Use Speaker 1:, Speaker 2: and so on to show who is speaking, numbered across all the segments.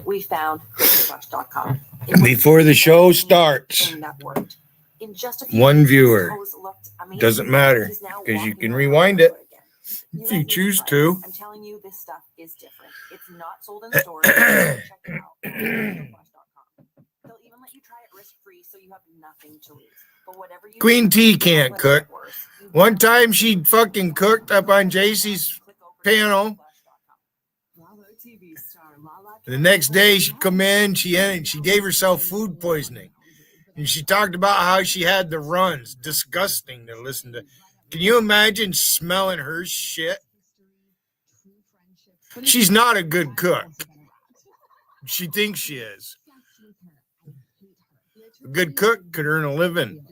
Speaker 1: We found CryptoCrush.com.
Speaker 2: Before the show starts,
Speaker 1: In just a few
Speaker 2: one
Speaker 1: days,
Speaker 2: viewer.
Speaker 1: his pose looked amazing.
Speaker 2: Doesn't matter,
Speaker 1: He's now
Speaker 2: because you
Speaker 1: walking
Speaker 2: can
Speaker 1: around
Speaker 2: rewind
Speaker 1: the
Speaker 2: it
Speaker 1: neighborhood again.
Speaker 2: if you
Speaker 1: guys need
Speaker 2: choose
Speaker 1: try
Speaker 2: to.
Speaker 1: this. I'm telling you, this stuff is different. It's not sold in stores. Check it out on CryptoCrush.com. They'll even let you try it risk-free, so you have nothing to lose. But whatever you
Speaker 2: Queen
Speaker 1: do,
Speaker 2: T
Speaker 1: don't
Speaker 2: can't
Speaker 1: let it
Speaker 2: cook.
Speaker 1: get worse. You
Speaker 2: One
Speaker 1: don't
Speaker 2: time
Speaker 1: have
Speaker 2: she
Speaker 1: to
Speaker 2: fucking cooked up on JC's
Speaker 1: click over to
Speaker 2: panel.
Speaker 1: CryptoCrush.com. Lala TV star Lala
Speaker 2: The next day she come in, she gave herself food poisoning. And she talked about how she had the runs. Disgusting to listen to. Can you imagine smelling her shit? She's not a good cook. She thinks she is. A good cook could earn a living,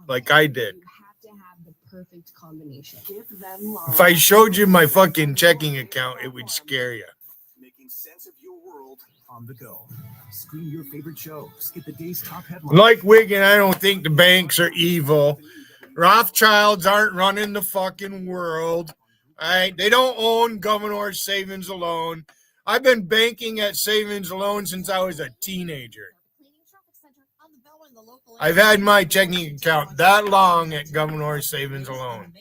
Speaker 2: like I did.
Speaker 3: Perfect combination.
Speaker 2: If I showed you my fucking checking account, it would scare you.
Speaker 4: Making sense of your world on the go. Stream your favorite shows. Get the day's top headlines.
Speaker 2: Like Wiggin, I don't think the banks are evil. Rothschilds aren't running the fucking world. All right? They don't own Governor Savings Alone. I've been banking at Savings Alone since I was a teenager. I've had my checking account that long at Governor Savings Alone.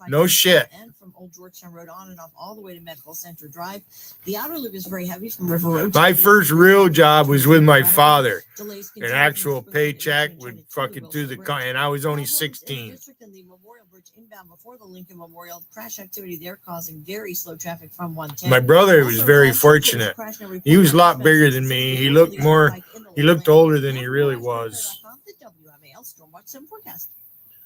Speaker 2: No shit.
Speaker 5: And from Old Georgetown Road on and off all the way to Medical Center Drive. The outer loop is very heavy from River Road.
Speaker 2: My first real job was with my father. An actual paycheck would fucking do the and I was only 16.
Speaker 5: The Memorial Bridge inbound before the Lincoln Memorial. Crash activity there causing very slow traffic from 110.
Speaker 2: My brother was very fortunate. He was a lot bigger than me. He looked older than he really was.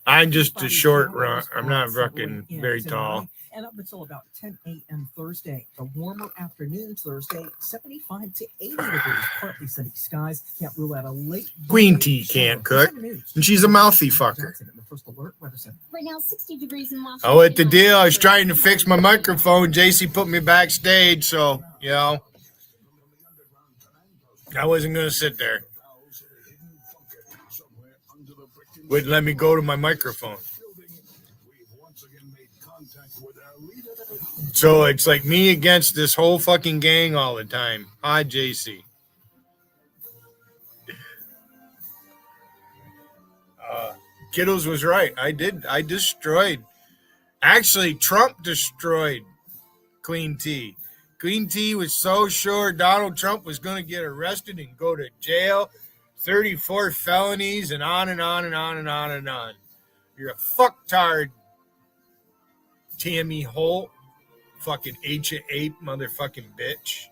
Speaker 2: I'm just a short run. I'm not fucking very tall.
Speaker 6: And up until about 10 a.m. Thursday, the warmer afternoon Thursday, 75 to 80 degrees, partly sunny skies. Can't rule out a late.
Speaker 2: Queen T can't cook, and she's a mouthy fucker.
Speaker 3: Right now, 60 degrees in Washington.
Speaker 2: Oh, at the deal, I was trying to fix my microphone. JC put me backstage, so, you know, I wasn't going to sit there. Wouldn't let me go to my microphone. So it's like me against this whole fucking gang all the time. Hi, JC. Kittles was right. I destroyed. Actually, Trump destroyed Queen T. Queen T was so sure Donald Trump was going to get arrested and go to jail. 34 felonies and on and on and on and on and on. You're a fucktard, Tammy Holt. Fucking ape motherfucking bitch.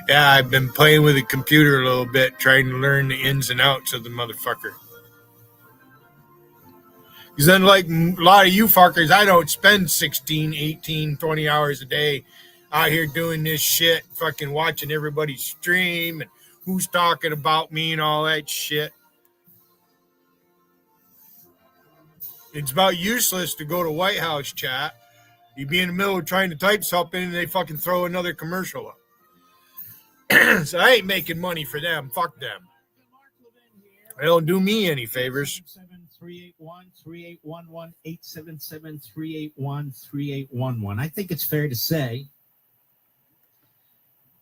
Speaker 2: Yeah, I've been playing with the computer a little bit, trying to learn the ins and outs of the motherfucker. Because unlike a lot of you fuckers, I don't spend 16, 18, 20 hours a day out here doing this shit, fucking watching everybody stream and who's talking about me and all that shit. It's about useless to go to White House chat. You'd be in the middle of trying to type something and they fucking throw another commercial up. So I ain't making money for them. Fuck them. They don't do me any favors.
Speaker 7: 877-381-3811, 877-381-3811. I think it's fair to say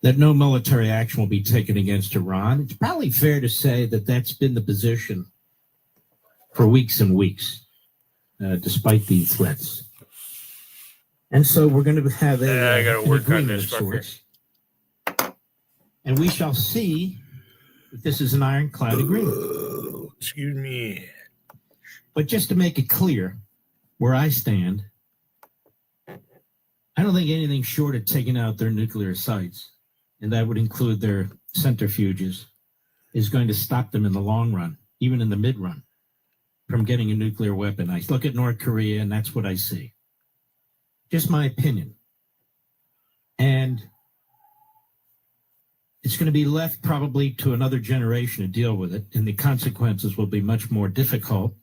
Speaker 7: that no military action will be taken against Iran. It's probably fair to say that that's been the position for weeks and weeks, despite the threats. And so we're going to have
Speaker 2: I got to work on this fucker.
Speaker 7: And we shall see if this is an ironclad agreement.
Speaker 2: Excuse me.
Speaker 7: But just to make it clear where I stand, I don't think anything short of taking out their nuclear sites, and that would include their centrifuges, is going to stop them in the long run, even in the mid run, from getting a nuclear weapon. I look at North Korea, and that's what I see. Just my opinion. And it's going to be left probably to another generation to deal with it, and the consequences will be much more difficult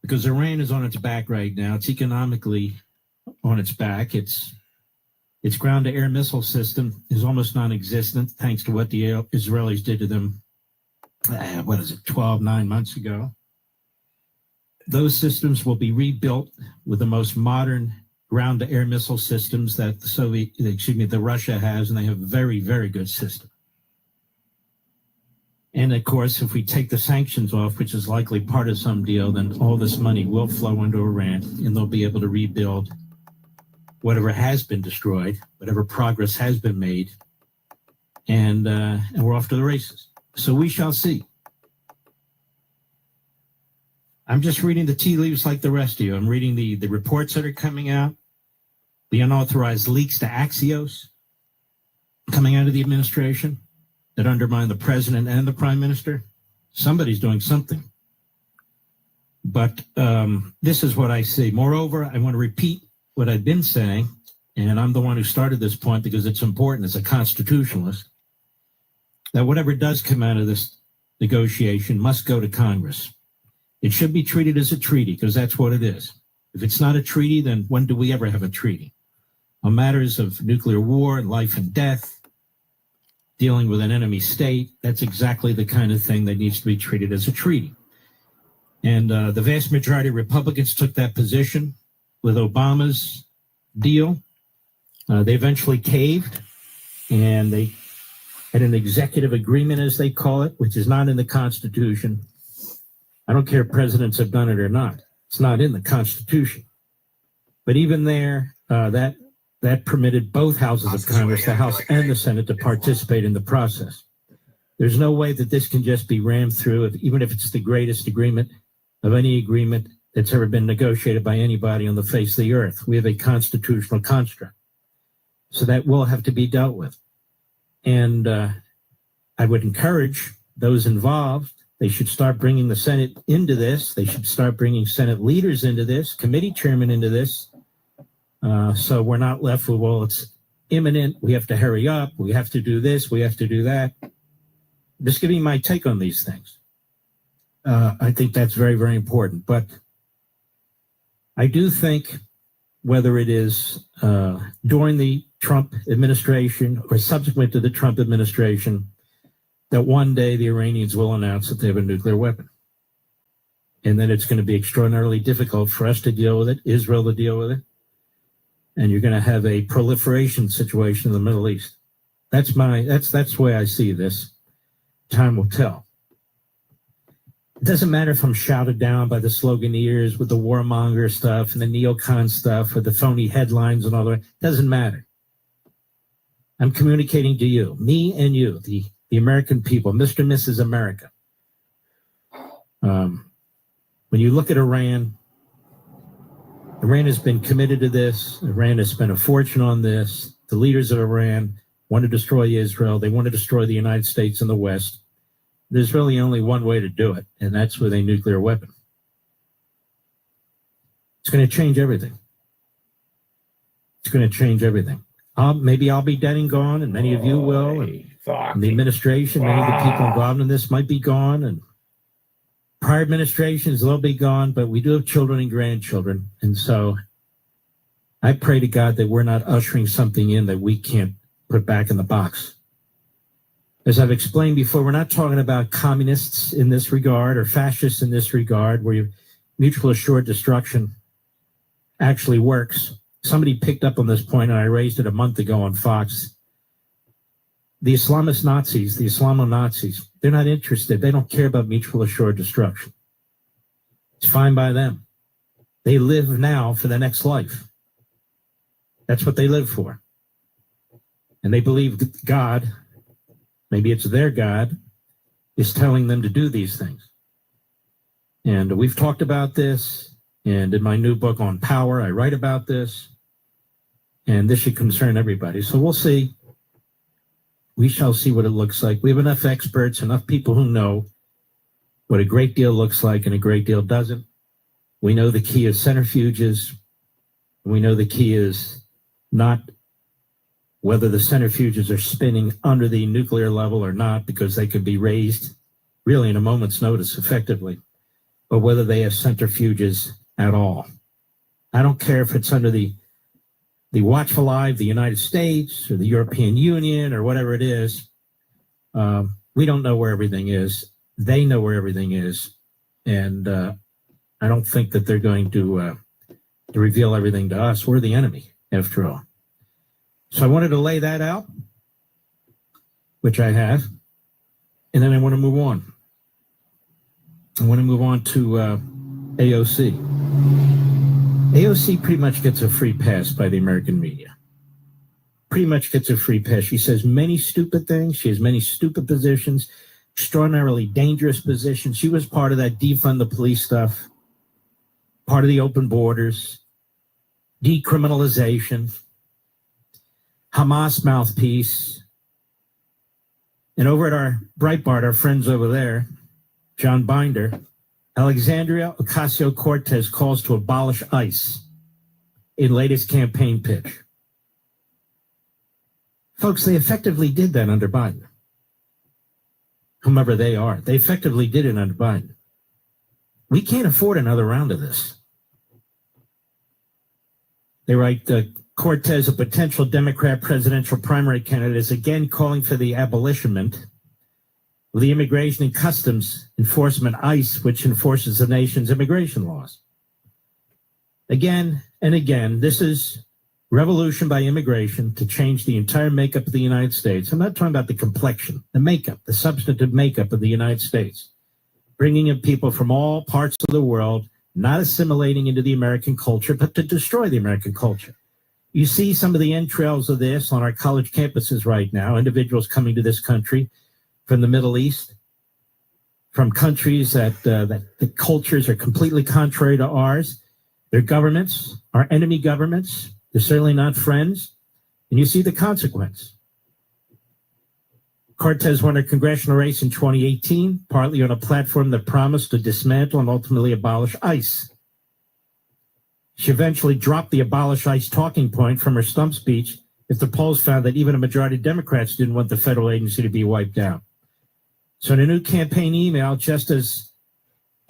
Speaker 7: because Iran is on its back right now. It's economically on its back. Its ground-to-air missile system is almost non-existent thanks to what the Israelis did to them, 9 months ago. those systems will be rebuilt with the most modern ground-to-air missile systems that the Russia has, and they have a very, very good system. And of course, if we take the sanctions off, which is likely part of some deal, then all this money will flow into Iran, and they'll be able to rebuild whatever has been destroyed, whatever progress has been made, and we're off to the races. So we shall see. I'm just reading the tea leaves like the rest of you. I'm reading the reports that are coming out, the unauthorized leaks to Axios coming out of the administration that undermine the president and the prime minister. Somebody's doing something. But this is what I see. Moreover, I want to repeat what I've been saying, and I'm the one who started this point because it's important as a constitutionalist, that whatever does come out of this negotiation must go to Congress. It should be treated as a treaty because that's what it is. If it's not a treaty, then when do we ever have a treaty? On matters of nuclear war and life and death, dealing with an enemy state, that's exactly the kind of thing that needs to be treated as a treaty. And the vast majority of Republicans took that position with Obama's deal. They eventually caved, and they had an executive agreement, as they call it, which is not in the Constitution. I don't care if presidents have done it or not. It's not in the Constitution. But even there, that permitted both houses of Congress, the House and the Senate, to participate in the process. There's no way that this can just be rammed through, even if it's the greatest agreement of any agreement that's ever been negotiated by anybody on the face of the earth. We have a constitutional construct. So that will have to be dealt with. And I would encourage those involved, they should start bringing the Senate into this. They should start bringing Senate leaders into this, committee chairmen into this. So we're not left with, well, it's imminent. We have to hurry up. We have to do this. We have to do that. Just giving my take on these things. I think that's very, very important. But I do think whether it is during the Trump administration or subsequent to the Trump administration, that one day the Iranians will announce that they have a nuclear weapon. And then it's going to be extraordinarily difficult for us to deal with it, Israel to deal with it. And you're going to have a proliferation situation in the Middle East. That's the way I see this. Time will tell. It doesn't matter if I'm shouted down by the sloganeers with the warmonger stuff and the neocon stuff or the phony headlines and all that. It doesn't matter. I'm communicating to you, me and you, the American people, Mr. and Mrs. America. When you look at Iran, Iran has been committed to this. Iran has spent a fortune on this. The leaders of Iran want to destroy Israel. They want to destroy the United States and the West. There's really only one way to do it, and that's with a nuclear weapon. It's going to change everything. It's going to change everything. Maybe I'll be dead and gone, and many of you will. And the administration, many of the people involved in this might be gone, and prior administrations, they'll be gone, but we do have children and grandchildren. And so I pray to God that we're not ushering something in that we can't put back in the box. As I've explained before, we're not talking about communists in this regard or fascists in this regard, where mutual assured destruction actually works. Somebody picked up on this point, and I raised it a month ago on Fox. The Islamist Nazis, the Islamo-Nazis, they're not interested. They don't care about mutual assured destruction. It's fine by them. They live now for the next life. That's what they live for. And they believe that God, maybe it's their God, is telling them to do these things. And we've talked about this, and in my new book on power, I write about this, and this should concern everybody. So we'll see. We shall see what it looks like. We have enough experts, enough people who know what a great deal looks like and a great deal doesn't. We know the key is centrifuges. We know the key is not whether the centrifuges are spinning under the nuclear level or not, because they could be raised really in a moment's notice effectively, but whether they have centrifuges at all. I don't care if it's under the watchful eye of the United States or the European Union or whatever it is. We don't know where everything is. They know where everything is. And I don't think that they're going to reveal everything to us. We're the enemy, after all. So I wanted to lay that out, which I have, and then I want to move on. I want to move on to AOC. AOC pretty much gets a free pass by the American media. Pretty much gets a free pass. She says many stupid things. She has many stupid positions, extraordinarily dangerous positions. She was part of that defund the police stuff, part of the open borders, decriminalization, Hamas mouthpiece. And over at our Breitbart, our friends over there, John Binder, Alexandria Ocasio-Cortez calls to abolish ICE in latest campaign pitch. Folks, they effectively did that under Biden. Whomever they are, they effectively did it under Biden. We can't afford another round of this. They write, Cortez, a potential Democrat presidential primary candidate, is again calling for the abolishment of the Immigration and Customs Enforcement, ICE, which enforces the nation's immigration laws. Again and again, this is revolution by immigration to change the entire makeup of the United States. I'm not talking about the complexion, the makeup, the substantive makeup of the United States. Bringing in people from all parts of the world, not assimilating into the American culture, but to destroy the American culture. You see some of the entrails of this on our college campuses right now, individuals coming to this country from the Middle East, from countries that the cultures are completely contrary to ours. Their governments are enemy governments. They're certainly not friends. And you see the consequence. Cortez won a congressional race in 2018, partly on a platform that promised to dismantle and ultimately abolish ICE. She eventually dropped the abolish ICE talking point from her stump speech if the polls found that even a majority of Democrats didn't want the federal agency to be wiped out. So in a new campaign email, just as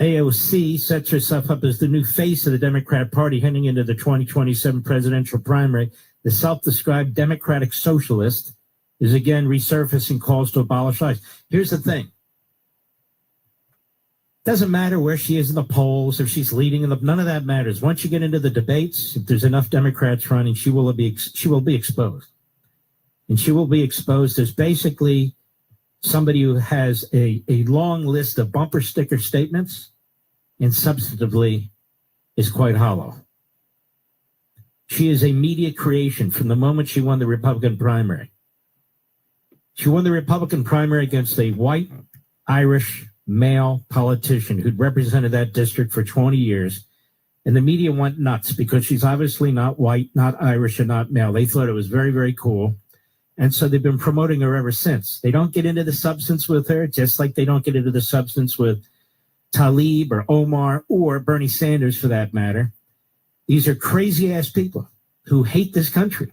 Speaker 7: AOC sets herself up as the new face of the Democrat Party heading into the 2027 presidential primary, the self-described Democratic Socialist is again resurfacing calls to abolish ICE. Here's the thing. Doesn't matter where she is in the polls, if she's leading in the, none of that matters. Once you get into the debates, if there's enough Democrats running, she will be exposed. And she will be exposed as basically somebody who has a long list of bumper sticker statements and substantively is quite hollow. She is a media creation from the moment she won the Republican primary. She won the Republican primary against a white Irish male politician who'd represented that district for 20 years. And the media went nuts because she's obviously not white, not Irish, and not male. They thought it was very, very cool. And so they've been promoting her ever since. They don't get into the substance with her, just like they don't get into the substance with Tlaib or Omar or Bernie Sanders, for that matter. These are crazy-ass people who hate this country.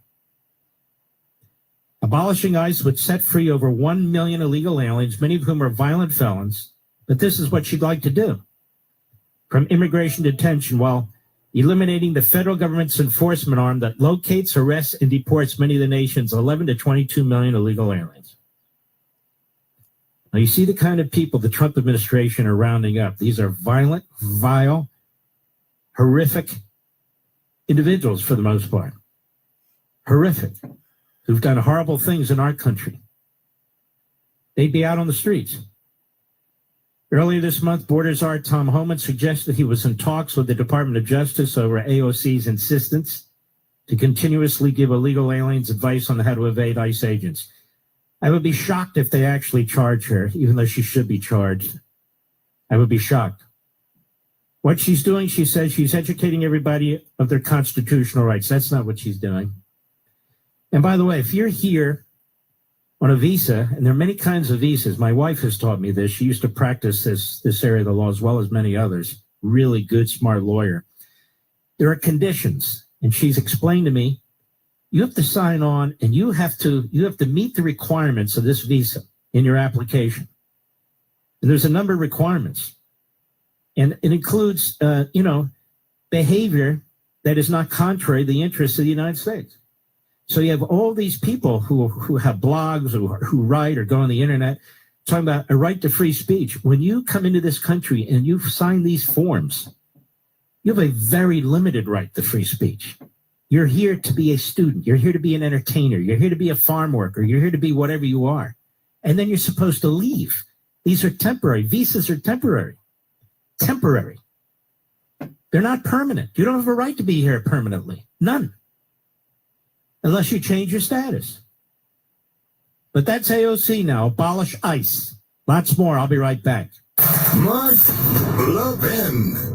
Speaker 7: Abolishing ICE would set free over 1 million illegal aliens, many of whom are violent felons. But this is what she'd like to do. From immigration detention, while eliminating the federal government's enforcement arm that locates, arrests, and deports many of the nation's 11 to 22 million illegal aliens. Now, you see the kind of people the Trump administration are rounding up. These are violent, vile, horrific individuals for the most part. Horrific. Who've done horrible things in our country. They'd be out on the streets. Earlier this month, Borders Czar Tom Homan suggested he was in talks with the Department of Justice over AOC's insistence to continuously give illegal aliens advice on how to evade ICE agents. I would be shocked if they actually charge her, even though she should be charged. I would be shocked. What she's doing, she says she's educating everybody of their constitutional rights. That's not what she's doing. And by the way, if you're here on a visa, and there are many kinds of visas. My wife has taught me this. She used to practice this area of the law as well as many others. Really good, smart lawyer. There are conditions, and she's explained to me, you have to sign on and you have to meet the requirements of this visa in your application. And there's a number of requirements. And it includes, behavior that is not contrary to the interests of the United States. So you have all these people who have blogs, who write or go on the internet, talking about a right to free speech. When you come into this country and you sign these forms You have a very limited right to free speech. You're here to be a student. You're here to be an entertainer. You're here to be a farm worker. You're here to be whatever you are. And then you're supposed to leave. These are temporary. Visas are temporary. Temporary. They're not permanent. You don't have a right to be here permanently. None. Unless you change your status. But that's AOC now. Abolish ICE. Lots more. I'll be right back.
Speaker 4: Mark Levin.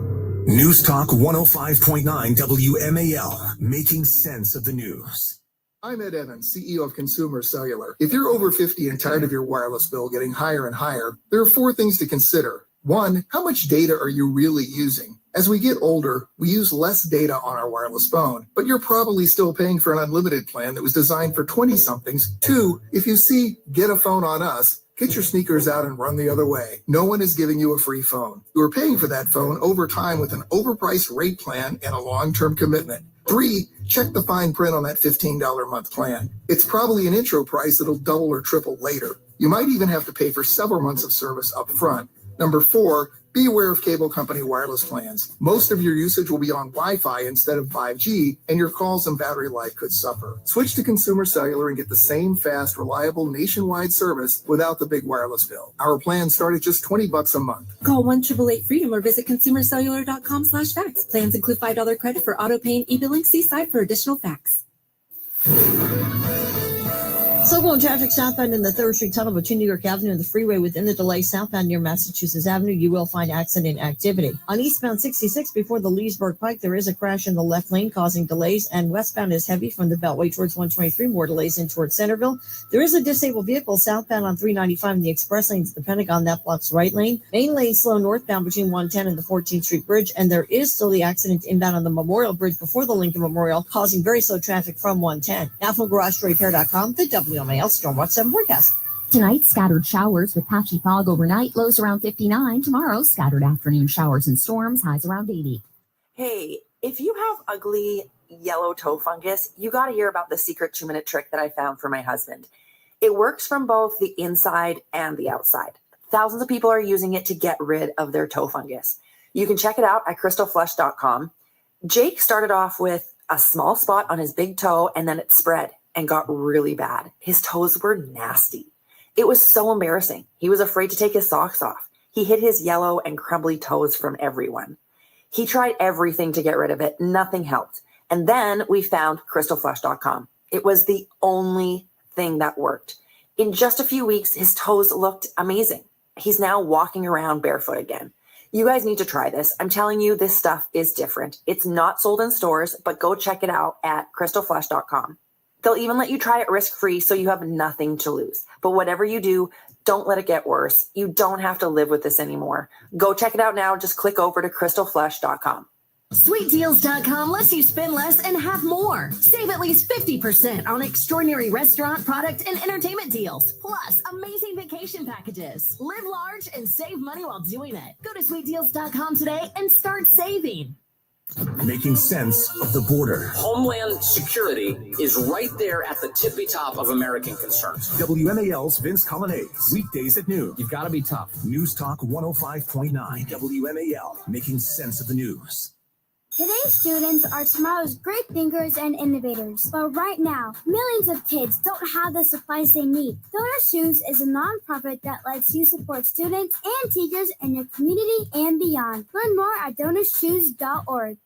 Speaker 4: News Talk 105.9 WMAL, making sense of the news.
Speaker 8: I'm Ed Evans, CEO of Consumer Cellular. If you're over 50 and tired of your wireless bill getting higher and higher, there are 4 things to consider. 1, how much data are you really using? As we get older, we use less data on our wireless phone, but you're probably still paying for an unlimited plan that was designed for 20-somethings. 2, if you see Get a Phone on Us, get your sneakers out and run the other way. No one is giving you a free phone. You are paying for that phone over time with an overpriced rate plan and a long-term commitment. 3, check the fine print on that $15 a month plan. It's probably an intro price that'll double or triple later. You might even have to pay for several months of service up front. Number 4, be aware of cable company wireless plans. Most of your usage will be on Wi-Fi instead of 5G, and your calls and battery life could suffer. Switch to Consumer Cellular and get the same fast, reliable nationwide service without the big wireless bill. Our plans start at just $20 a month.
Speaker 9: Call 1-888-FREEDOM or visit consumercellular.com/facts. Plans include $5 credit for auto pay and e-billing. See site for additional facts.
Speaker 5: Slow going traffic southbound in the 3rd Street Tunnel between New York Avenue and the freeway. Within the delay southbound near Massachusetts Avenue, you will find accident activity. On eastbound 66 before the Leesburg Pike, there is a crash in the left lane causing delays, and westbound is heavy from the Beltway towards 123, more delays in towards Centerville. There is a disabled vehicle southbound on 395 in the express lane to the Pentagon. That blocks right lane. Main lane slow northbound between 110 and the 14th Street Bridge, and there is still the accident inbound on the Memorial Bridge before the Lincoln Memorial, causing very slow traffic from 110. Now from GarageRepair.com, the WMAL Stormwatch 7 forecast.
Speaker 10: Tonight, scattered showers with patchy fog overnight, lows around 59. Tomorrow, scattered afternoon showers and storms, highs around 80.
Speaker 1: Hey, if you have ugly yellow toe fungus, you got to hear about the secret 2-minute trick that I found for my husband. It works from both the inside and the outside. Thousands of people are using it to get rid of their toe fungus. You can check it out at crystalflush.com. Jake started off with a small spot on his big toe, and then it spread and got really bad. His toes were nasty. It was so embarrassing. He was afraid to take his socks off. He hid his yellow and crumbly toes from everyone. He tried everything to get rid of it. Nothing helped. And then we found crystalflush.com. It was the only thing that worked. In just a few weeks, his toes looked amazing. He's now walking around barefoot again. You guys need to try this. I'm telling you, this stuff is different. It's not sold in stores, but go check it out at crystalflush.com. They'll even let you try it risk-free, so you have nothing to lose. But whatever you do, don't let it get worse. You don't have to live with this anymore. Go check it out now. Just click over to crystalflush.com.
Speaker 10: SweetDeals.com lets you spend less and have more. Save at least 50% on extraordinary restaurant, product, and entertainment deals. Plus, amazing vacation packages. Live large and save money while doing it. Go to SweetDeals.com today and start saving.
Speaker 4: Making sense of the border.
Speaker 11: Homeland security is right there at the tippy top of American concerns.
Speaker 4: WMAL's Vince Colonnese, weekdays at noon.
Speaker 11: You've got to be tough.
Speaker 4: News Talk 105.9 WMAL, making sense of the news.
Speaker 12: Today's students are tomorrow's great thinkers and innovators. But right now, millions of kids don't have the supplies they need. Donor Shoes is a nonprofit that lets you support students and teachers in your community and beyond. Learn more at DonorShoes.org.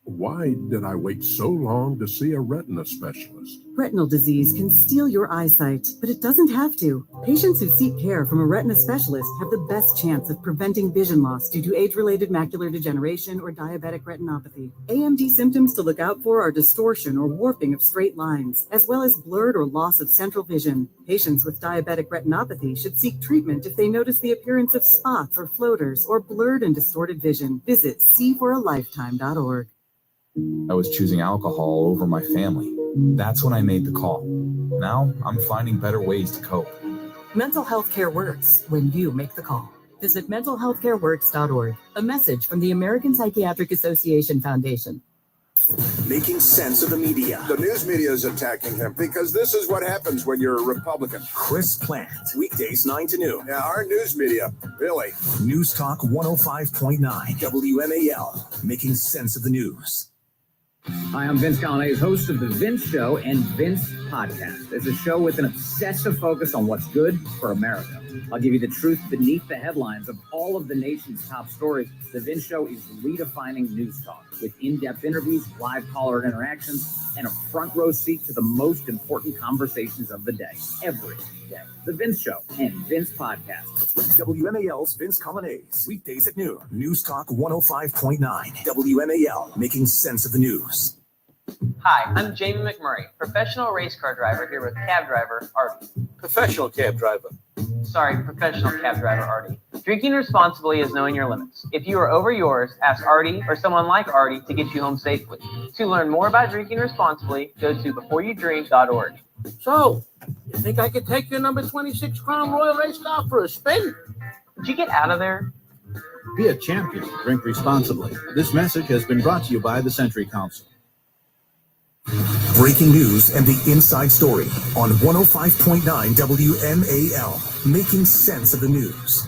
Speaker 13: Why did I wait so long to see a retina specialist?
Speaker 14: Retinal disease can steal your eyesight, but it doesn't have to. Patients who seek care from a retina specialist have the best chance of preventing vision loss due to age-related macular degeneration or diabetic retinopathy. AMD symptoms to look out for are distortion or warping of straight lines, as well as blurred or loss of central vision. Patients with diabetic retinopathy should seek treatment if they notice the appearance of spots or floaters or blurred and distorted vision. Visit seeforalifetime.org.
Speaker 15: I was choosing alcohol over my family. That's when I made the call. Now I'm finding better ways to cope.
Speaker 14: Mental health care works when you make the call. Visit mentalhealthcareworks.org. A message from the American Psychiatric Association Foundation.
Speaker 4: Making sense of the media.
Speaker 16: The news media is attacking him because this is what happens when you're a Republican.
Speaker 4: Chris Plant, weekdays 9 to noon.
Speaker 16: Yeah, our news media, really.
Speaker 4: News Talk 105.9 WMAL, making sense of the news.
Speaker 11: Hi, I'm Vince Callahan, host of The Vince Show and Vince Podcast. It's a show with an obsessive focus on what's good for America. I'll give you the truth beneath the headlines of all of the nation's top stories. The Vince Show is redefining news talk with in-depth interviews, live caller interactions, and a front row seat to the most important conversations of the day, every day. The Vince Show and Vince Podcast.
Speaker 4: WMAL's Vince Colonnese, weekdays at noon. News Talk 105.9 WMAL, making sense of the news.
Speaker 17: Hi, I'm Jamie McMurray, professional race car driver here with cab driver Artie.
Speaker 18: Professional cab driver.
Speaker 17: Sorry, professional cab driver Artie. Drinking responsibly is knowing your limits. If you are over yours, ask Artie or someone like Artie to get you home safely. To learn more about drinking responsibly, go to beforeyoudrink.org.
Speaker 18: So, you think I could take your number 26 Crown Royal race car for a spin?
Speaker 17: Did you get out of there?
Speaker 19: Be a champion. Drink responsibly. This message has been brought to you by the Century Council.
Speaker 4: Breaking news and the inside story on 105.9 WMAL, making sense of the news.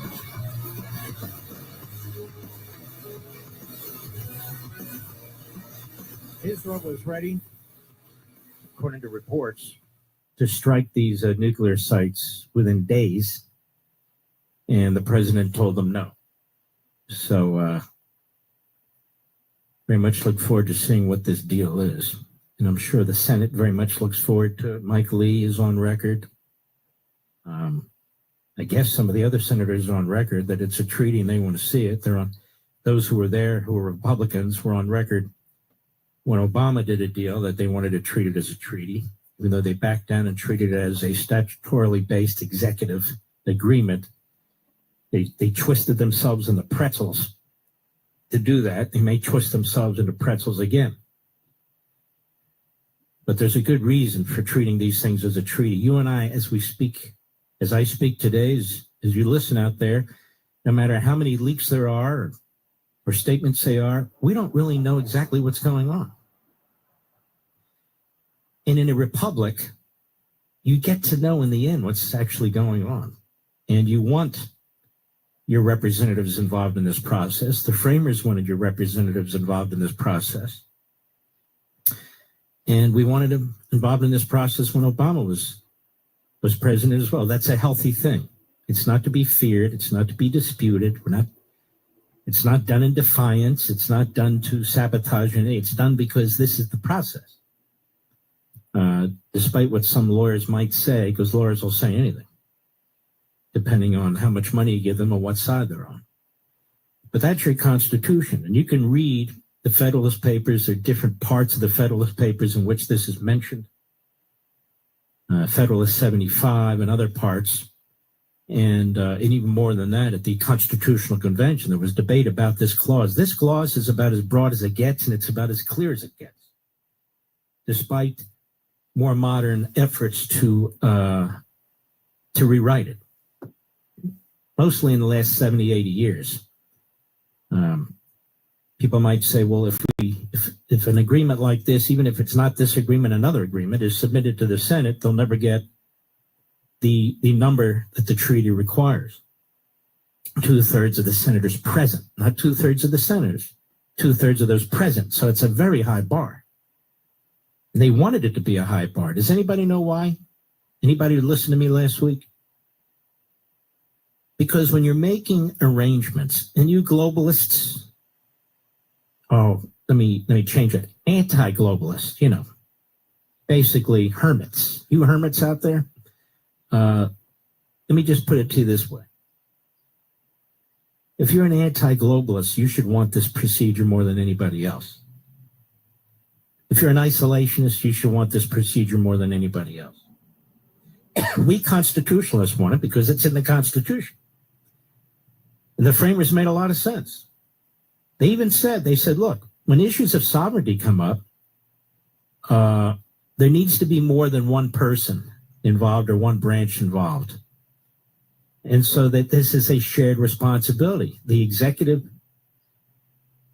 Speaker 7: Israel was ready, according to reports, to strike these nuclear sites within days, and the president told them no. So, very much look forward to seeing what this deal is. And I'm sure the Senate very much looks forward to it. Mike Lee is on record. I guess some of the other senators are on record that it's a treaty and they want to see it. They're on. Those who were there, who were Republicans, were on record when Obama did a deal that they wanted to treat it as a treaty, even though they backed down and treated it as a statutorily based executive agreement. They twisted themselves in the pretzels to do that. They may twist themselves into pretzels again. But there's a good reason for treating these things as a treaty. You and I, as I speak today, as you listen out there, no matter how many leaks there are or statements they are, we don't really know exactly what's going on. And in a republic, you get to know in the end what's actually going on. And you want your representatives involved in this process. The framers wanted your representatives involved in this process. And we wanted him involved in this process when Obama was president as well. That's a healthy thing. It's not to be feared. It's not to be disputed. It's not done in defiance. It's not done to sabotage anything. It's done because this is the process. Despite what some lawyers might say, because lawyers will say anything, depending on how much money you give them or what side they're on. But that's your Constitution. And you can read the Federalist Papers. There are different parts of the Federalist Papers in which this is mentioned. Federalist 75 and other parts. And even more than that, at the Constitutional Convention, there was debate about this clause. This clause is about as broad as it gets, and it's about as clear as it gets, despite more modern efforts to rewrite it, mostly in the last 70, 80 years. People might say, well, if an agreement like this, even if it's not this agreement, another agreement is submitted to the Senate, they'll never get the number that the treaty requires. 2/3 of the senators present, not 2/3 of the senators, 2/3 of those present. So it's a very high bar. And they wanted it to be a high bar. Does anybody know why? Anybody who listened to me last week? Because when you're making arrangements, and you globalists, let me change it. Anti-globalists, basically hermits. You hermits out there? Let me just put it to you this way. If you're an anti-globalist, you should want this procedure more than anybody else. If you're an isolationist, you should want this procedure more than anybody else. We constitutionalists want it because it's in the Constitution. And the framers made a lot of sense. They even said, look, when issues of sovereignty come up, there needs to be more than one person involved or one branch involved. And so that this is a shared responsibility. The executive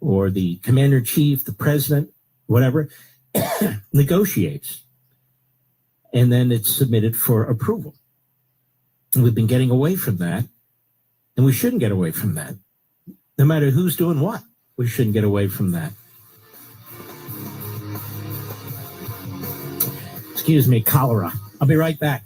Speaker 7: or the commander-in-chief, the president, whatever, negotiates. And then it's submitted for approval. And we've been getting away from that. And we shouldn't get away from that. No matter who's doing what, we shouldn't get away from that. Excuse me, cholera. I'll be right back.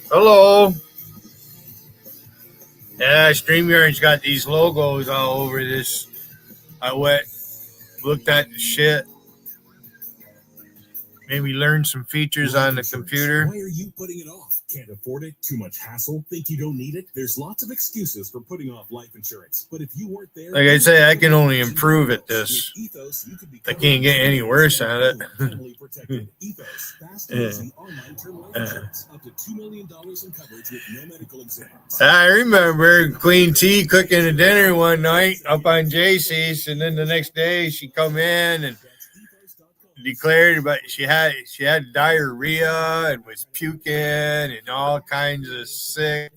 Speaker 2: Hello. Yeah, StreamYard's got these logos all over this. I looked at the shit. Maybe learn some features on the computer.
Speaker 20: Why are you putting it off? Can't afford it? Too much hassle? Think you don't need it? There's lots of excuses for putting off life insurance. But if you weren't there,
Speaker 2: Like I say, I can only improve at this. I can't get any worse at it. I remember Queen T cooking a dinner one night up on JC's, and then the next day she come in and declared about she had diarrhea and was puking and all kinds of sick.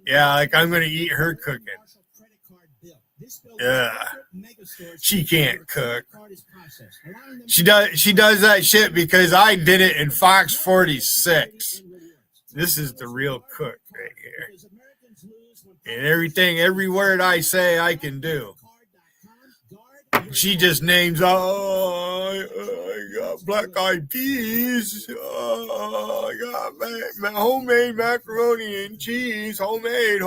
Speaker 2: Yeah, like I'm gonna eat her cooking. Yeah, she can't cook. She does that shit because I did it in Fox 46. This is the real cook right here. And every word I say, I can do. She just names, I got black eyed peas. I got my homemade macaroni and cheese. Homemade.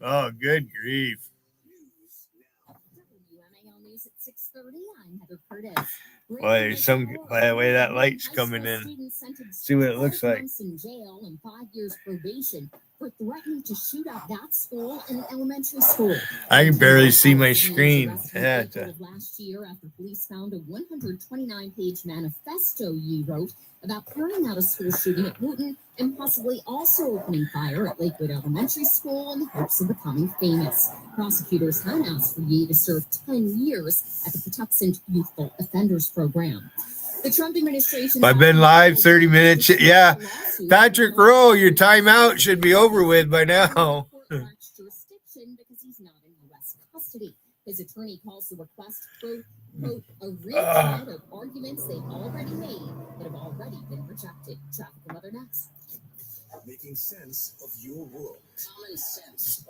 Speaker 2: Oh, good grief. Boy, there's by the way that light's coming in. See what it looks like.
Speaker 3: In jail and 5 years probation for threatening to shoot up that school and an elementary school.
Speaker 2: I can barely see my screen.
Speaker 3: Last year, after police found a 129-page manifesto Yee wrote about carrying out a school shooting at Wooten and possibly also opening fire at Lakewood Elementary School in the hopes of becoming famous. Prosecutors had asked for Yee to serve 10 years at the Patuxent Youthful Offenders Program. The Trump administration.
Speaker 2: I've been live 30 minutes. Yeah, Patrick Rowe, your timeout should be over with by now.
Speaker 3: Jurisdiction because he's not in U.S. custody. His attorney calls the request quote, a reach-out of arguments they've already made that have already been rejected. Traffic and weather next.
Speaker 4: Making sense of your world. Common sense.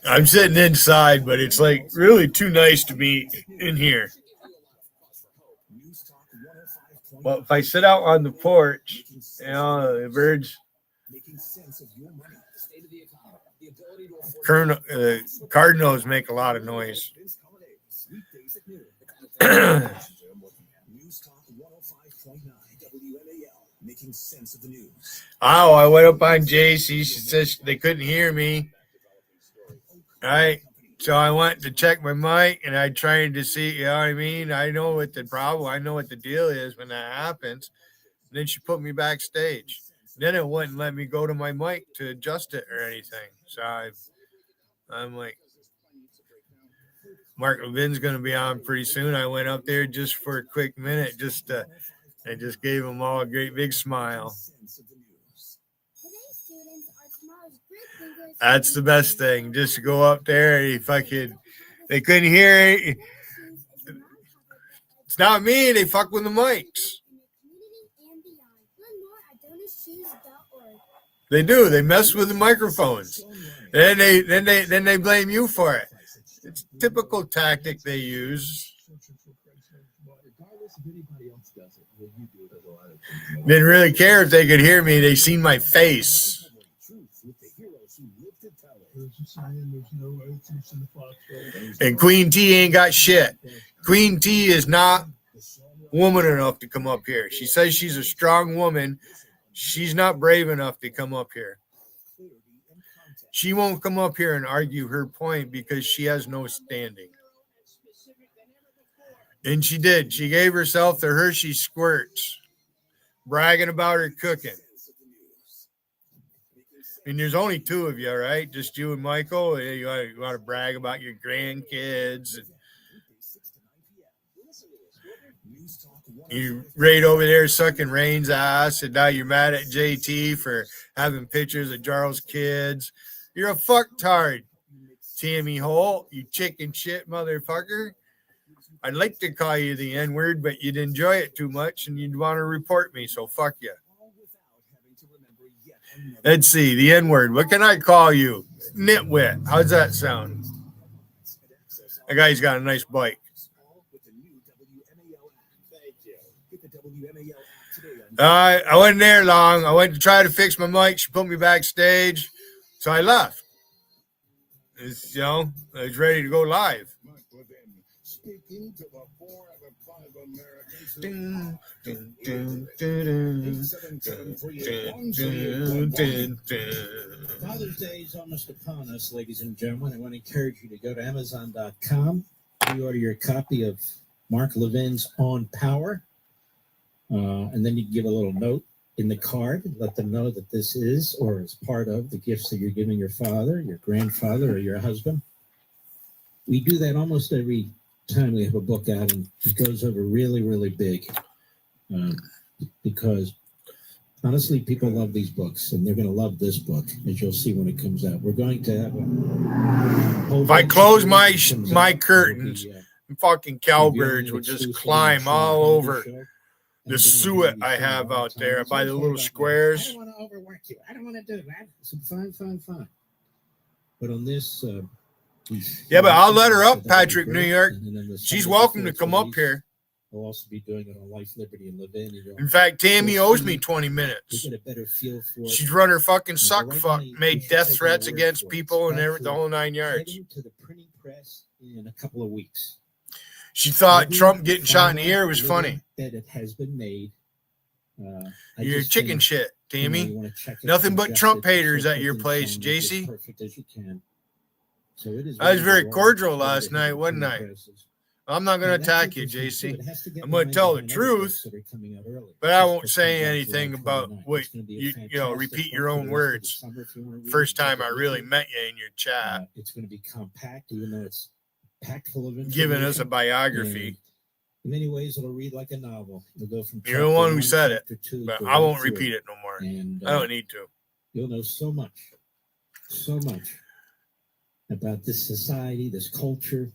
Speaker 2: I'm sitting inside, but it's like really too nice to be in here. Well, if I sit out on the porch, the birds. Cardinals make a lot of noise.
Speaker 4: Making sense of the news.
Speaker 2: Oh, I went up on JC. She says they couldn't hear me. All right. So I went to check my mic and I tried to see, you know what I mean? I know what the problem, I know what the deal is when that happens. And then she put me backstage. Then it wouldn't let me go to my mic to adjust it or anything. So I'm like, Mark Levin's going to be on pretty soon. I went up there just for a quick minute, I just gave them all a great big smile. That's the best thing. Just to go up there. They couldn't hear it. It's not me. They fuck with the mics. They do. They mess with the microphones. Then they blame you for it. It's a typical tactic they use. Didn't really care if they could hear me. They seen my face. And Queen T ain't got shit. Queen T is not woman enough to come up here. She says she's a strong woman. She's not brave enough to come up here. She won't come up here and argue her point because she has no standing. And she did. She gave herself the Hershey squirts, bragging about her cooking. And there's only two of you, right? Just you and Michael. You want to brag about your grandkids. You right over there sucking Rain's ass, and now you're mad at JT for having pictures of Charles' kids. You're a fucktard, Tammy Holt, you chicken shit motherfucker. I'd like to call you the N-word, but you'd enjoy it too much, and you'd want to report me, so fuck you. Let's see, the N-word. What can I call you? Nitwit. How's that sound? That guy's got a nice bike. I wasn't there long. I went to try to fix my mic. She put me backstage, so I left. I was ready to go live.
Speaker 7: Father's Day is almost upon us, ladies and gentlemen. I want to encourage you to go to Amazon.com, pre-order your copy of Mark Levin's On Power. And then you can give a little note in the card, let them know that this is or is part of the gifts that you're giving your father, your grandfather, or your husband. We do that almost every time we have a book out, and it goes over really, really big. Because honestly, people love these books, and they're going to love this book, as you'll see when it comes out. We're going to have
Speaker 2: if I close my curtains, fucking cowbirds would just climb all over the suet I have out there by the little squares.
Speaker 7: I don't want to overwork you. I don't want to do that. So fine. But on this,
Speaker 2: yeah, but I'll let her up, Patrick, New York. She's welcome to come up here.
Speaker 7: We'll also be doing it on Life, Liberty, and Levin.
Speaker 2: In fact, Tammy owes me 20 minutes.
Speaker 7: Get a better feel for it.
Speaker 2: She's run her fucking suck fuck, made death threats against people and the whole 9 yards.
Speaker 7: To the printing press in a couple of weeks.
Speaker 2: She thought Trump getting shot in the ear was funny.
Speaker 7: That it has been made.
Speaker 2: You're chicken shit, Tammy. Nothing but Trump haters at your place, JC.
Speaker 7: Perfect as you can. So it is.
Speaker 2: I was very cordial last night, wasn't I? I'm not going to attack you, JC. I'm going to tell the truth, but I won't say anything about what you repeat your own words. First time I really met you in your chat.
Speaker 7: It's going to be compact, even though it's packed full of information.
Speaker 2: Giving us a biography.
Speaker 7: In many ways, it'll read like a novel. You'll go from
Speaker 2: you're the one who said it, but I won't repeat it no more. And, I don't need to.
Speaker 7: You'll know so much about this society, this culture.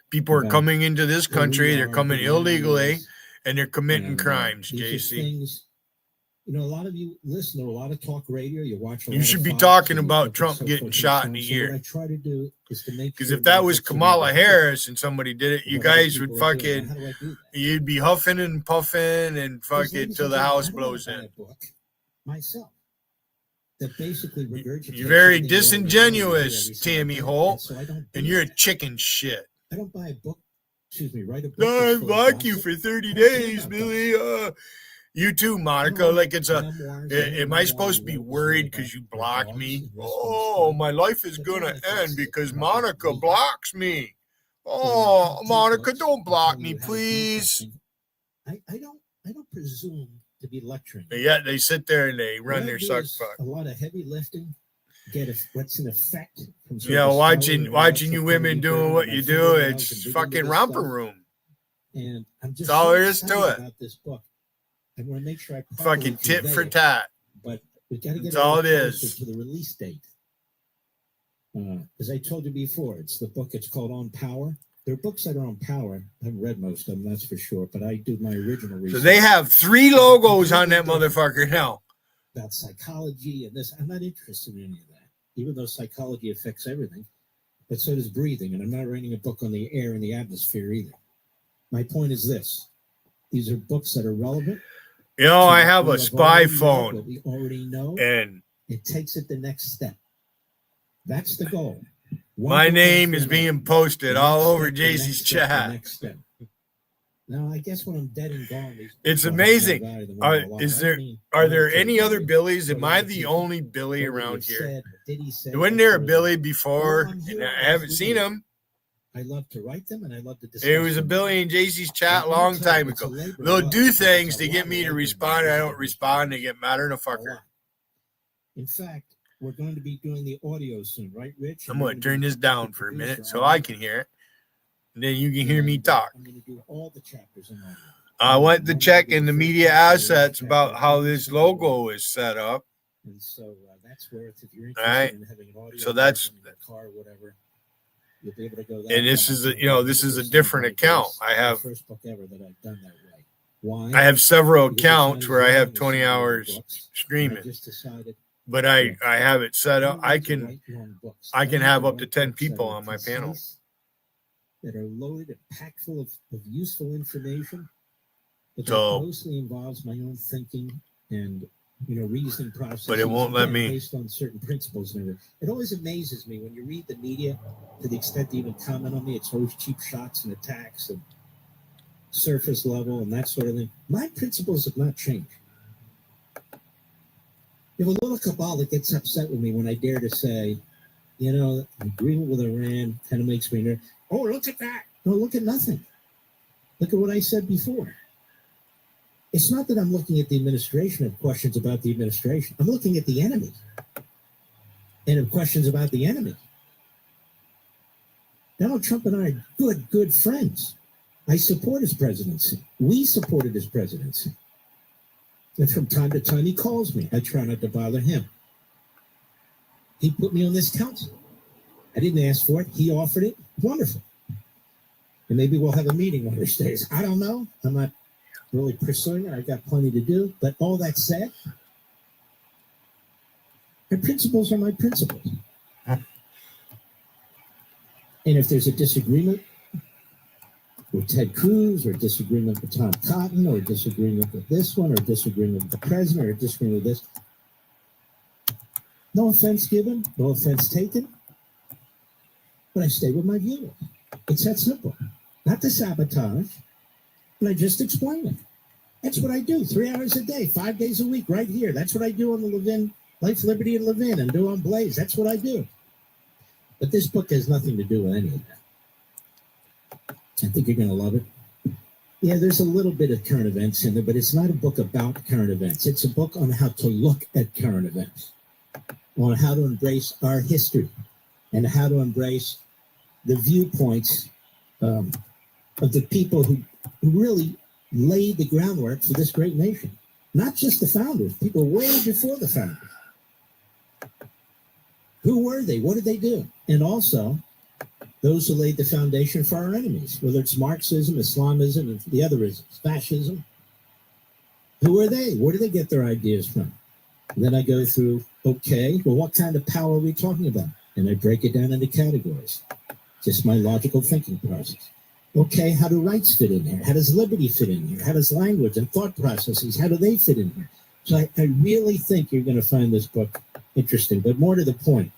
Speaker 2: People are coming into this country. They're coming illegally, and they're committing crimes, JC.
Speaker 7: A lot of you listen to a lot of talk radio. You watch.
Speaker 2: You should be talking about Trump getting shot in the ear.
Speaker 7: What I try to do is to make
Speaker 2: because if that was Kamala Harris and somebody did it, you guys would fucking, you'd be huffing and puffing and fucking till the house blows in.
Speaker 7: Myself. That basically regurgitates.
Speaker 2: You're very disingenuous, Tammy Holt, and you're a chicken shit.
Speaker 7: I don't buy a book. Write a book.
Speaker 2: No, I block you for 30 days, Billy. You too, Monica. Like it's am I supposed to be worried because you blocked me? Oh, my life is gonna end because Monica blocks me. Oh, Monica, don't block me, please.
Speaker 7: I don't presume to be lecturing.
Speaker 2: Yeah, they sit there and they run their suck fuck.
Speaker 7: A lot of heavy lifting. What's in effect?
Speaker 2: Watching you women doing what you do, it's fucking romper room.
Speaker 7: And I'm just
Speaker 2: that's all there is to it.
Speaker 7: About this book. I want to make sure I
Speaker 2: fucking tit for tat.
Speaker 7: But we got to get
Speaker 2: that's all it is
Speaker 7: to the release date. As I told you before, it's the book. It's called On Power. There are books that are on power. I haven't read most of them, that's for sure. But I do my original research.
Speaker 2: So they have 3 logos on that motherfucker now.
Speaker 7: About psychology and this. I'm not interested in any of that. Even though psychology affects everything, but so does breathing. And I'm not writing a book on the air and the atmosphere either. My point is this. These are books that are relevant.
Speaker 2: I have a spy phone.
Speaker 7: What we already know.
Speaker 2: And
Speaker 7: it takes it the next step. That's the goal.
Speaker 2: My name is being posted all over JC's chat.
Speaker 7: Now, I guess when I'm dead and gone,
Speaker 2: it's amazing. Are there any other Billies? Am I the only Billy around here? Wasn't there a Billy before? And I haven't seen him.
Speaker 7: I love to write them and I love to discuss.
Speaker 2: It was a Billy in JC's chat a long time ago. They'll do things to get me to respond. I don't respond. They get madder than a fucker.
Speaker 7: In fact, we're going to be doing the audio soon, right, Rich?
Speaker 2: I'm going to turn this down for a minute so I can hear it. And then you can hear me talk.
Speaker 7: I'm going to do
Speaker 18: all the chapters in audio.
Speaker 2: I went to check in the media assets about how this logo is set up.
Speaker 18: And so that's where, if you're
Speaker 2: All right.
Speaker 18: interested in having an audio
Speaker 2: So that's,
Speaker 18: version in your car or whatever, you'll be able to go.
Speaker 2: and this is this is a different account. I have
Speaker 18: the first book ever that I've done that way. Why?
Speaker 2: I have several
Speaker 18: Because
Speaker 2: accounts
Speaker 18: it's
Speaker 2: where I have
Speaker 18: not
Speaker 2: 20
Speaker 18: as long as
Speaker 2: hours
Speaker 18: some other books. I
Speaker 2: streaming,
Speaker 18: just decided
Speaker 2: but I have it set up. I
Speaker 18: write
Speaker 2: can
Speaker 18: long books.
Speaker 2: I can
Speaker 18: like
Speaker 2: have
Speaker 18: to
Speaker 2: up to
Speaker 18: write
Speaker 2: 10
Speaker 18: books that
Speaker 2: people
Speaker 18: are
Speaker 2: on my panel.
Speaker 18: concise, that are loaded and packed full of useful information, but that
Speaker 2: So-
Speaker 18: mostly involves my own thinking and reasoning process.
Speaker 2: But it won't let me.
Speaker 18: Based on certain principles and everything. It always amazes me when you read the media, to the extent they even comment on me. It's always cheap shots and attacks and surface level and that sort of thing. My principles have not changed. You have a little cabal that gets upset with me when I dare to say, the agreement with Iran kind of makes me nervous. Oh, look at that. No, look at nothing. Look at what I said before. It's not that I'm looking at the administration and questions about the administration. I'm looking at the enemy and have questions about the enemy. Donald Trump and I are good friends. I support his presidency. We supported his presidency. And from time to time, he calls me. I try not to bother him. He put me on this council. I didn't ask for it. He offered it. Wonderful. And maybe we'll have a meeting one of these days. I don't know. I'm not really pursuing it. I've got plenty to do. But all that said, my principles are my principles. And if there's a disagreement with Ted Cruz, or a disagreement with Tom Cotton, or a disagreement with this one, or a disagreement with the president, or a disagreement with this, no offense given, no offense taken, but I stay with my view. It's that simple. Not to sabotage, but I just explain it. That's what I do. 3 hours a day, 5 days a week, right here. That's what I do on the Levin, Life, Liberty, and Levin, and do on Blaze. That's what I do. But this book has nothing to do with any of that. I think you're going to love it. Yeah, there's a little bit of current events in there, but it's not a book about current events. It's a book on how to look at current events, on how to embrace our history, and how to embrace the viewpoints of the people who really laid the groundwork for this great nation. Not just the founders, people way before the founders. Who were they? What did they do? And also, those who laid the foundation for our enemies, whether it's Marxism, Islamism, and the other isms, fascism. Who are they? Where do they get their ideas from? And then I go through, okay, well, what kind of power are we talking about? And I break it down into categories. Just my logical thinking process. Okay, how do rights fit in here? How does liberty fit in here? How does language and thought processes, how do they fit in here? So I really think you're going to find this book interesting. But more to the point,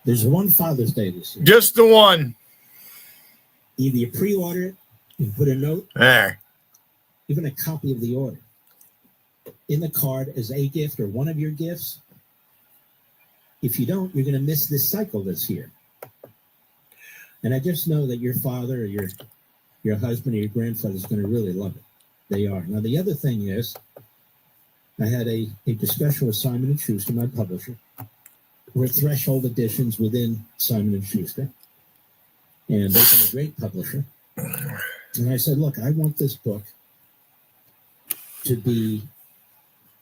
Speaker 18: there's one Father's Day this year.
Speaker 2: Just the one.
Speaker 18: Either you pre-order it, you put a note,
Speaker 2: there,
Speaker 18: even a copy of the order in the card as a gift or one of your gifts. If you don't, you're going to miss this cycle this year. And I just know that your father or your husband or your grandfather is going to really love it. They are. Now, the other thing is, I had a discussion with Simon & Schuster, my publisher. We're threshold editions within Simon & Schuster. And they've been a great publisher. And I said, look, I want this book to be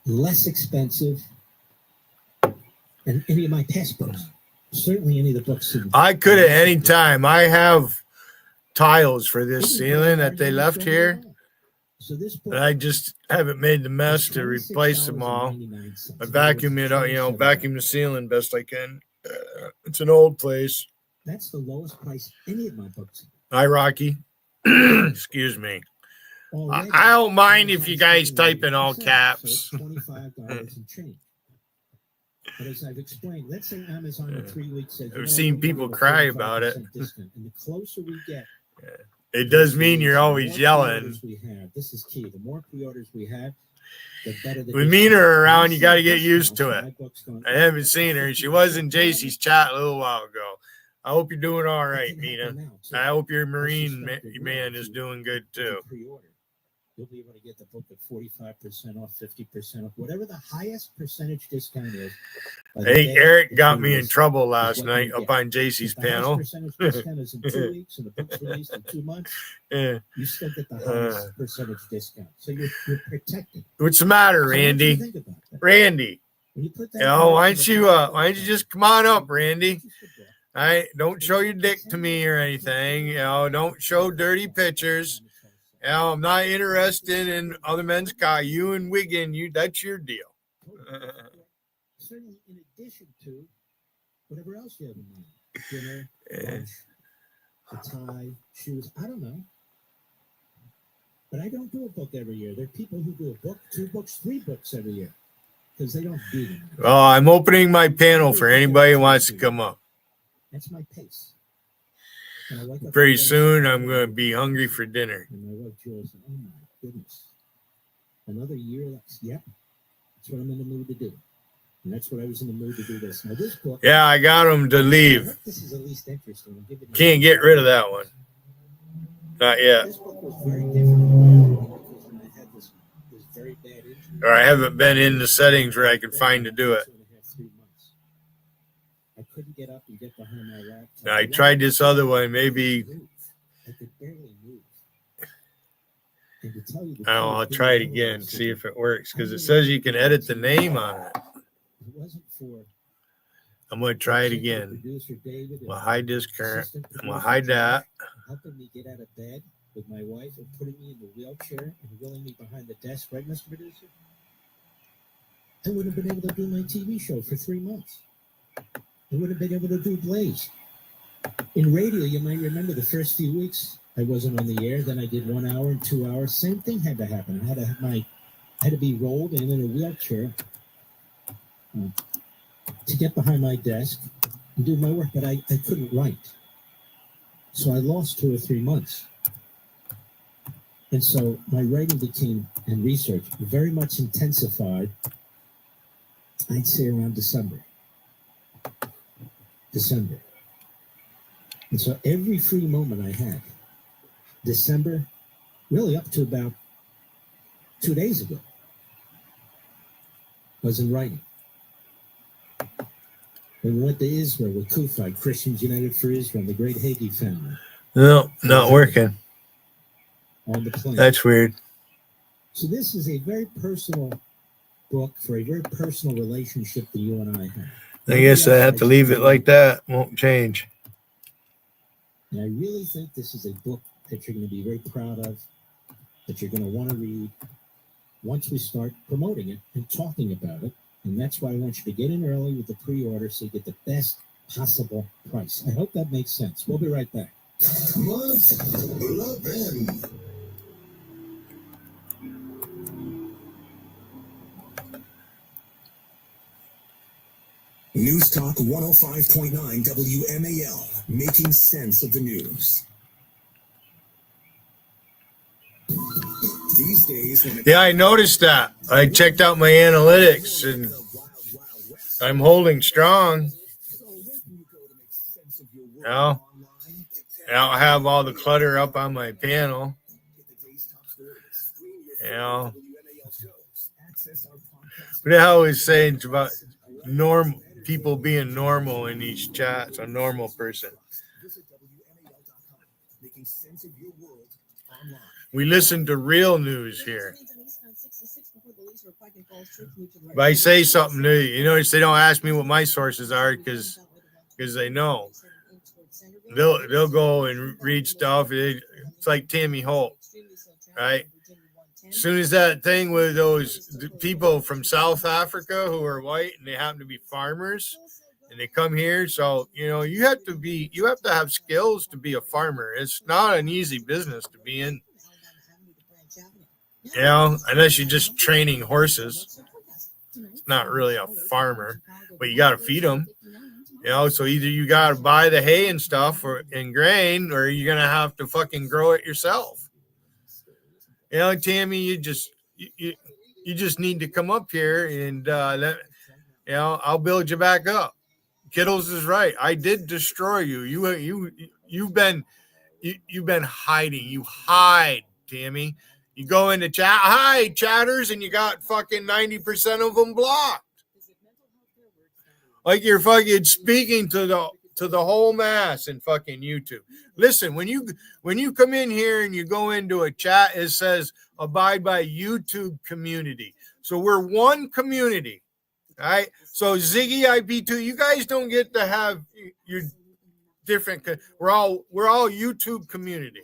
Speaker 18: less expensive than any of my past books. Certainly any of the books.
Speaker 2: I could at any time. I have tiles for this ceiling that they left here.
Speaker 18: So this book,
Speaker 2: And I just haven't made the mess to replace them all. I vacuum it out, vacuum the ceiling best I can. It's an old place.
Speaker 18: that's the lowest price any of my books.
Speaker 2: Hi, Rocky. Excuse me. I don't mind if you guys type in all caps.
Speaker 18: $25 and change. But as I've explained, let's say Amazon in 3 weeks says,
Speaker 2: I've seen people cry about it.
Speaker 18: Discount. And the closer we get,
Speaker 2: It does mean you're always yelling.
Speaker 18: we have. This is key. The more pre-orders we have, the better the
Speaker 2: With Mina around, you got to get used to it. I haven't seen her. She was in JC's chat a little while ago. I hope you're doing all right, Mina. I hope your Marine man is doing good too.
Speaker 18: you'll be able to get the book at 45% off, 50% off, whatever the highest percentage discount is.
Speaker 2: Hey, Eric got me in trouble last night up on JC's panel.
Speaker 18: Percentage discount is in 2 weeks, and the book's released in 2 months.
Speaker 2: Yeah.
Speaker 18: You still get the highest percentage discount, so you're protected.
Speaker 2: What's the matter, Randy?
Speaker 18: Think about that.
Speaker 2: Randy,
Speaker 18: When you put that,
Speaker 2: you know, why don't you just come on up, Randy? All right, don't show your dick to me or anything. You know, don't show dirty pictures. You know, I'm not interested in other men's car. You and Wiggin, that's your deal.
Speaker 18: Certainly, in addition to whatever else you have in mind, dinner, lunch, a tie, shoes. I don't know, but I don't do a book every year. There are people who do a book, 2 books, 3 books every year because they don't do them.
Speaker 2: Well, I'm opening my panel for anybody who wants to come up.
Speaker 18: That's my pace. And I wake up
Speaker 2: Pretty
Speaker 18: every day,
Speaker 2: soon, I'm going to be hungry for dinner.
Speaker 18: and my wife Joy said, "Oh my goodness, another year? Yep, that's what I'm in the mood to do." And that's what I was in the mood to do this. Now this book,
Speaker 2: Yeah, I got them to leave.
Speaker 18: this is at least interesting. I'm giving you-
Speaker 2: Can't get rid of that one. Not yet.
Speaker 18: This book was very different because when I had this very bad injury.
Speaker 2: Or I haven't been in the settings where I can find to do it.
Speaker 18: 3 months. I couldn't get up and get behind my laptop.
Speaker 2: Now, I tried this other one. Maybe,
Speaker 18: I could barely move. And to tell you the
Speaker 2: I don't know, I'll
Speaker 18: truth,
Speaker 2: try it again, see if it works. Because it says you can edit the name on it.
Speaker 18: it wasn't for
Speaker 2: I'm going to try it again.
Speaker 18: producer David.
Speaker 2: I'm going to hide this current.
Speaker 18: assistant
Speaker 2: I'm going to
Speaker 18: producer
Speaker 2: hide that.
Speaker 18: helping me get out of bed with my wife and putting me in the wheelchair and wheeling me behind the desk, right, Mr. Producer? I wouldn't have been able to do my TV show for 3 months. I wouldn't have been able to do Blaze. In radio, you might remember the first few weeks I wasn't on the air. Then I did 1 hour and 2 hours. Same thing had to happen. I had to be rolled and in a wheelchair to get behind my desk and do my work, but I couldn't write. So I lost 2 or 3 months. And so my writing became, and research, very much intensified, I'd say around December. And so every free moment I had, December, really up to about 2 days ago, was in writing. And we went to Israel with Kufi, Christians United for Israel, the great Hagee family.
Speaker 2: No, not working.
Speaker 18: On the plane.
Speaker 2: That's weird.
Speaker 18: So this is a very personal book for a very personal relationship that you and I have.
Speaker 2: I guess I have to leave it like that. Won't change.
Speaker 18: And I really think this is a book that you're going to be very proud of, that you're going to want to read once we start promoting it and talking about it. And that's why I want you to get in early with the pre-order so you get the best possible price. I hope that makes sense. We'll be right back.
Speaker 4: News Talk 105.9 WMAL, making sense of the news. These days, when
Speaker 2: Yeah, I noticed that. I checked out my analytics and I'm holding strong. You know, I don't have all the clutter up on my panel. You know, what the hell is saying about normal people being normal in these chats? A normal person. We listen to real news here. If I say something new, you notice they don't ask me what my sources are because they know. They'll go and read stuff. It's like Tammy Holt, right? As soon as that thing with those people from South Africa who are white and they happen to be farmers and they come here, so you have to have skills to be a farmer. It's not an easy business to be in. Unless you're just training horses. It's not really a farmer, but you got to feed them. So either you got to buy the hay and stuff and grain, or you're going to have to fucking grow it yourself. Tammy, you just need to come up here and I'll build you back up. Kittles is right. I did destroy you. You've been hiding. You hide, Tammy. You go into chat, hi, chatters, and you got fucking 90% of them blocked. Like you're fucking speaking to the whole mass in fucking YouTube. Listen, when you come in here and you go into a chat, it says abide by YouTube community. So we're one community. All right. So Ziggy IP2, you guys don't get to have your different. We're all YouTube community.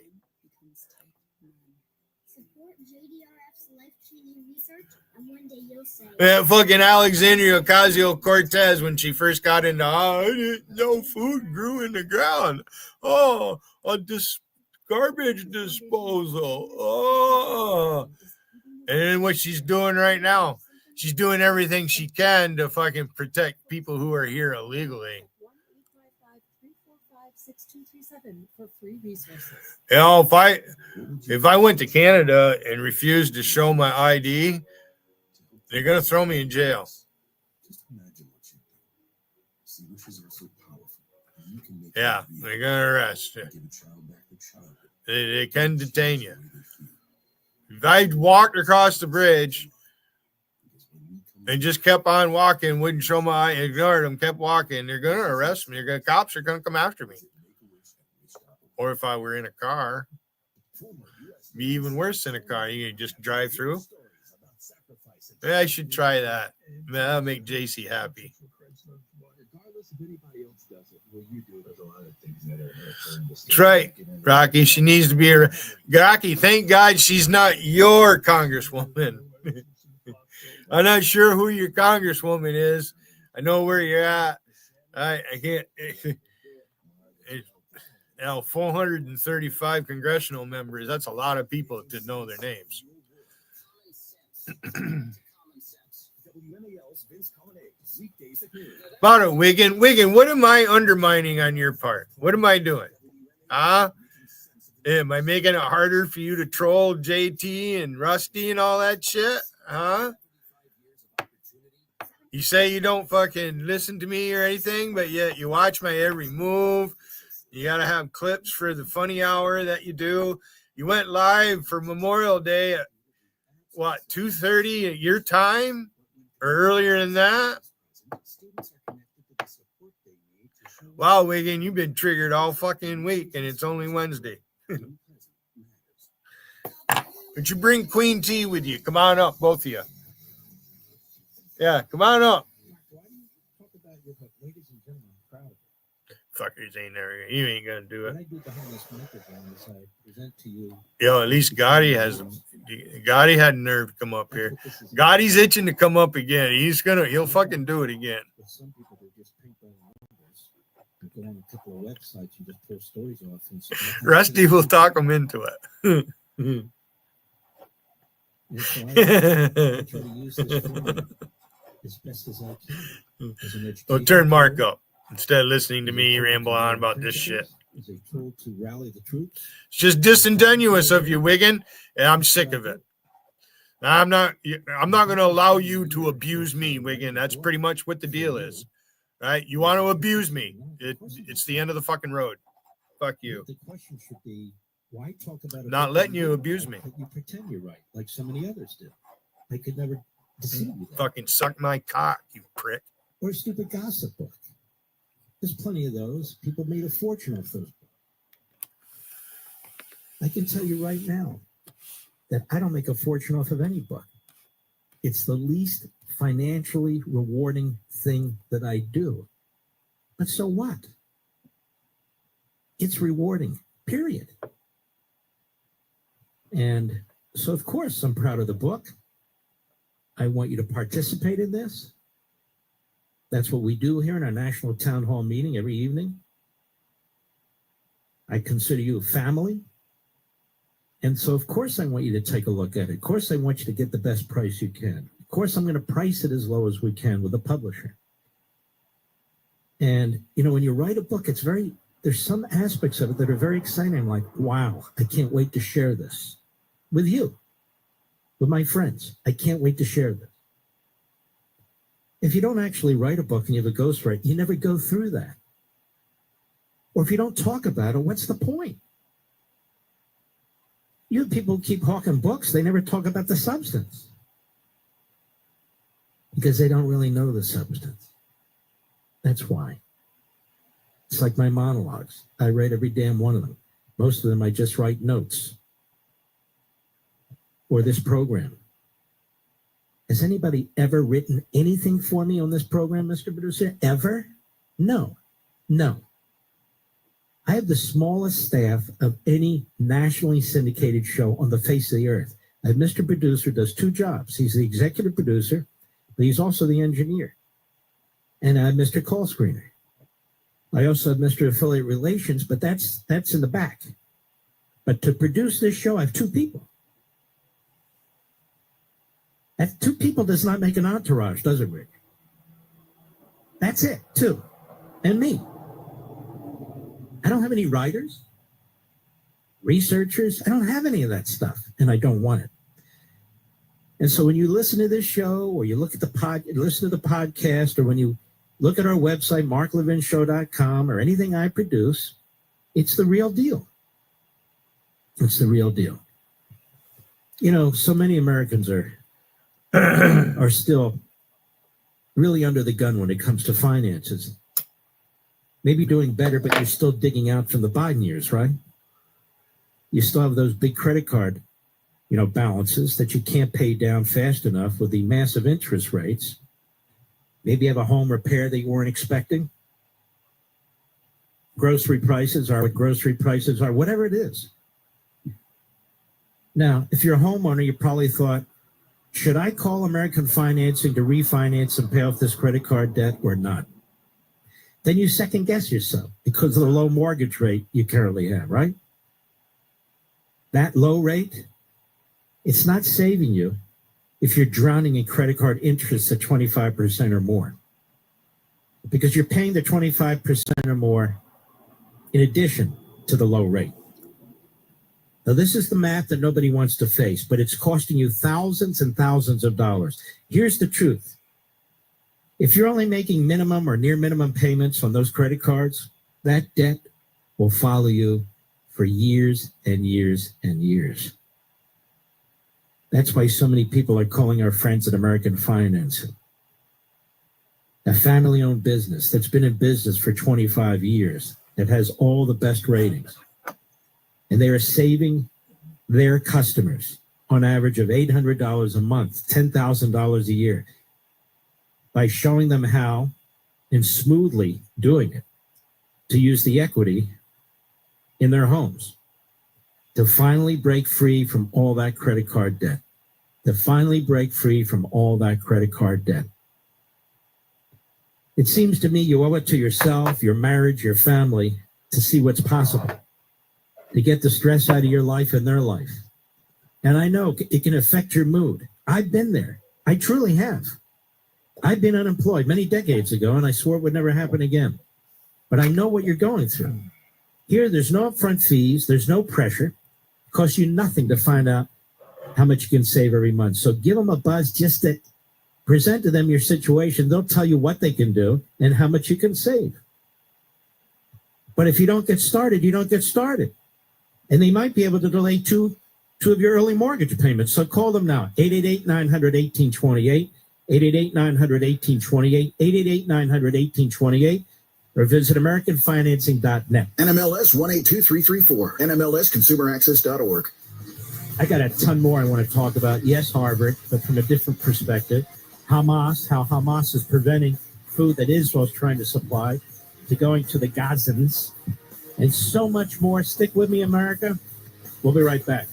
Speaker 12: Support JDRF's life-changing research, and one day you'll say.
Speaker 2: Yeah, fucking Alexandria Ocasio-Cortez, when she first got into, I didn't know food grew in the ground. Oh, garbage disposal. Oh. And then what she's doing right now, she's doing everything she can to fucking protect people who are here illegally.
Speaker 6: For free resources.
Speaker 2: You know, if I went to Canada and refused to show my ID, they're gonna throw me in jail. Yeah, they're gonna arrest you. They can detain you. If I walked across the bridge and just kept on walking, wouldn't show my ID, ignored them, kept walking, they're gonna arrest me. Cops are gonna come after me. Or if I were in a car, be even worse than a car. You can just drive through. Yeah, I should try that. That'll make JC happy. That's right, Rocky. She needs to be Rocky. Thank God she's not your congresswoman. I'm not sure who your congresswoman is. I know where you're at. I can't. 435 congressional members. That's a lot of people to know their names. About it, Wiggin. Wiggin, what am I undermining on your part? What am I doing? Am I making it harder for you to troll JT and Rusty and all that shit? You say you don't fucking listen to me or anything, but yet you watch my every move. You got to have clips for the funny hour that you do. You went live for Memorial Day at, 2:30 at your time? Or earlier than that? Wow, Wiggin, you've been triggered all fucking week, and it's only Wednesday. But you bring Queen T with you. Come on up, both of you. Yeah, come on up. Fuckers ain't never. You ain't gonna do it.
Speaker 18: What I do behind this microphone is I present to you.
Speaker 2: Yo, at least Gotti had nerve to come up here. Gotti's itching to come up again. He'll fucking do it again.
Speaker 18: Some people they just paint by numbers and go on a couple of websites and just pull stories off. And
Speaker 2: Rusty will talk him into it.
Speaker 18: So I try to use this forum as best as I can. As an
Speaker 2: Well, turn Mark up. Instead of listening to me ramble on about this shit.
Speaker 18: Is a tool to rally the troops.
Speaker 2: It's just disingenuous of you, Wiggin, and I'm sick of it. I'm not going to allow you to abuse me, Wiggin. That's pretty much what the deal is. Right? You want to abuse me. It's the end of the fucking road. Fuck you.
Speaker 18: The question should be, why talk about it?
Speaker 2: Not letting you abuse me.
Speaker 18: You pretend you're right, like so many others do. They could never deceive you.
Speaker 2: Fucking suck my cock, you prick.
Speaker 18: Or a stupid gossip book. There's plenty of those. People made a fortune off those. I can tell you right now that I don't make a fortune off of any book. It's the least financially rewarding thing that I do. But so what? It's rewarding, period. And so, of course, I'm proud of the book. I want you to participate in this. That's what we do here in our national town hall meeting every evening. I consider you a family. And so, of course, I want you to take a look at it. Of course, I want you to get the best price you can. Of course, I'm going to price it as low as we can with a publisher. And, when you write a book, there's some aspects of it that are very exciting. I'm like, wow, I can't wait to share this with you, with my friends. I can't wait to share this. If you don't actually write a book and you have a ghostwriter, you never go through that. Or if you don't talk about it, what's the point?
Speaker 7: You people keep hawking books, they never talk about the substance. Because they don't really know the substance. That's why. It's like my monologues. I write every damn one of them. Most of them I just write notes. Or this program. Has anybody ever written anything for me on this program, Mr. Producer? Ever? No. No. I have the smallest staff of any nationally syndicated show on the face of the earth. I have Mr. Producer does two jobs. He's the executive producer, but he's also the engineer. And I have Mr. Call Screener. I also have Mr. Affiliate Relations, but that's in the back. But to produce this show, I have two people. That two people does not make an entourage, does it, Rick? That's it, two. And me. I don't have any writers, researchers. I don't have any of that stuff, and I don't want it. And so when you listen to this show, or you look at listen to the podcast, or when you look at our website, marklevinshow.com, or anything I produce, it's the real deal. It's the real deal. You know, so many Americans are still really under the gun when it comes to finances. Maybe doing better, but you're still digging out from the Biden years, right? You still have those big credit card, balances that you can't pay down fast enough with the massive interest rates. Maybe you have a home repair that you weren't expecting. Grocery prices are what grocery prices are, whatever it is. Now, if you're a homeowner, you probably thought, should I call American Financing to refinance and pay off this credit card debt or not? Then you second guess yourself because of the low mortgage rate you currently have, right? That low rate, it's not saving you if you're drowning in credit card interest at 25% or more. Because you're paying the 25% or more in addition to the low rate. Now, this is the math that nobody wants to face, but it's costing you thousands and thousands of dollars. Here's the truth. If you're only making minimum or near minimum payments on those credit cards, that debt will follow you for years and years and years. That's why so many people are calling our friends at American Financing. A family-owned business that's been in business for 25 years, that has all the best ratings. And they are saving their customers on average of $800 a month, $10,000 a year, by showing them how, and smoothly doing it, to use the equity in their homes, to finally break free from all that credit card debt, to finally break free from all that credit card debt. It seems to me you owe it to yourself, your marriage, your family, to see what's possible, to get the stress out of your life and their life. And I know it can affect your mood. I've been there. I truly have. I've been unemployed many decades ago, and I swore it would never happen again. But I know what you're going through. Here, there's no upfront fees. There's no pressure. It costs you nothing to find out how much you can save every month. So give them a buzz just to present to them your situation. They'll tell you what they can do and how much you can save. But if you don't get started, you don't get started. And they might be able to delay two of your early mortgage payments. So call them now, 888-900-1828, 888-900-1828, 888-900-1828, or visit AmericanFinancing.net.
Speaker 21: NMLS 182334, NMLSConsumerAccess.org.
Speaker 7: I got a ton more I want to talk about. Yes, Harvard, but from a different perspective. Hamas, how Hamas is preventing food that Israel's trying to supply to going to the Gazans, and so much more. Stick with me, America. We'll be right back.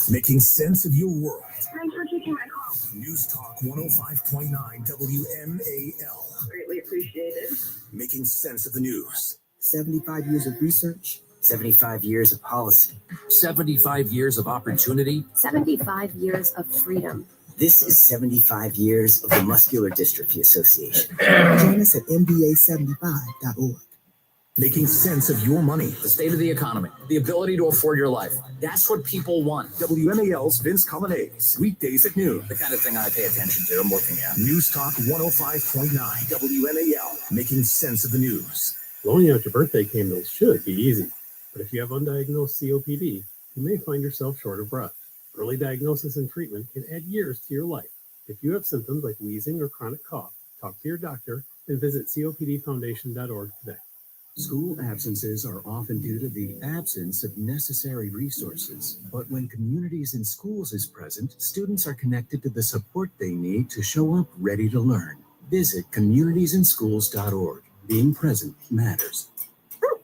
Speaker 4: Making sense of your world.
Speaker 22: Thanks for taking my call.
Speaker 4: News Talk 105.9 WMAL.
Speaker 22: Greatly appreciated.
Speaker 4: Making sense of the news.
Speaker 23: 75 years of research.
Speaker 24: 75 years of policy.
Speaker 4: 75 years of opportunity.
Speaker 22: 75 years of freedom.
Speaker 24: This is 75 years of the Muscular Dystrophy Association.
Speaker 23: Join us at MDA75.org.
Speaker 4: Making sense of your money.
Speaker 11: The state of the economy, the ability to afford your life. That's what people want.
Speaker 4: WMAL's Vince Colonnese, weekdays at noon.
Speaker 11: The kind of thing I pay attention to, I'm looking at.
Speaker 4: News Talk 105.9 WMAL, making sense of the news.
Speaker 1: Blowing out your birthday candles should be easy, but if you have undiagnosed COPD, you may find yourself short of breath. Early diagnosis and treatment can add years to your life. If you have symptoms like wheezing or chronic cough, talk to your doctor and visit copdfoundation.org today.
Speaker 5: School absences are often due to the absence of necessary resources. But when Communities in Schools is present, students are connected to the support they need to show up ready to learn. Visit communitiesinschools.org. Being present matters.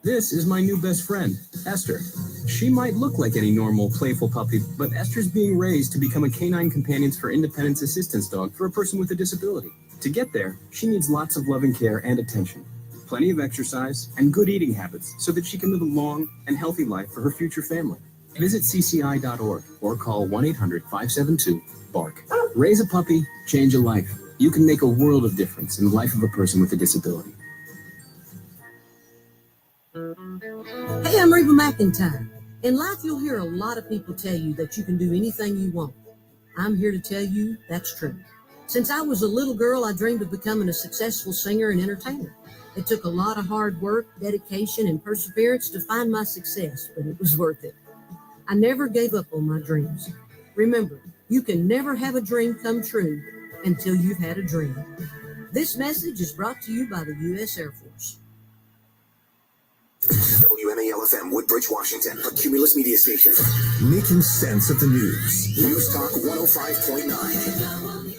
Speaker 8: This is my new best friend, Esther. She might look like any normal, playful puppy, but Esther's being raised to become a canine companions for independence assistance dog for a person with a disability. To get there, she needs lots of loving care and attention, plenty of exercise, and good eating habits so that she can live a long and healthy life for her future family. Visit cci.org or call 1-800-572-BARK. Raise a puppy, change a life. You can make a world of difference in the life of a person with a disability.
Speaker 9: Hey, I'm Reba McIntyre. In life, you'll hear a lot of people tell you that you can do anything you want. I'm here to tell you that's true. Since I was a little girl, I dreamed of becoming a successful singer and entertainer. It took a lot of hard work, dedication, and perseverance to find my success, but it was worth it. I never gave up on my dreams. Remember, you can never have a dream come true until you've had a dream. This message is brought to you by the U.S. Air Force.
Speaker 4: WMAL-FM, Woodbridge, Washington, a Cumulus media station. Making sense of the news. News Talk 105.9.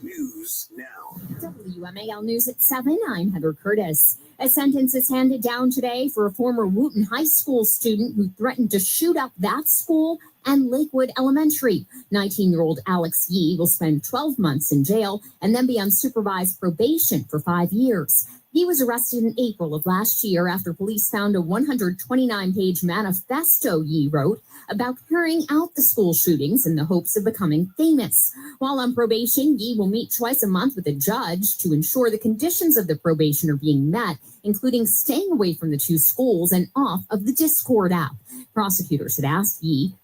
Speaker 4: News now.
Speaker 3: WMAL News at 7. I'm Heather Curtis. A sentence is handed down today for a former Wooten High School student who threatened to shoot up that school and Lakewood Elementary. 19-year-old Alex Yee will spend 12 months in jail and then be on supervised probation for 5 years. He was arrested in April of last year after police found a 129-page manifesto Yee wrote about carrying out the school shootings in the hopes of becoming famous. While on probation, Yee will meet twice a month with a judge to ensure the conditions of the probation are being met, including staying away from the two schools and off of the Discord app. Prosecutors had asked Yee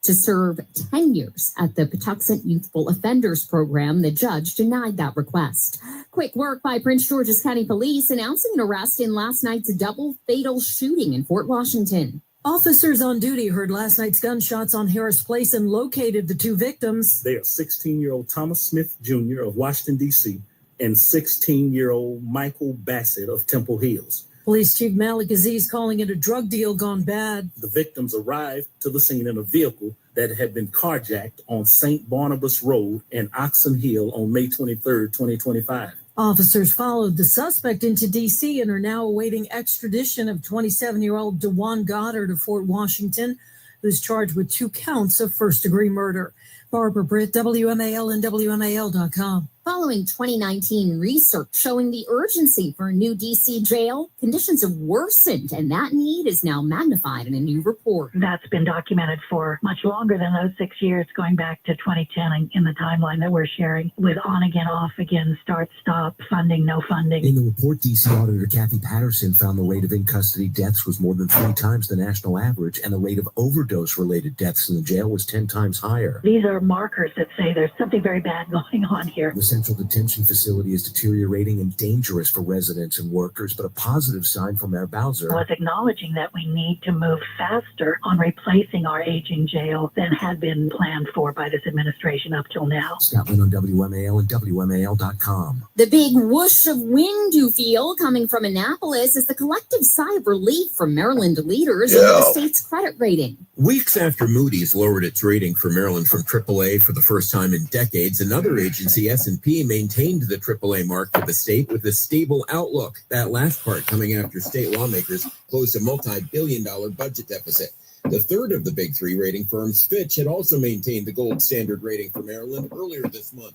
Speaker 3: to serve 10 years at the Patuxent Youthful Offenders Program. The judge denied that request. Quick work by Prince George's County Police announcing an arrest in last night's double fatal shooting in Fort Washington.
Speaker 9: Officers on duty heard last night's gunshots on Harris Place and located the two victims.
Speaker 25: They are 16-year-old Thomas Smith Jr. of Washington, D.C., and 16-year-old Michael Bassett of Temple Hills.
Speaker 9: Police Chief Malik Aziz calling it a drug deal gone bad.
Speaker 25: The victims arrived to the scene in a vehicle that had been carjacked on St. Barnabas Road in Oxon Hill on May 23, 2025.
Speaker 9: Officers followed the suspect into D.C. and are now awaiting extradition of 27-year-old DeJuan Goddard of Fort Washington, who's charged with 2 counts of first-degree murder. Barbara Britt, WMAL and WMAL.com.
Speaker 3: Following 2019 research showing the urgency for a new D.C. jail, conditions have worsened, and that need is now magnified in a new report.
Speaker 26: That's been documented for much longer than those 6 years, going back to 2010 in the timeline that we're sharing, with on again, off again, start, stop, funding, no funding.
Speaker 5: In the report, D.C. Auditor Kathy Patterson found the rate of in-custody deaths was more than 3 times the national average, and the rate of overdose-related deaths in the jail was 10 times higher.
Speaker 26: These are markers that say there's something very bad going on here.
Speaker 5: The Central Detention Facility is deteriorating and dangerous for residents and workers, but a positive sign from Mayor Bowser
Speaker 26: was acknowledging that we need to move faster on replacing our aging jail than had been planned for by this administration up till now.
Speaker 5: Scotland on WMAL and WMAL.com.
Speaker 3: The big whoosh of wind you feel coming from Annapolis is the collective sigh of relief from Maryland leaders over the state's credit rating.
Speaker 27: Weeks after Moody's lowered its rating for Maryland from AAA for the first time in decades, another agency, S&P, maintained the AAA mark for the state with a stable outlook. That last part coming after state lawmakers closed a multi-billion-dollar budget deficit. The third of the big three rating firms, Fitch, had also maintained the gold standard rating for Maryland earlier this month.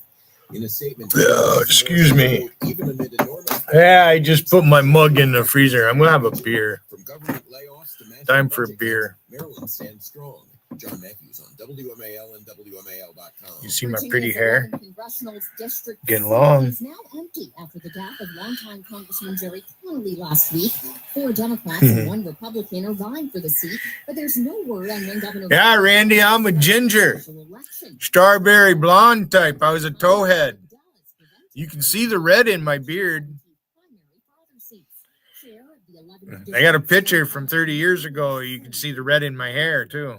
Speaker 27: In a statement,
Speaker 2: excuse me.
Speaker 27: Even amid enormous
Speaker 2: Yeah, I just put my mug in the freezer. I'm gonna have a beer.
Speaker 27: from government layoffs to massive
Speaker 2: Time for a
Speaker 27: budget
Speaker 2: beer.
Speaker 27: cuts, Maryland stands strong. John Matthews on WMAL and WMAL.com.
Speaker 2: You see my
Speaker 3: Virginia's
Speaker 2: pretty hair?
Speaker 3: 11th Congressional district
Speaker 2: Getting long.
Speaker 3: is now empty after the death of longtime Congressman Jerry Connolly last week. 4 Democrats and 1 Republican are vying for the seat, but there's no word on when Governor.
Speaker 2: Yeah, Randy, I'm a ginger. Strawberry blonde type. I was a towhead. You can see the red in my beard. I got a picture from 30 years ago. You can see the red in my hair, too.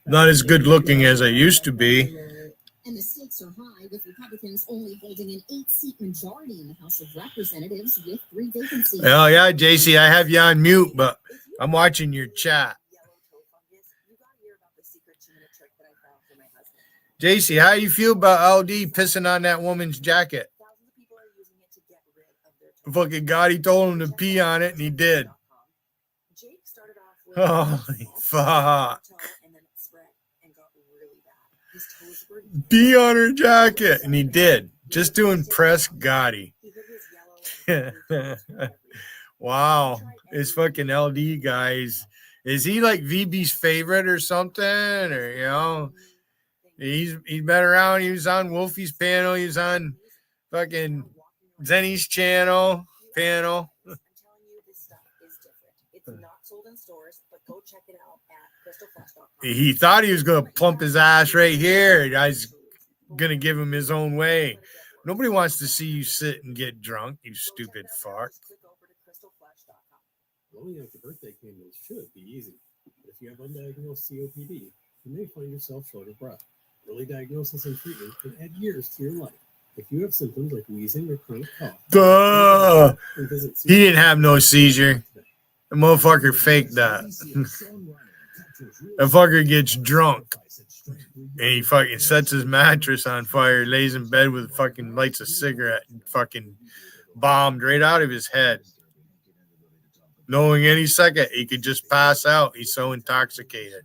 Speaker 2: Not as good looking as I used to be.
Speaker 3: And the stakes are high, with Republicans only holding an 8-seat majority in the House of Representatives with 3 vacancies.
Speaker 2: Oh, yeah, JC, I have you on mute, but I'm watching your chat. JC, how you feel about LD pissing on that woman's jacket? Fucking God, he told him to pee on it, and he did. Holy fuck. Pee on her jacket, and he did, just to impress Gotti. Wow, this fucking LD guys. Is he like VB's favorite or something? Or, you know, he's been around. He was on Wolfie's panel. He was on fucking Zenny's channel panel. He thought he was going to plump his ass right here. I was going to give him his own way. Nobody wants to see you sit and get drunk, you stupid fuck.
Speaker 1: Rolling out the birthday candles should be easy, but if you have undiagnosed COPD, you may find yourself short of breath. Early diagnosis and treatment can add years to your life. If you have symptoms like wheezing or chronic cough,
Speaker 2: He didn't have no seizure. The motherfucker faked that. The fucker gets drunk and he fucking sets his mattress on fire, lays in bed with fucking lights a cigarette and fucking bombed right out of his head. Knowing any second he could just pass out. He's so intoxicated.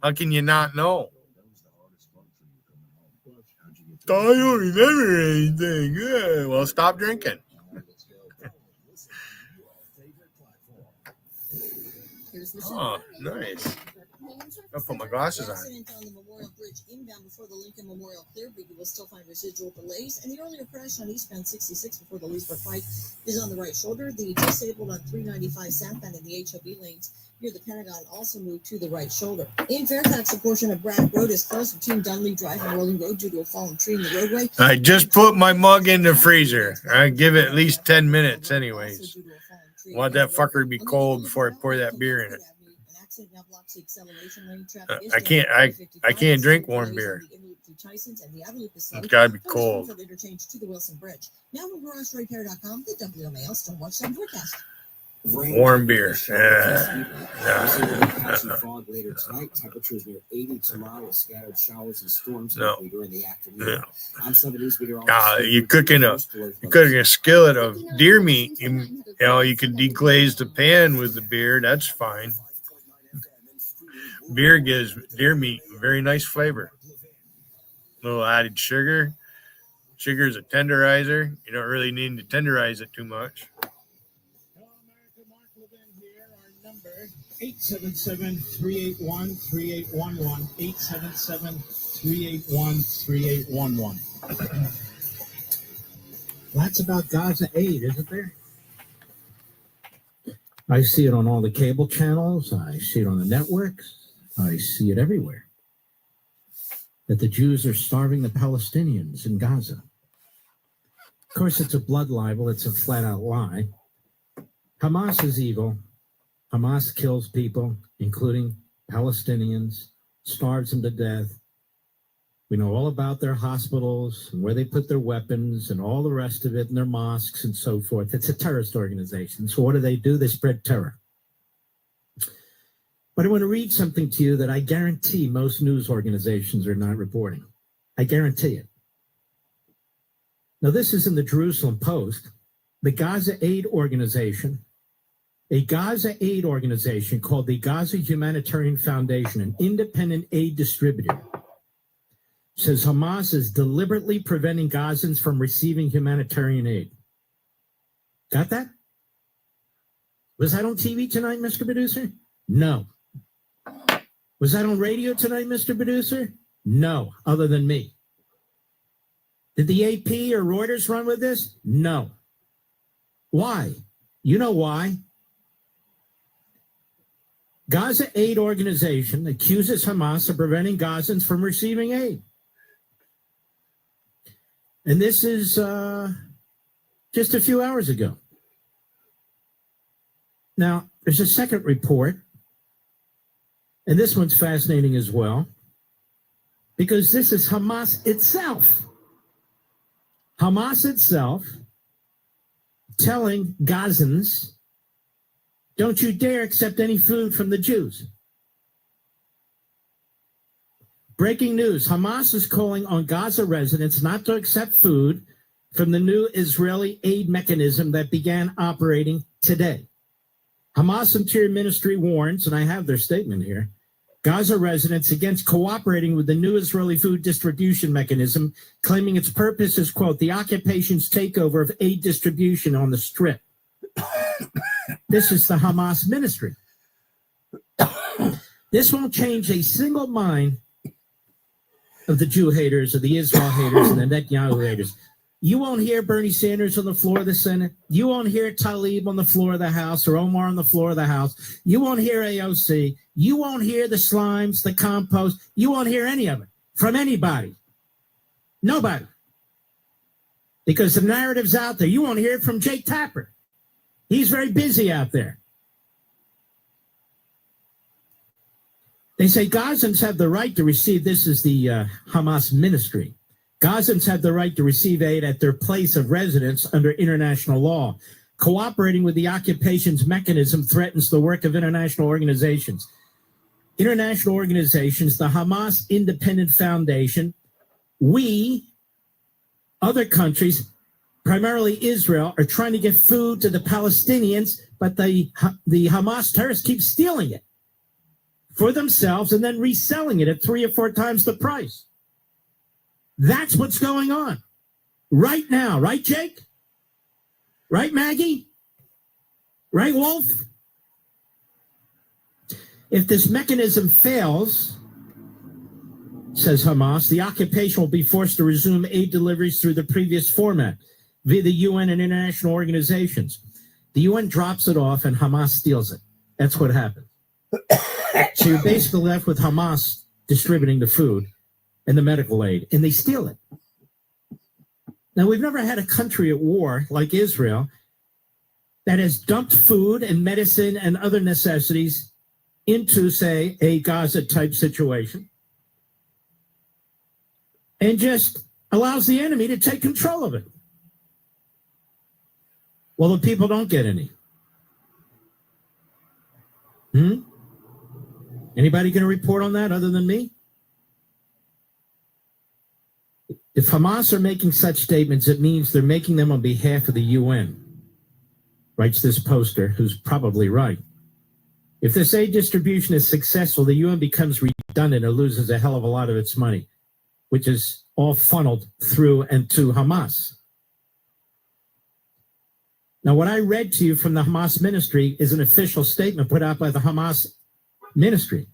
Speaker 2: How can you not know? I don't remember anything. Yeah, well, stop drinking. Oh, nice. I'll put my glasses on.
Speaker 10: Accident on the Memorial Bridge inbound before the Lincoln Memorial Clearview will still find residual delays, and the earlier crash on eastbound 66 before the Leesburg Pike is on the right shoulder. The disabled on 395 southbound in the HOV lanes near the Pentagon also moved to the right shoulder. In Fairfax, a portion of Bragg Road is closed between Dunley Drive and Rolling Road due to a fallen tree in the roadway.
Speaker 2: I just put my mug in the freezer. I give it at least 10 minutes anyways. Want that fucker to be cold before I pour that beer in it. I can't drink warm beer. It's got to be cold. Warm beer.
Speaker 21: Fog later tonight. Temperatures near 80 tomorrow with scattered showers and storms during the afternoon. I'm 7 News meteorologist.
Speaker 2: You're cooking a skillet of deer meat. You know, you can deglaze the pan with the beer. That's fine. Beer gives deer meat a very nice flavor. A little added sugar. Sugar is a tenderizer. You don't really need to tenderize it too much.
Speaker 18: 877-381-3811. 877-381-3811. Lots about Gaza aid, isn't there?
Speaker 7: I see it on all the cable channels. I see it on the networks. I see it everywhere. That the Jews are starving the Palestinians in Gaza. Of course, it's a blood libel. It's a flat-out lie. Hamas is evil. Hamas kills people, including Palestinians, starves them to death. We know all about their hospitals and where they put their weapons and all the rest of it and their mosques and so forth. It's a terrorist organization. So what do? They spread terror. But I want to read something to you that I guarantee most news organizations are not reporting. I guarantee it. Now, this is in the Jerusalem Post. The Gaza Aid Organization, a Gaza aid organization called the Gaza Humanitarian Foundation, an independent aid distributor, says Hamas is deliberately preventing Gazans from receiving humanitarian aid. Got that? Was that on TV tonight, Mr. Producer? No. Was that on radio tonight, Mr. Producer? No, other than me. Did the AP or Reuters run with this? No. Why? You know why. Gaza Aid Organization accuses Hamas of preventing Gazans from receiving aid. And this is just a few hours ago. Now, there's a second report, and this one's fascinating as well, because this is Hamas itself. Hamas itself telling Gazans, don't you dare accept any food from the Jews. Breaking news, Hamas is calling on Gaza residents not to accept food from the new Israeli aid mechanism that began operating today. Hamas Interior Ministry warns, and I have their statement here, Gaza residents against cooperating with the new Israeli food distribution mechanism, claiming its purpose is, quote, the occupation's takeover of aid distribution on the Strip. This is the Hamas ministry. This won't change a single mind of the Jew haters, of the Israel haters, and the Netanyahu haters. You won't hear Bernie Sanders on the floor of the Senate. You won't hear Tlaib on the floor of the House or Omar on the floor of the House. You won't hear AOC. You won't hear the Slimes, the Compost. You won't hear any of it from anybody. Nobody. Because the narrative's out there. You won't hear it from Jake Tapper. He's very busy out there. They say Gazans have the right to receive, this is the Hamas ministry. Gazans have the right to receive aid at their place of residence under international law. Cooperating with the occupation's mechanism threatens the work of international organizations. International organizations, the Hamas Independent Foundation, we, other countries, primarily Israel, are trying to get food to the Palestinians, but the Hamas terrorists keep stealing it for themselves and then reselling it at 3 or 4 times the price. That's what's going on right now. Right, Jake? Right, Maggie? Right, Wolf? If this mechanism fails, says Hamas, the occupation will be forced to resume aid deliveries through the previous format via the UN and international organizations. The UN drops it off and Hamas steals it. That's what happened. So you're basically left with Hamas distributing the food and the medical aid, and they steal it. Now, we've never had a country at war like Israel that has dumped food and medicine and other necessities into, say, a Gaza-type situation and just allows the enemy to take control of it. Well, the people don't get any. Anybody going to report on that other than me? If Hamas are making such statements, it means they're making them on behalf of the UN, writes this poster, who's probably right. If this aid distribution is successful, the UN becomes redundant and loses a hell of a lot of its money, which is all funneled through and to Hamas. Now, what I read to you from the Hamas ministry is an official statement put out by the Hamas ministry.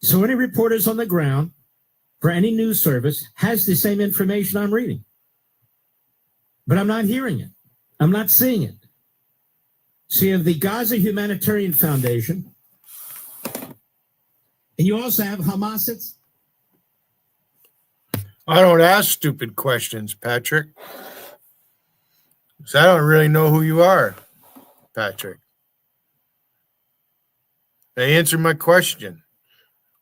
Speaker 7: So any reporters on the ground for any news service has the same information I'm reading. But I'm not hearing it. I'm not seeing it. So you have the Gaza Humanitarian Foundation, and you also have Hamas.
Speaker 2: I don't ask stupid questions, Patrick. So I don't really know who you are, Patrick. They answered my question.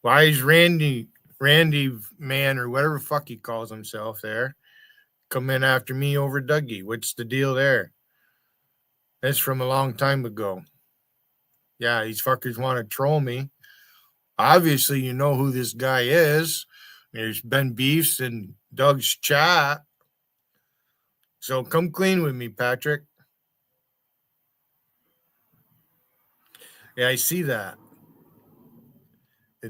Speaker 2: Why is Randy man or whatever the fuck he calls himself there come in after me over Dougie? What's the deal there? That's from a long time ago. Yeah, these fuckers want to troll me. Obviously, you know who this guy is. There's been beefs in Doug's chat. So come clean with me, Patrick. Yeah, I see that.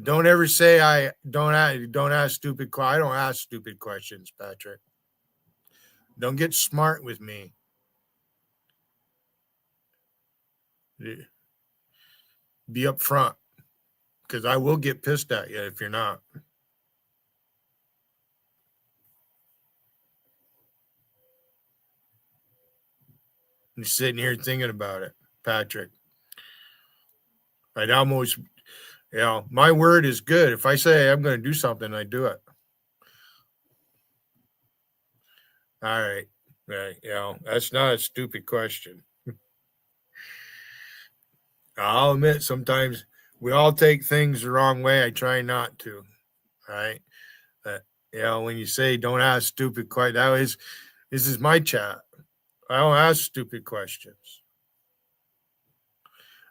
Speaker 2: Don't ever say I don't ask stupid questions. I don't ask stupid questions, Patrick. Don't get smart with me. Be up front, because I will get pissed at you if you're not. I'm sitting here thinking about it, Patrick. I'd almost, my word is good. If I say I'm going to do something, I do it. All right. That's not a stupid question. I'll admit sometimes we all take things the wrong way. I try not to. All right. When you say don't ask stupid questions, this is my chat. I don't ask stupid questions.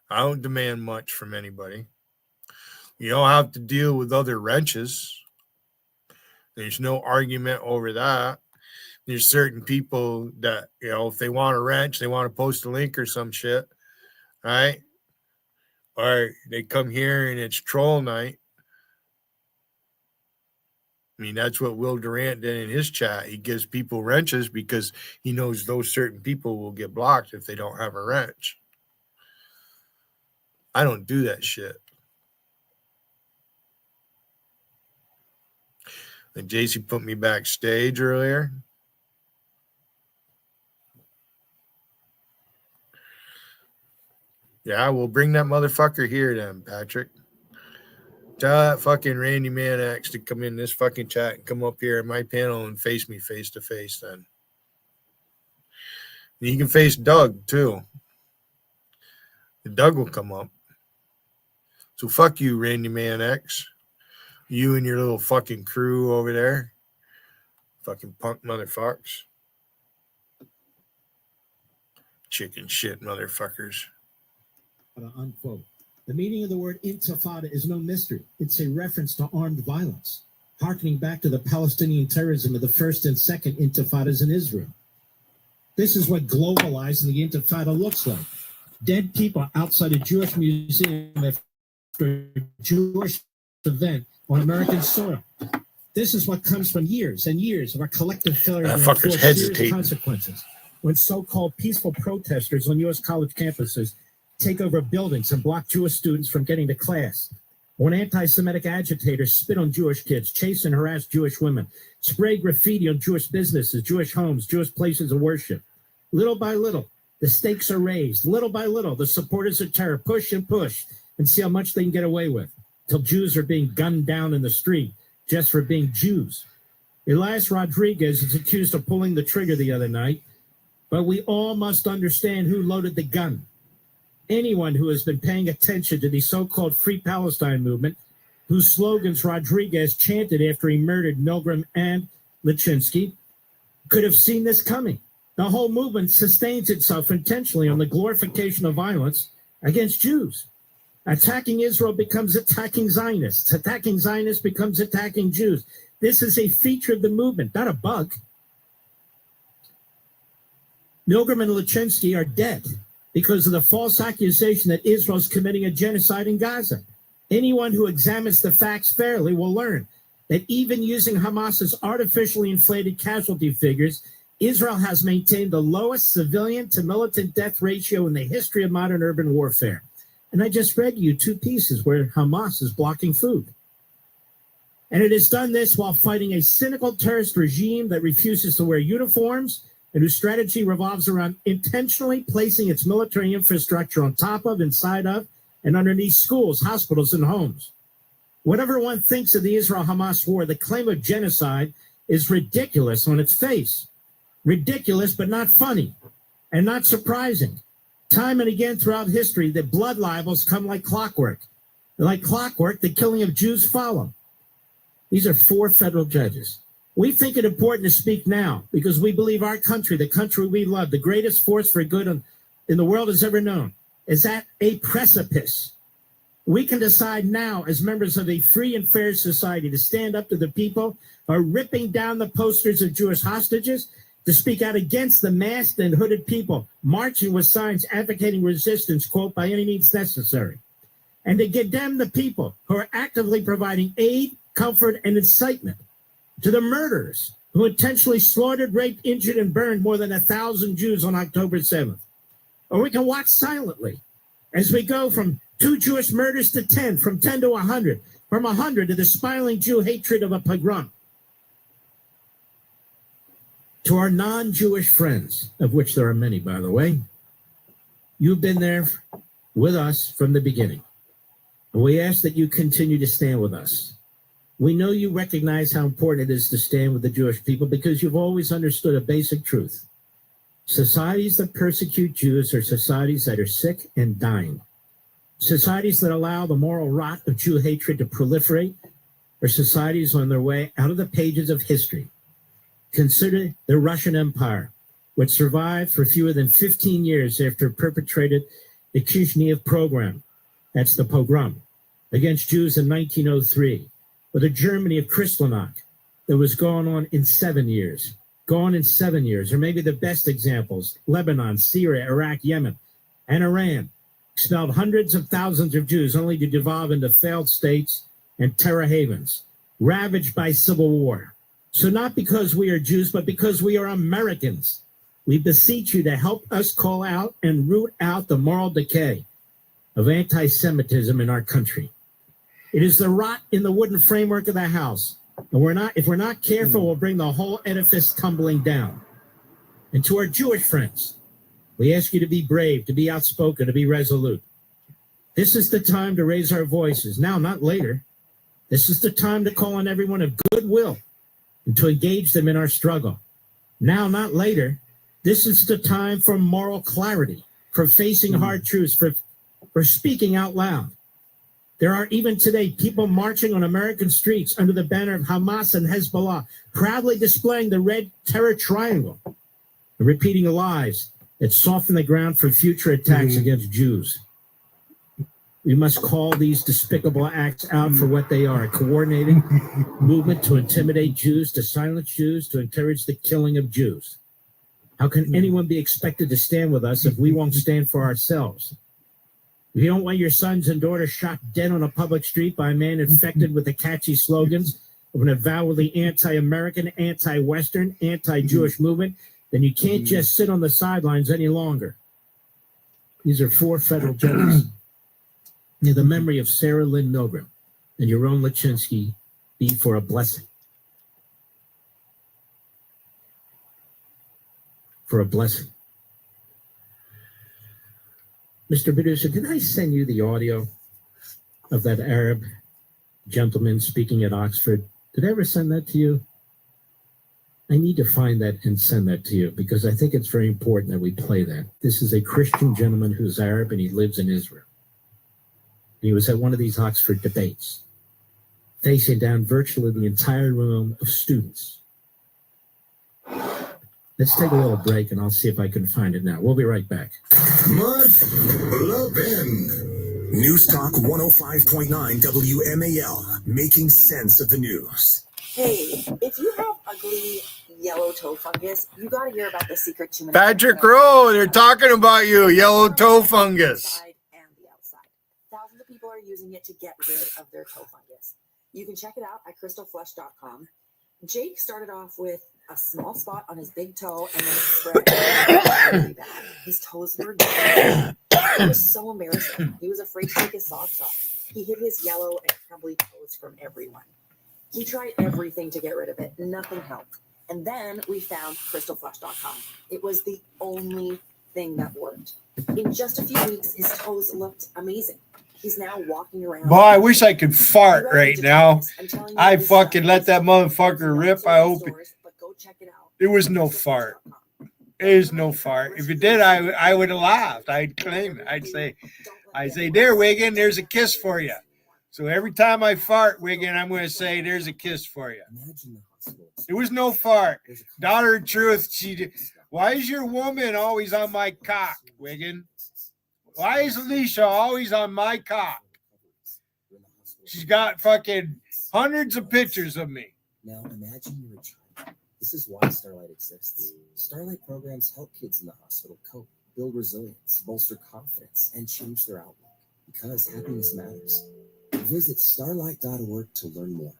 Speaker 2: I don't demand much from anybody. You don't have to deal with other wrenches. There's no argument over that. There's certain people that, if they want a wrench, they want to post a link or some shit, right? Or they come here and it's troll night. I mean, that's what Will Durant did in his chat. He gives people wrenches because he knows those certain people will get blocked if they don't have a wrench. I don't do that shit. And JC put me backstage earlier. Yeah, we'll bring that motherfucker here then, Patrick. Tell that fucking Randy Man X to come in this fucking chat and come up here in my panel and face me face to face then. And you can face Doug too. Doug will come up. So fuck you, Randy Man X. You and your little fucking crew over there. Fucking punk motherfuckers. Chicken shit motherfuckers.
Speaker 18: Unquote. The meaning of the word intifada is no mystery. It's a reference to armed violence, harkening back to the Palestinian terrorism of the first and second intifadas in Israel. This is what globalizing the intifada looks like. Dead people outside a Jewish museum after a Jewish event on American soil. This is what comes from years and years of our collective failure to enforce serious consequences. When so-called peaceful protesters on U.S. college campuses take over buildings and block Jewish students from getting to class. When anti-Semitic agitators spit on Jewish kids, chase and harass Jewish women, spray graffiti on Jewish businesses, Jewish homes, Jewish places of worship. Little by little, the stakes are raised. Little by little, the supporters of terror push and push and see how much they can get away with, till Jews are being gunned down in the street just for being Jews. Elias Rodriguez is accused of pulling the trigger the other night, but we all must understand who loaded the gun. Anyone who has been paying attention to the so-called Free Palestine movement, whose slogans Rodriguez chanted after he murdered Milgram and Lichinsky, could have seen this coming. The whole movement sustains itself intentionally on the glorification of violence against Jews. Attacking Israel becomes attacking Zionists. Attacking Zionists becomes attacking Jews. This is a feature of the movement, not a bug. Milgram and Lichinsky are dead because of the false accusation that Israel is committing a genocide in Gaza. Anyone who examines the facts fairly will learn that even using Hamas's artificially inflated casualty figures, Israel has maintained the lowest civilian to militant death ratio in the history of modern urban warfare. And I just read you two pieces where Hamas is blocking food. And it has done this while fighting a cynical terrorist regime that refuses to wear uniforms and whose strategy revolves around intentionally placing its military infrastructure on top of, inside of, and underneath schools, hospitals, and homes. Whatever one thinks of the Israel-Hamas war, the claim of genocide is ridiculous on its face. Ridiculous, but not funny, and not surprising. Time and again throughout history, the blood libels come like clockwork. Like clockwork, the killing of Jews follow. These are 4 federal judges. We think it important to speak now because we believe our country, the country we love, the greatest force for good in the world has ever known, is at a precipice. We can decide now as members of a free and fair society to stand up to the people who are ripping down the posters of Jewish hostages, to speak out against the masked and hooded people marching with signs advocating resistance, quote, by any means necessary, and to condemn the people who are actively providing aid, comfort, and incitement to the murderers who intentionally slaughtered, raped, injured, and burned more than 1,000 Jews on October 7th. Or we can watch silently as we go from 2 Jewish murders to 10, from 10 to 100, from 100 to the spiraling Jew hatred of a pogrom. To our non-Jewish friends, of which there are many, by the way, you've been there with us from the beginning. And we ask that you continue to stand with us. We know you recognize how important it is to stand with the Jewish people because you've always understood a basic truth. Societies that persecute Jews are societies that are sick and dying. Societies that allow the moral rot of Jew hatred to proliferate are societies on their way out of the pages of history. Consider the Russian Empire, which survived for fewer than 15 years after it perpetrated the Kishinev program, that's the pogrom, against Jews in 1903, or the Germany of Kristallnacht that was going on in 7 years, or maybe the best examples, Lebanon, Syria, Iraq, Yemen, and Iran, expelled hundreds of thousands of Jews only to devolve into failed states and terror havens, ravaged by civil war. So not because we are Jews, but because we are Americans, we beseech you to help us call out and root out the moral decay of anti-Semitism in our country. It is the rot in the wooden framework of the house. And if we're not careful, we'll bring the whole edifice tumbling down. And to our Jewish friends, we ask you to be brave, to be outspoken, to be resolute. This is the time to raise our voices. Now, not later. This is the time to call on everyone of goodwill and to engage them in our struggle. Now, not later. This is the time for moral clarity, for facing hard truths, for speaking out loud. There are even today people marching on American streets under the banner of Hamas and Hezbollah, proudly displaying the red terror triangle and repeating lies that soften the ground for future attacks against Jews. We must call these despicable acts out for what they are, a coordinated movement to intimidate Jews, to silence Jews, to encourage the killing of Jews. How can anyone be expected to stand with us if we won't stand for ourselves? If you don't want your sons and daughters shot dead on a public street by a man infected with the catchy slogans of an avowedly anti-American, anti-Western, anti-Jewish movement, then you can't just sit on the sidelines any longer. These are 4 federal judges. May the memory of Sarah Lynn Milgram and Yaron Lachinsky be for a blessing. For a blessing. Mr. Producer, can I send you the audio of that Arab gentleman speaking at Oxford? Did I ever send that to you? I need to find that and send that to you because I think it's very important that we play that. This is a Christian gentleman who's Arab and he lives in Israel. And he was at one of these Oxford debates, facing down virtually the entire room of students. Let's take a little break and I'll see if I can find it now. We'll be right back.
Speaker 4: Mark Levin. News Talk 105.9 WMAL, making sense of the news.
Speaker 13: Hey, if you have ugly yellow toe fungus, you got to hear about the secret to
Speaker 2: Patrick Rowe, they're talking about you, yellow toe fungus.
Speaker 13: And the outside. Thousands of people are using it to get rid of their toe fungus. You can check it out at crystalflesh.com. Jake started off with a small spot on his big toe and then it spread really bad. His toes were dead. It was so embarrassing. He was afraid to take his socks off. He hid his yellow and crumbly toes from everyone. He tried everything to get rid of it. Nothing helped. And then we found crystalflesh.com. It was the only thing that worked. In just a few weeks, his toes looked amazing. He's now walking around.
Speaker 2: Boy, I wish I could fart right now. I fucking let that motherfucker rip. I hope there was no fart. There's no fart. If it did, I would have laughed. I'd claim it. I'd say, there, Wiggin, there's a kiss for you. So every time I fart, Wiggin, I'm going to say, there's a kiss for you. There was no fart. Daughter of truth, why is your woman always on my cock, Wiggin? Why is Alicia always on my cock? She's got fucking hundreds of pictures of me.
Speaker 21: Now imagine you're a child. This is why Starlight exists. Starlight programs help kids in the hospital cope, build resilience, bolster confidence, and change their outlook. Because happiness matters. Visit starlight.org to learn more.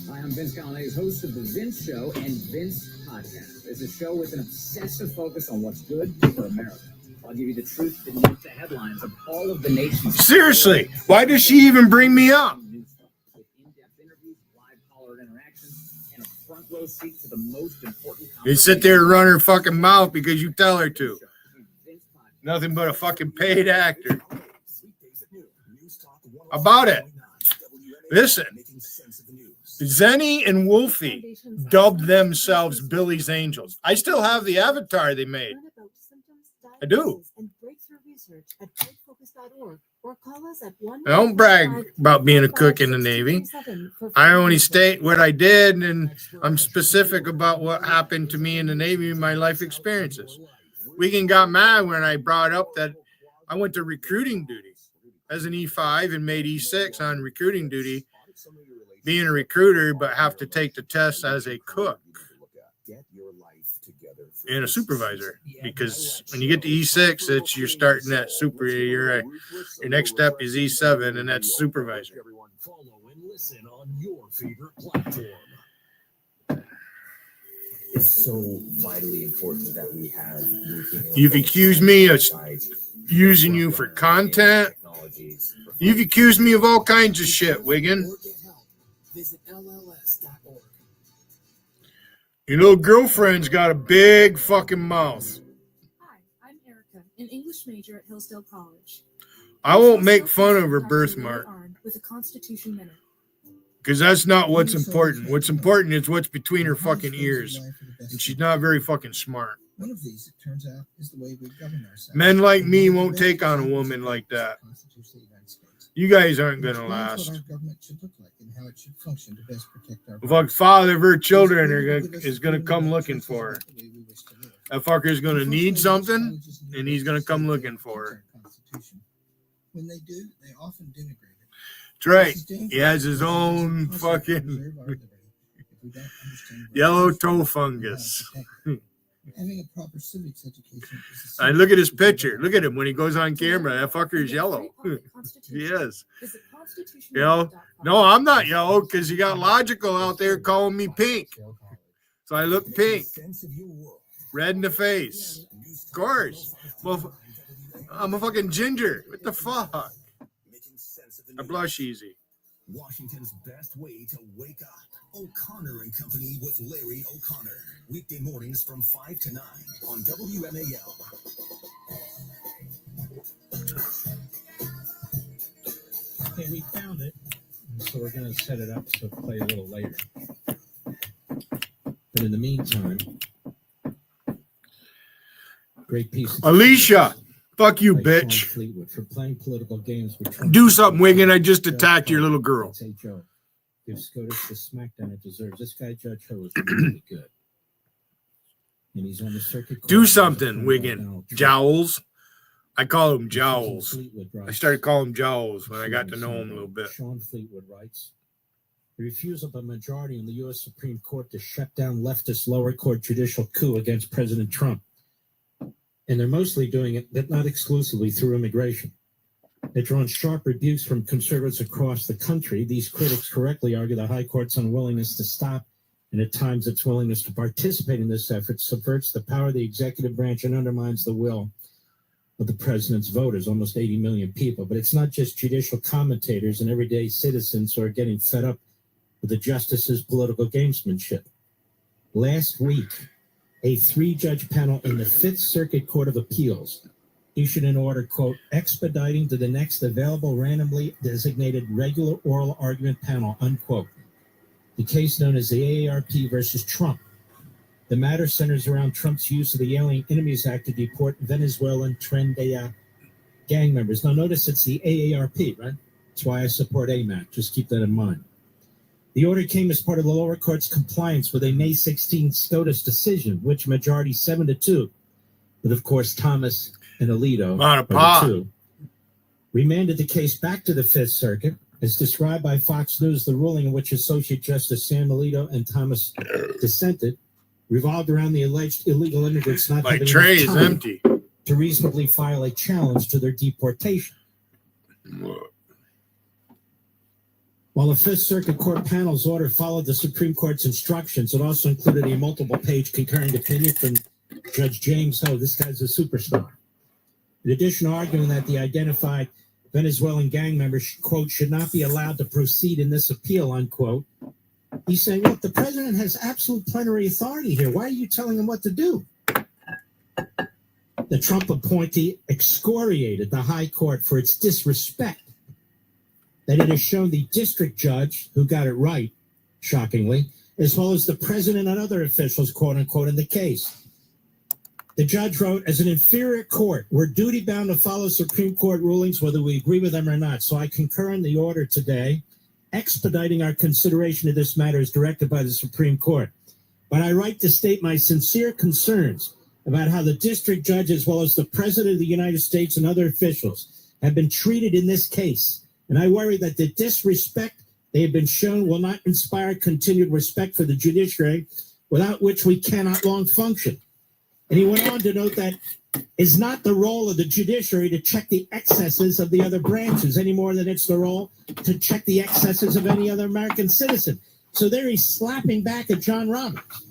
Speaker 11: Hi, I'm Vince Callahan, host of The Vince Show and Vince Podcast. It's a show with an obsessive focus on what's good for America. I'll give you the truth beneath the headlines of all of the nation's.
Speaker 2: Seriously, why does she even bring me up?
Speaker 11: With in-depth interviews, live caller interactions, and a front row seat to the most important.
Speaker 2: You sit there and run her fucking mouth because you tell her to. Nothing but a fucking paid actor. About it. Listen, Zenny and Wolfie dubbed themselves Billy's Angels. I still have the avatar they made. I do. I don't brag about being a cook in the Navy. I only state what I did, and I'm specific about what happened to me in the Navy and my life experiences. Wigan got mad when I brought up that I went to recruiting duty as an E5 and made E6 on recruiting duty, being a recruiter, but have to take the test as a cook and a supervisor, because when you get to E6, it's you're starting at super. Your next step is E7, and that's supervisor.
Speaker 21: It's so vitally important that we have.
Speaker 2: You've accused me of using you for content. You've accused me of all kinds of shit, Wigan.
Speaker 23: Visit LLS.org.
Speaker 2: Your little girlfriend's got a big fucking mouth.
Speaker 12: Hi, I'm Erica, an English major at Hillsdale College.
Speaker 2: I won't make fun of her birthmark,
Speaker 12: With a Constitution Minute.
Speaker 2: because that's not what's important. What's important is what's between her fucking ears. And she's not very fucking smart.
Speaker 18: One of these, it turns out, is the way we govern ourselves.
Speaker 2: Men like me won't take on a woman like that. You guys aren't going to last.
Speaker 18: What our government should look like and how it should function to best protect our
Speaker 2: The father of her children is going to come looking for her. That fucker's going to need something, and he's going to come looking for her.
Speaker 18: When they do, they often denigrate it.
Speaker 2: That's right. He has his own fucking yellow toe fungus.
Speaker 18: Having a proper civics education is
Speaker 2: And look at his picture. Look at him when he goes on camera. That fucker is yellow. He is. You know, no, I'm not yellow because you got Logical out there calling me pink. So I look pink. Red in the face. Of course. Well, I'm a fucking ginger. What the fuck? I blush easy.
Speaker 4: Washington's best way to wake up. O'Connor and Company with Larry O'Connor. Weekday mornings from 5 to 9 on WMAL.
Speaker 7: Okay, we found it. So we're going to set it up so play a little later. But in the meantime, great piece.
Speaker 2: Alicia, fuck you, bitch.
Speaker 7: Fleetwood for playing political games with
Speaker 2: Do something, Wigan. I just attacked your little girl.
Speaker 7: Give SCOTUS the smackdown it deserves. This guy, Judge Ho, is really good. And he's on the circuit court.
Speaker 2: Do something, Wigan. Jowls. I call him Jowls. I started calling him Jowls when I got to know him a little bit.
Speaker 7: Sean Fleetwood writes, the refusal of a majority in the U.S. Supreme Court to shut down leftist lower court judicial coup against President Trump. And they're mostly doing it, but not exclusively, through immigration. They've drawn sharp rebukes from conservatives across the country. These critics correctly argue the high court's unwillingness to stop, and at times its willingness to participate in this effort, subverts the power of the executive branch and undermines the will of the president's voters, almost 80 million people. But it's not just judicial commentators and everyday citizens who are getting fed up with the justices' political gamesmanship. Last week, a 3-judge panel in the Fifth Circuit Court of Appeals issued an order, quote, expediting to the next available randomly designated regular oral argument panel, unquote. The case known as the AARP versus Trump. The matter centers around Trump's use of the Alien Enemies Act to deport Venezuelan Tren de gang members. Now notice it's the AARP, right? That's why I support AMAC. Just keep that in mind. The order came as part of the lower court's compliance with a May 16 SCOTUS decision, which majority 7-2, but of course Thomas and Alito remanded the case back to the Fifth Circuit. As described by Fox News, the ruling in which Associate Justice Sam Alito and Thomas dissented revolved around the alleged illegal immigrants not having
Speaker 2: tray
Speaker 7: enough
Speaker 2: is
Speaker 7: time
Speaker 2: empty
Speaker 7: to reasonably file a challenge to their deportation. While the Fifth Circuit Court panel's order followed the Supreme Court's instructions, it also included a multiple-page concurring opinion from Judge James Ho. This guy's a superstar.
Speaker 18: In addition, arguing that the identified Venezuelan gang members, quote, should not be allowed to proceed in this appeal, unquote. He's saying, look, the president has absolute plenary authority here. Why are you telling him what to do? The Trump appointee excoriated the high court for its disrespect that it has shown the district judge, who got it right, shockingly, as well as the president and other officials, quote unquote, in the case. The judge wrote, as an inferior court, we're duty-bound to follow Supreme Court rulings, whether we agree with them or not. So I concur in the order today, expediting our consideration of this matter as directed by the Supreme Court. But I write to state my sincere concerns about how the district judge, as well as the president of the United States and other officials, have been treated in this case. And I worry that the disrespect they have been shown will not inspire continued respect for the judiciary, without which we cannot long function. And he went on to note that it's not the role of the judiciary to check the excesses of the other branches any more than it's the role to check the excesses of any other American citizen. So there he's slapping back at John Roberts,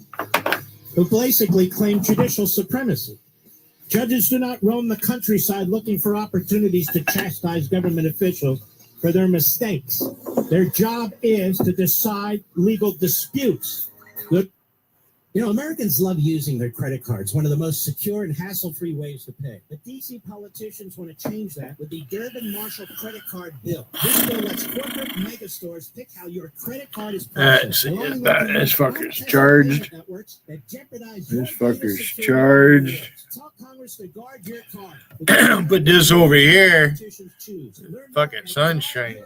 Speaker 18: who basically claimed judicial supremacy. Judges do not roam the countryside looking for opportunities to chastise government officials for their mistakes. Their job is to decide legal disputes. Good. You know, Americans love using their credit cards, one of the most secure and hassle-free ways to pay. But D.C. politicians want to change that with the Durbin-Marshall credit card bill. This bill lets corporate mega stores pick how your credit card is processed.
Speaker 2: This fucker's charged. This fucker's charged.
Speaker 18: Tell Congress to guard your card.
Speaker 2: Put this over here. Fucking sunshine.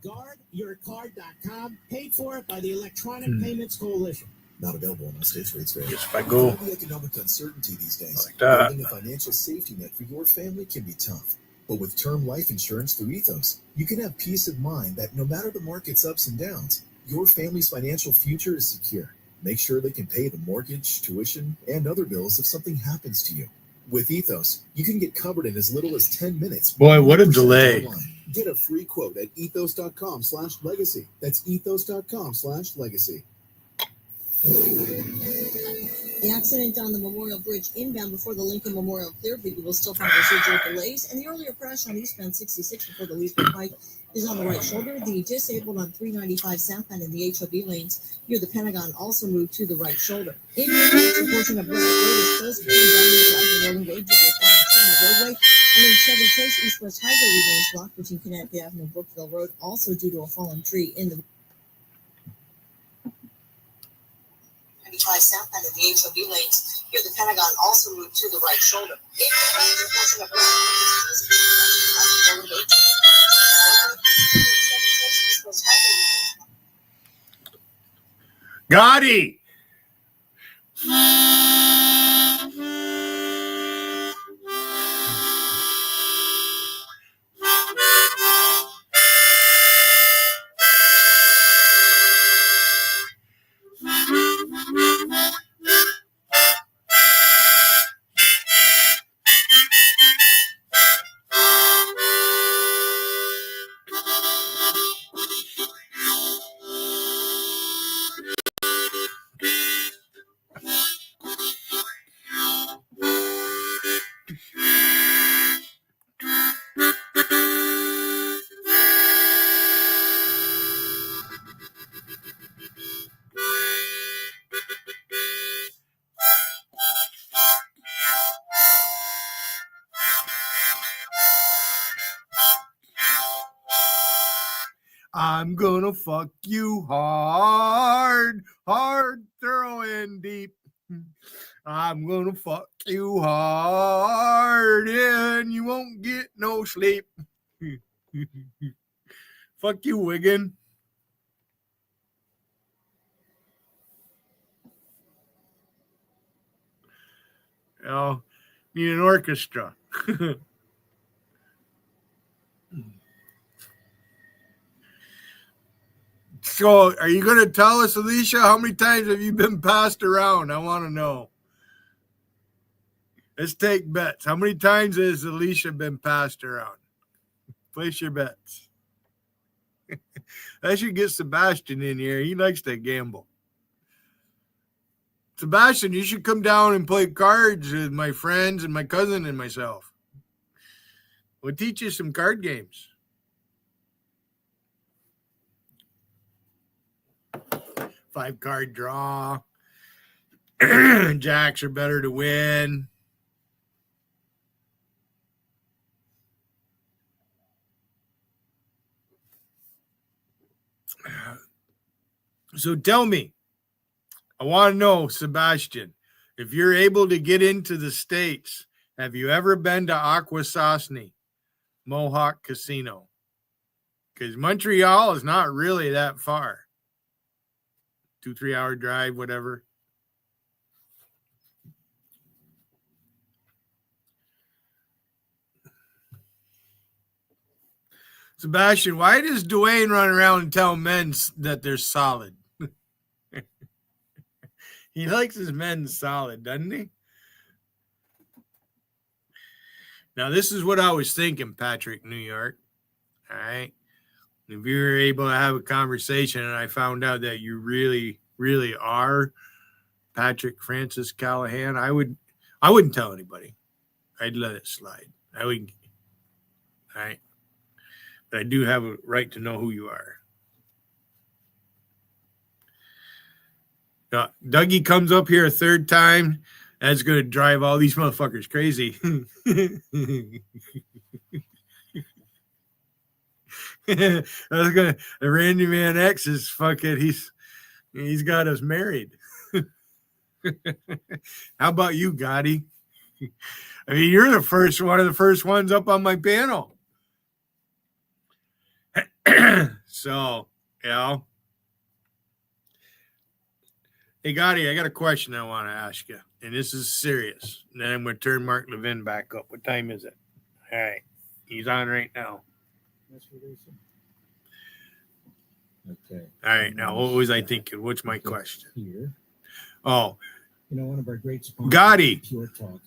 Speaker 18: GuardYourCard.com, paid for by the Electronic Payments Coalition.
Speaker 4: Not available in most states. Rates vary.
Speaker 2: If I go
Speaker 4: the economic uncertainty these days,
Speaker 2: like that,
Speaker 4: building a financial safety net for your family can be tough. But with term life insurance through Ethos, you can have peace of mind that no matter the market's ups and downs, your family's financial future is secure. Make sure they can pay the mortgage, tuition, and other bills if something happens to you. With Ethos, you can get covered in as little as 10 minutes.
Speaker 2: Boy, what a delay.
Speaker 4: Online. Get a free quote at ethos.com/legacy. That's ethos.com/legacy.
Speaker 10: The accident on the Memorial Bridge inbound before the Lincoln Memorial Clearview will still find residual delays, and the earlier crash on eastbound 66 before the Leesburg Pike is on the right shoulder. The disabled on 395 southbound in the HOV lanes near the Pentagon also moved to the right shoulder. In a portion of Bryant Road is closed between Dunning and Rolling Way due to a fallen tree in the roadway, and then Chevy Chase East West Highway remains blocked between Connecticut Avenue and Brookville Road, also due to a fallen tree in the 95 southbound in the HOV lanes here the Pentagon also moved to the right shoulder.
Speaker 2: Gotti. I'm gonna fuck you hard, hard, thorough, and deep. I'm gonna fuck you hard, and you won't get no sleep. Fuck you, Wiggin. Oh, need an orchestra. So, are you going to tell us, Alicia, how many times have you been passed around? I want to know. Let's take bets. How many times has Alicia been passed around? Place your bets. I should get Sebastian in here. He likes to gamble. Sebastian, you should come down and play cards with my friends and my cousin and myself. We'll teach you some card games. Five card draw. Jacks are better to win. So tell me, I want to know, Sebastian, if you're able to get into the States, have you ever been to Akwesasne, Mohawk Casino? Because Montreal is not really that far. 2-3 hour drive, whatever. Sebastian, why does Dwayne run around and tell men that they're solid? He likes his men solid, doesn't he? Now, this is what I was thinking, Patrick, New York. All right. If you were able to have a conversation and I found out that you really, really are Patrick Francis Callahan, I wouldn't tell anybody. I'd let it slide. I would. All right. But I do have a right to know who you are. Now, Dougie comes up here a third time. That's going to drive all these motherfuckers crazy. Randy Man X is fucking, he's got us married. How about you, Gotti? I mean, you're one of the first ones up on my panel. So, you know. Hey, Gotti, I got a question I want to ask you, and this is serious. And then I'm going to turn Mark Levin back up. What time is it? All right. He's on right now.
Speaker 18: Okay.
Speaker 2: All right. Now, what was I thinking? What's my question?
Speaker 18: Here.
Speaker 2: Oh.
Speaker 18: One of our great sponsors,
Speaker 2: Gotti.
Speaker 18: Pure Talk.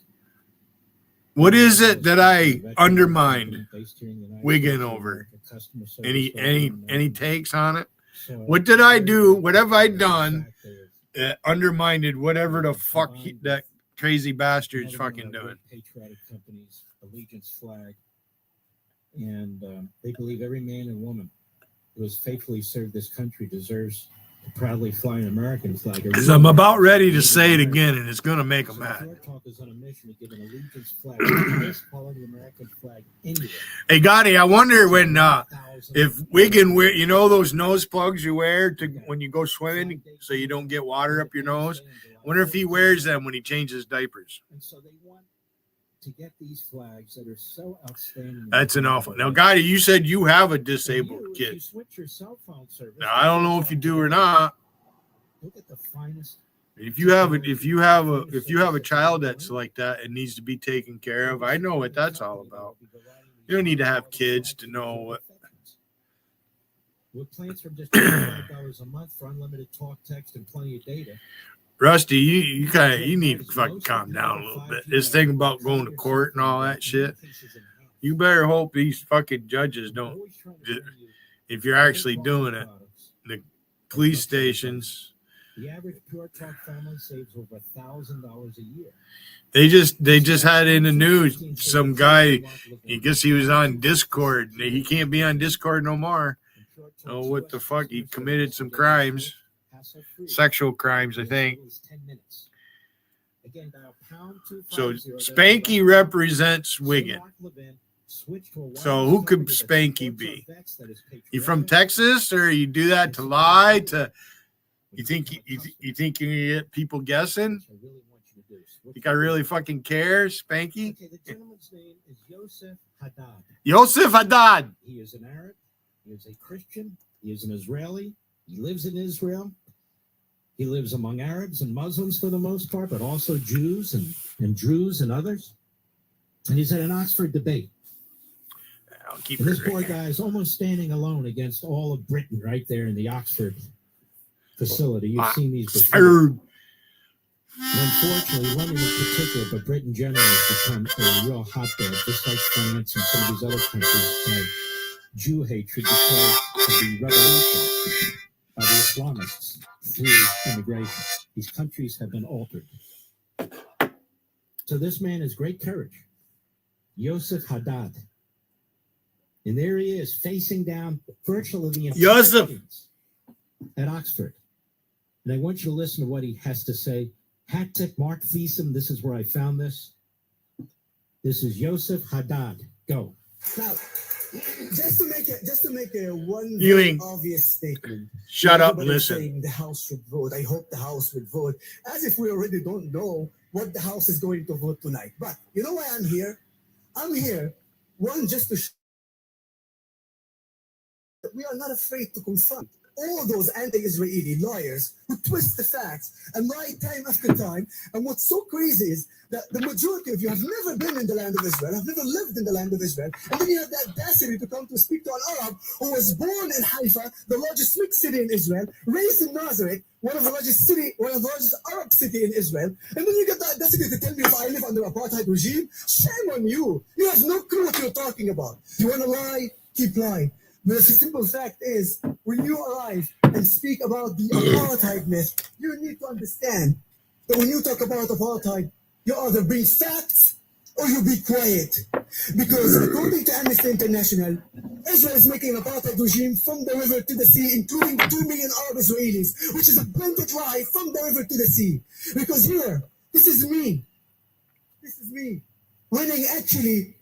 Speaker 2: What is it that I undermined Wigan over? Any takes on it? What did I do? What have I done that undermined whatever the fuck that crazy bastard's fucking doing?
Speaker 18: Patriotic companies, allegiance flag, and they believe every man and woman who has faithfully served this country deserves to proudly fly an American flag.
Speaker 2: Because I'm about ready to say it again, and it's going to make them mad.
Speaker 18: Pure Talk is on a mission to give an allegiance flag, the highest quality American flag anywhere.
Speaker 2: Hey, Gotti, I wonder when if Wigan wear, those nose plugs you wear to when you go swimming so you don't get water up your nose. I wonder if he wears them when he changes diapers.
Speaker 18: And so they want to get these flags that are so outstanding.
Speaker 2: That's an awful. Now, Gotti, you said you have a disabled kid.
Speaker 18: You switch your cell phone service.
Speaker 2: Now, I don't know if you do or not.
Speaker 18: Look at the finest.
Speaker 2: If you have a child that's like that and needs to be taken care of, I know what that's all about. You don't need to have kids to know what.
Speaker 18: With plans from just $25 a month for unlimited talk, text, and plenty of data.
Speaker 2: Rusty, you need to fucking calm down a little bit. This thing about going to court and all that shit. You better hope these fucking judges don't. If you're actually doing it, the police stations.
Speaker 18: The average Pure Talk family saves over $1,000 a year.
Speaker 2: They just had in the news some guy. I guess he was on Discord. He can't be on Discord no more. Oh, what the fuck? He committed some crimes. Sexual crimes, I think. So Spanky represents Wigan. So who could Spanky be? You from Texas, or you do that to lie to? You think you can get people guessing? Think I really fucking care, Spanky?
Speaker 18: Okay, the gentleman's name is Yosef Haddad.
Speaker 2: Yosef Haddad.
Speaker 18: He is an Arab. He is a Christian. He is an Israeli. He lives in Israel. He lives among Arabs and Muslims for the most part, but also Jews and Druze and others. And he's at an Oxford debate. And this poor guy is almost standing alone against all of Britain right there in the Oxford facility. You've seen these before. And unfortunately, London in particular, but Britain generally has become a real hotbed, just like France and some of these other countries have Jew hatred because of the revolution by the Islamists through immigration. These countries have been altered. So this man has great courage. Yosef Haddad. And there he is, facing down virtually the entire
Speaker 2: Joseph.
Speaker 18: audience at Oxford. And I want you to listen to what he has to say. Hat tip, Mark Feasum. This is where I found this. This is Yosef Haddad. Go.
Speaker 6: Now, just to make a one
Speaker 2: Ewing.
Speaker 6: very obvious statement.
Speaker 2: Shut up and
Speaker 6: Everybody's
Speaker 2: listen.
Speaker 6: saying the House should vote. I hope the House would vote, as if we already don't know what the House is going to vote tonight. But you know why I'm here? I'm here, one, just to show that we are not afraid to confront all those anti-Israeli lawyers who twist the facts and lie time after time. And what's so crazy is that the majority of you have never been in the land of Israel, have never lived in the land of Israel, and then you have the audacity to come to speak to an Arab who was born in Haifa, the largest mixed city in Israel, raised in Nazareth, one of the largest Arab city in Israel, and then you get the audacity to tell me if I live under apartheid regime. Shame on you. You have no clue what you're talking about. You want to lie? Keep lying. But the simple fact is, when you arrive and speak about the apartheid myth, you need to understand that when you talk about apartheid, you either bring facts or you be quiet. Because according to Amnesty International, Israel is making an apartheid regime from the river to the sea, including 2 million Arab Israelis, which is a blended lie from the river to the sea. Because here, this is me, winning actually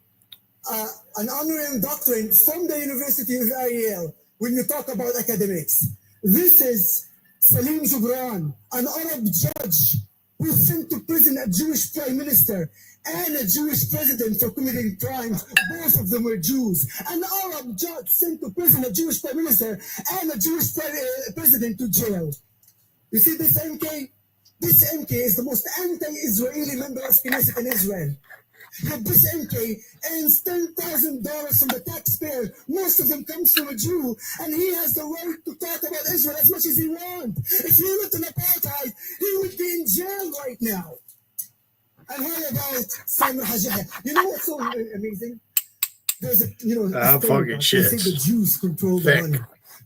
Speaker 6: an honorary doctorate from the University of Ariel when you talk about academics. This is Salim Jubran, an Arab judge who sent to prison a Jewish prime minister and a Jewish president for committing crimes. Both of them were Jews. An Arab judge sent to prison a Jewish prime minister and a Jewish president to jail. You see this MK? This MK is the most anti-Israeli member of Knesset in Israel. Yet this MK earns $10,000 from the taxpayer. Most of them comes from a Jew, and he has the right to talk about Israel as much as he wants. If he lived in apartheid, he would be in jail right now. And how about Samer Hajjah? You know what's so amazing? There's a
Speaker 2: fucking shit.
Speaker 6: They say the Jews control the money.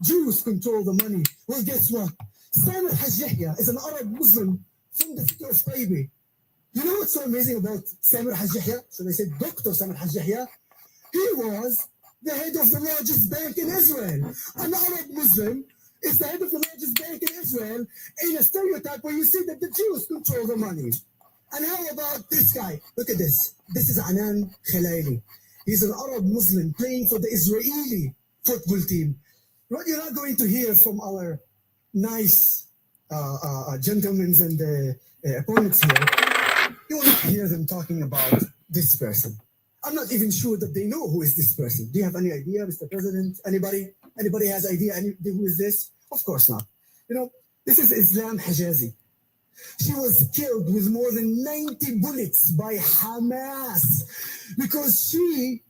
Speaker 6: Jews control the money. Well, guess what? Samer Hajjah is an Arab Muslim from the city of Taybeh. You know what's so amazing about Samer Hajjah? So they said Dr. Samer Hajjah. He was the head of the largest bank in Israel. An Arab Muslim is the head of the largest bank in Israel in a stereotype where you see that the Jews control the money. And how about this guy? Look at this. This is Anan Khelaili. He's an Arab Muslim playing for the Israeli football team. What you're not going to hear from our nice gentlemen and opponents here, you will not hear them talking about this person. I'm not even sure that they know who is this person. Do you have any idea, Mr. President? Anybody has idea who is this? Of course not. You know, this is Islam Hijazi. She was killed with more than 90 bullets by Hamas because she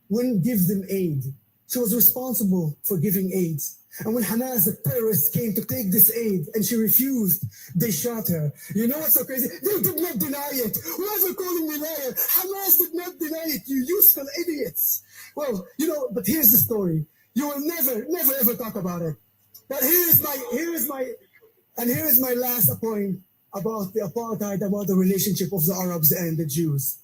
Speaker 6: wouldn't give them aid. She was responsible for giving aid. And when Hamas, the terrorists, came to take this aid and she refused, they shot her. You know what's so crazy? They did not deny it. Whoever calling me liar, Hamas did not deny it, you useful idiots. Well, but here's the story. You will never ever talk about it. But here is my last point about the apartheid, about the relationship of the Arabs and the Jews.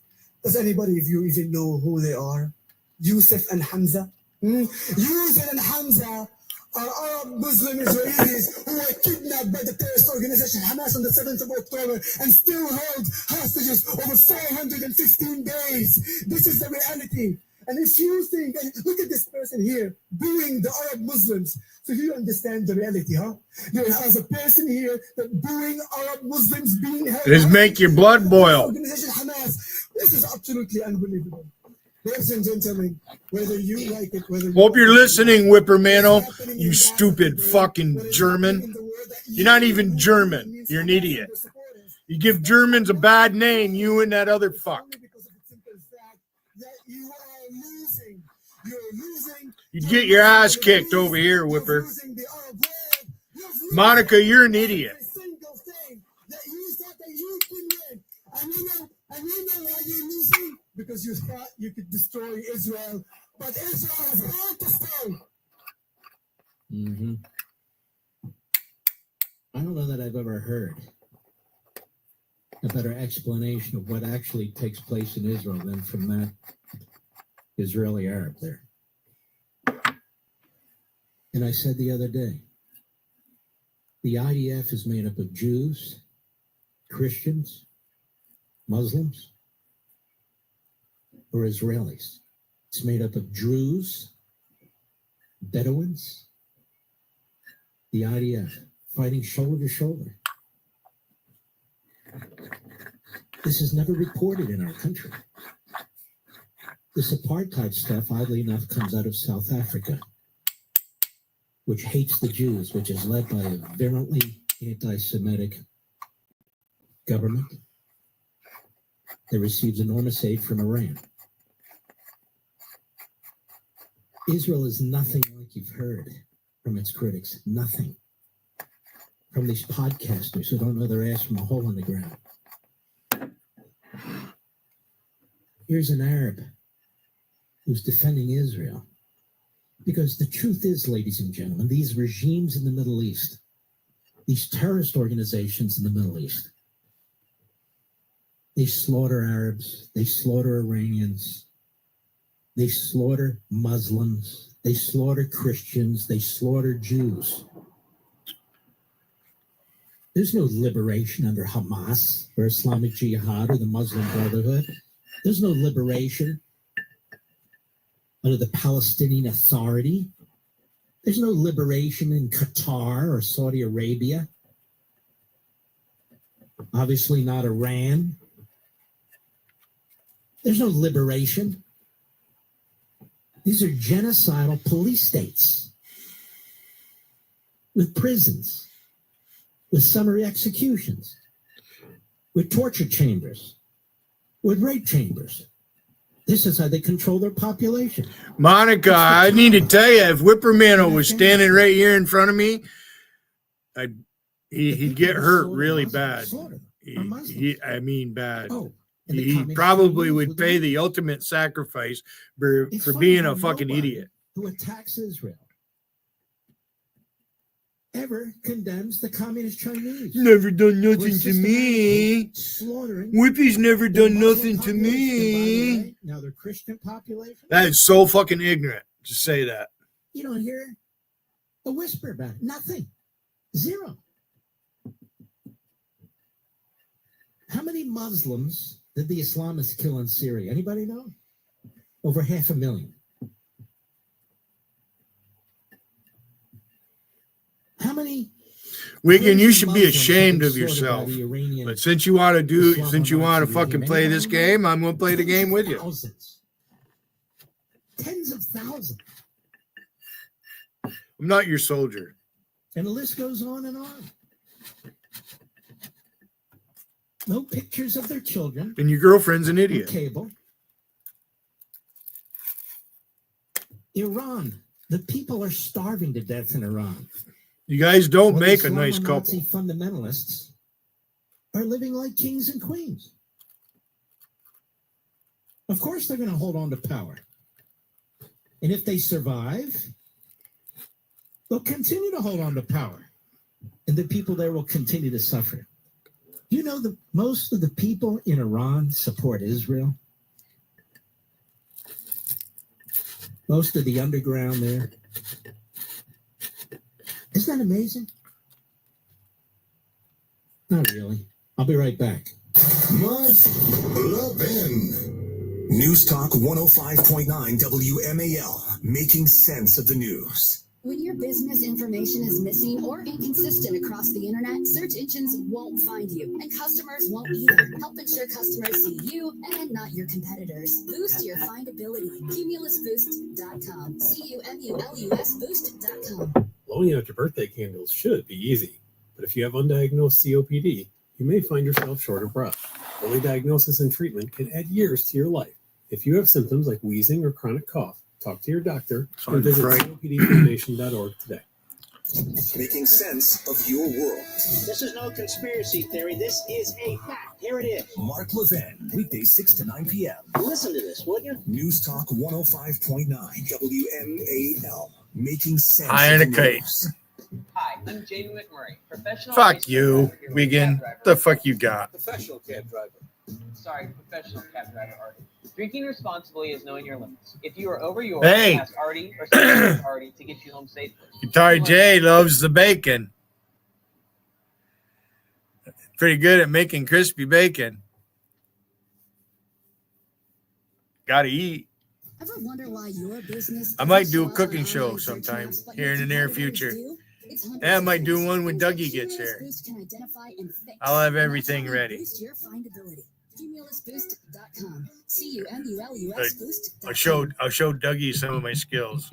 Speaker 6: Does anybody of you even know who they are? Yusuf and Hamza? Yusuf and Hamza are Arab Muslim Israelis who were kidnapped by the terrorist organization Hamas on the 7th of October and still held hostages over 415 days. This is the reality. And if you think, look at this person here, booing the Arab Muslims. So you understand the reality, huh? There is a person here that booing Arab Muslims being held.
Speaker 2: Just make your blood boil.
Speaker 6: Organization Hamas. This is absolutely unbelievable. Ladies and gentlemen, whether you like it, whether
Speaker 2: Hope you're listening, Whippermano, you stupid fucking German. You're not even German. You're an idiot. You give Germans a bad name, you and that other fuck. You'd get your ass kicked over here, Whipper. Monica, you're an idiot.
Speaker 6: And you know why you're losing? Because you thought you could destroy Israel, but Israel has hard to stay.
Speaker 18: Mm-hmm. I don't know that I've ever heard a better explanation of what actually takes place in Israel than from that Israeli Arab there. And I said the other day, the IDF is made up of Jews, Christians, Muslims, or Israelis. It's made up of Druze, Bedouins, the IDF fighting shoulder to shoulder. This is never reported in our country. This apartheid stuff, oddly enough, comes out of South Africa, which hates the Jews, which is led by a virulently anti-Semitic government that receives enormous aid from Iran. Israel is nothing like you've heard from its critics. Nothing. From these podcasters who don't know their ass from a hole in the ground. Here's an Arab who's defending Israel. Because the truth is, ladies and gentlemen, these regimes in the Middle East, these terrorist organizations in the Middle East, they slaughter Arabs, they slaughter Iranians, they slaughter Muslims, they slaughter Christians, they slaughter Jews. There's no liberation under Hamas or Islamic Jihad or the Muslim Brotherhood. There's no liberation under the Palestinian Authority. There's no liberation in Qatar or Saudi Arabia. Obviously not Iran. There's no liberation. These are genocidal police states with prisons, with summary executions, with torture chambers, with rape chambers. This is how they control their population.
Speaker 2: Monica, I need to tell you, if Whipperman was standing right here in front of me, he'd get hurt really bad. I mean bad. He probably would pay the ultimate sacrifice for being a fucking idiot.
Speaker 18: Who attacks Israel ever condemns the communist Chinese?
Speaker 2: Never done nothing to me. Whippy's never done nothing to me.
Speaker 18: Now they're Christian population.
Speaker 2: That is so fucking ignorant to say that.
Speaker 18: You don't hear a whisper about it. Nothing. Zero. How many Muslims did the Islamists kill in Syria? Anybody know? Over 500,000. How many?
Speaker 2: Wigan, you should be ashamed of yourself. But since you want to fucking play this game, I'm going to play the game with you.
Speaker 18: Thousands. Tens of thousands.
Speaker 2: I'm not your soldier.
Speaker 18: And the list goes on and on. No pictures of their children.
Speaker 2: And your girlfriend's an idiot.
Speaker 18: Cable. Iran. The people are starving to death in Iran.
Speaker 2: You guys don't make a nice couple.
Speaker 18: Fundamentalists are living like kings and queens. Of course, they're going to hold on to power. And if they survive, they'll continue to hold on to power. And the people there will continue to suffer. You know, most of the people in Iran support Israel. Most of the underground there. Isn't that amazing? Not really. I'll be right back.
Speaker 4: Mark Levin. News Talk 105.9 WMAL, making sense of the news.
Speaker 14: When your business information is missing or inconsistent across the internet, search engines won't find you, and customers won't either. Help ensure customers see you and not your competitors. Boost your findability. CumulusBoost.com. CUMULUS Boost.com.
Speaker 1: Blowing out your birthday candles should be easy, but if you have undiagnosed COPD, you may find yourself short of breath. Early diagnosis and treatment can add years to your life. If you have symptoms like wheezing or chronic cough, talk to your doctor and visit COPDfoundation.org today.
Speaker 4: Making sense of your world.
Speaker 15: This is no conspiracy theory. This is a fact. Here it is.
Speaker 4: Mark Levin, weekdays 6 to 9 p.m.
Speaker 15: Listen to this, would you?
Speaker 4: News Talk 105.9 WMAL, making sense
Speaker 2: Iron
Speaker 4: of
Speaker 2: a
Speaker 4: the
Speaker 2: kite.
Speaker 4: news.
Speaker 16: Hi, I'm Jamie McMurray, professional.
Speaker 2: Fuck you, Wigan. The fuck you got?
Speaker 16: Professional cab driver. Sorry, professional cab driver. Drinking responsibly is knowing your limits. If you are over yours,
Speaker 2: Hey.
Speaker 16: ask Artie or someone Artie to get you home safely.
Speaker 2: Guitar J loves the bacon. Pretty good at making crispy bacon. Gotta eat.
Speaker 14: Ever wonder why your business
Speaker 2: I might do a cooking show sometime here in the near future. And I might do one when Dougie gets here. I'll have everything ready.
Speaker 14: Boost your findability. CumulusBoost.com. CUMULUS Boost.
Speaker 2: I'll show Dougie some of my skills.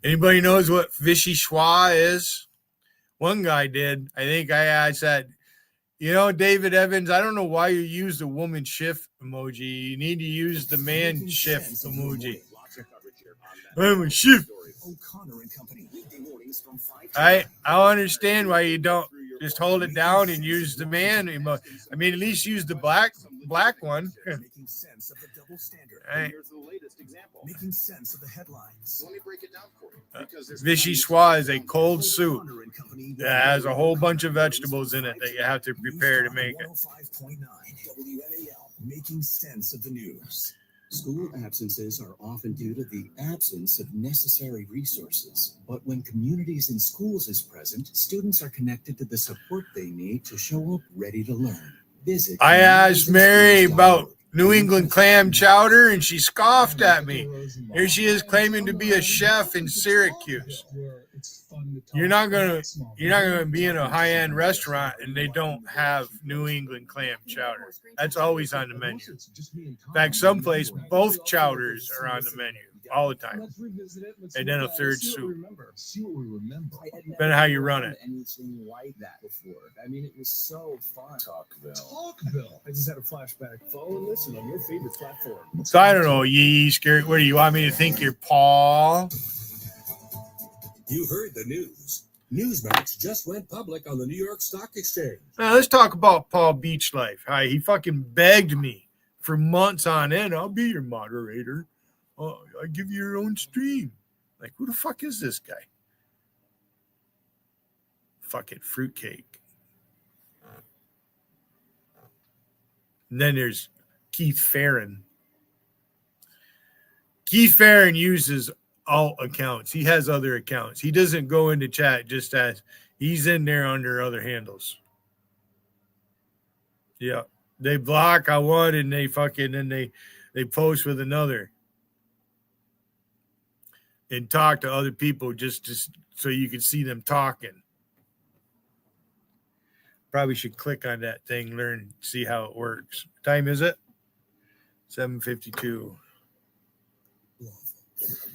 Speaker 2: Anybody knows what Vichyssoise is? One guy did. I think I said, David Evans, I don't know why you use the woman shift emoji. You need to use the man shift emoji. I'm a shift. I don't understand why you don't just hold it down and use the man emoji. I mean, at least use the black one.
Speaker 4: Making sense of the double standard.
Speaker 2: Right.
Speaker 4: Here's the latest example. Making sense of the headlines. Let me break it down for you.
Speaker 2: Vichyssoise is a cold soup that has a whole bunch of vegetables in it that you have to prepare to make it.
Speaker 4: 105.9 WMAL. Making sense of the news.
Speaker 5: School absences are often due to the absence of necessary resources. But when communities in schools is present, students are connected to the support they need to show up ready to learn. Visit
Speaker 2: I asked Mary about New England clam chowder, and she scoffed at me. Here she is claiming to be a chef in Syracuse. You're not gonna be in a high-end restaurant and they don't have New England clam chowder. That's always on the menu. In fact, someplace both chowders are on the menu all the time, and then a third soup. Depending on how you run it.
Speaker 21: Anything like that before. I mean, it was so fun.
Speaker 4: Talkville. I just had a flashback. Follow and listen on your favorite platform.
Speaker 2: So I don't know, Yee, scary. What do you want me to think you're, Paul?
Speaker 8: You heard the news. Newsmax just went public on the New York Stock Exchange.
Speaker 2: Now, let's talk about Paul Beachlife. He fucking begged me for months on end. I'll be your moderator. I'll give you your own stream. Like, who the fuck is this guy? Fucking fruitcake. And then there's Keith Farron. Keith Farron uses alt accounts. He has other accounts. He doesn't go into chat just as he's in there under other handles. Yeah. They block on one and they post with another. And talk to other people just so you can see them talking. Probably should click on that thing, see how it works. What time is it? 7:52.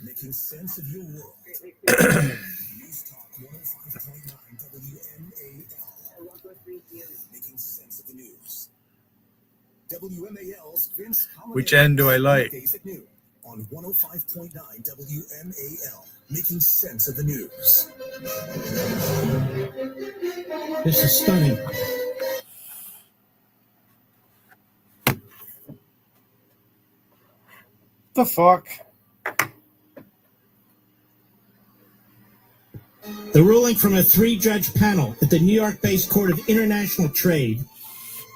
Speaker 4: Making sense of your world. News Talk 105.9 WMAL. Making sense of the news. WMAL's Vince Common.
Speaker 2: Which end do I like?
Speaker 4: Days at noon on 105.9 WMAL. Making sense of the news.
Speaker 18: This is stunning.
Speaker 2: The fuck?
Speaker 18: The ruling from a 3-judge panel at the New York-based Court of International Trade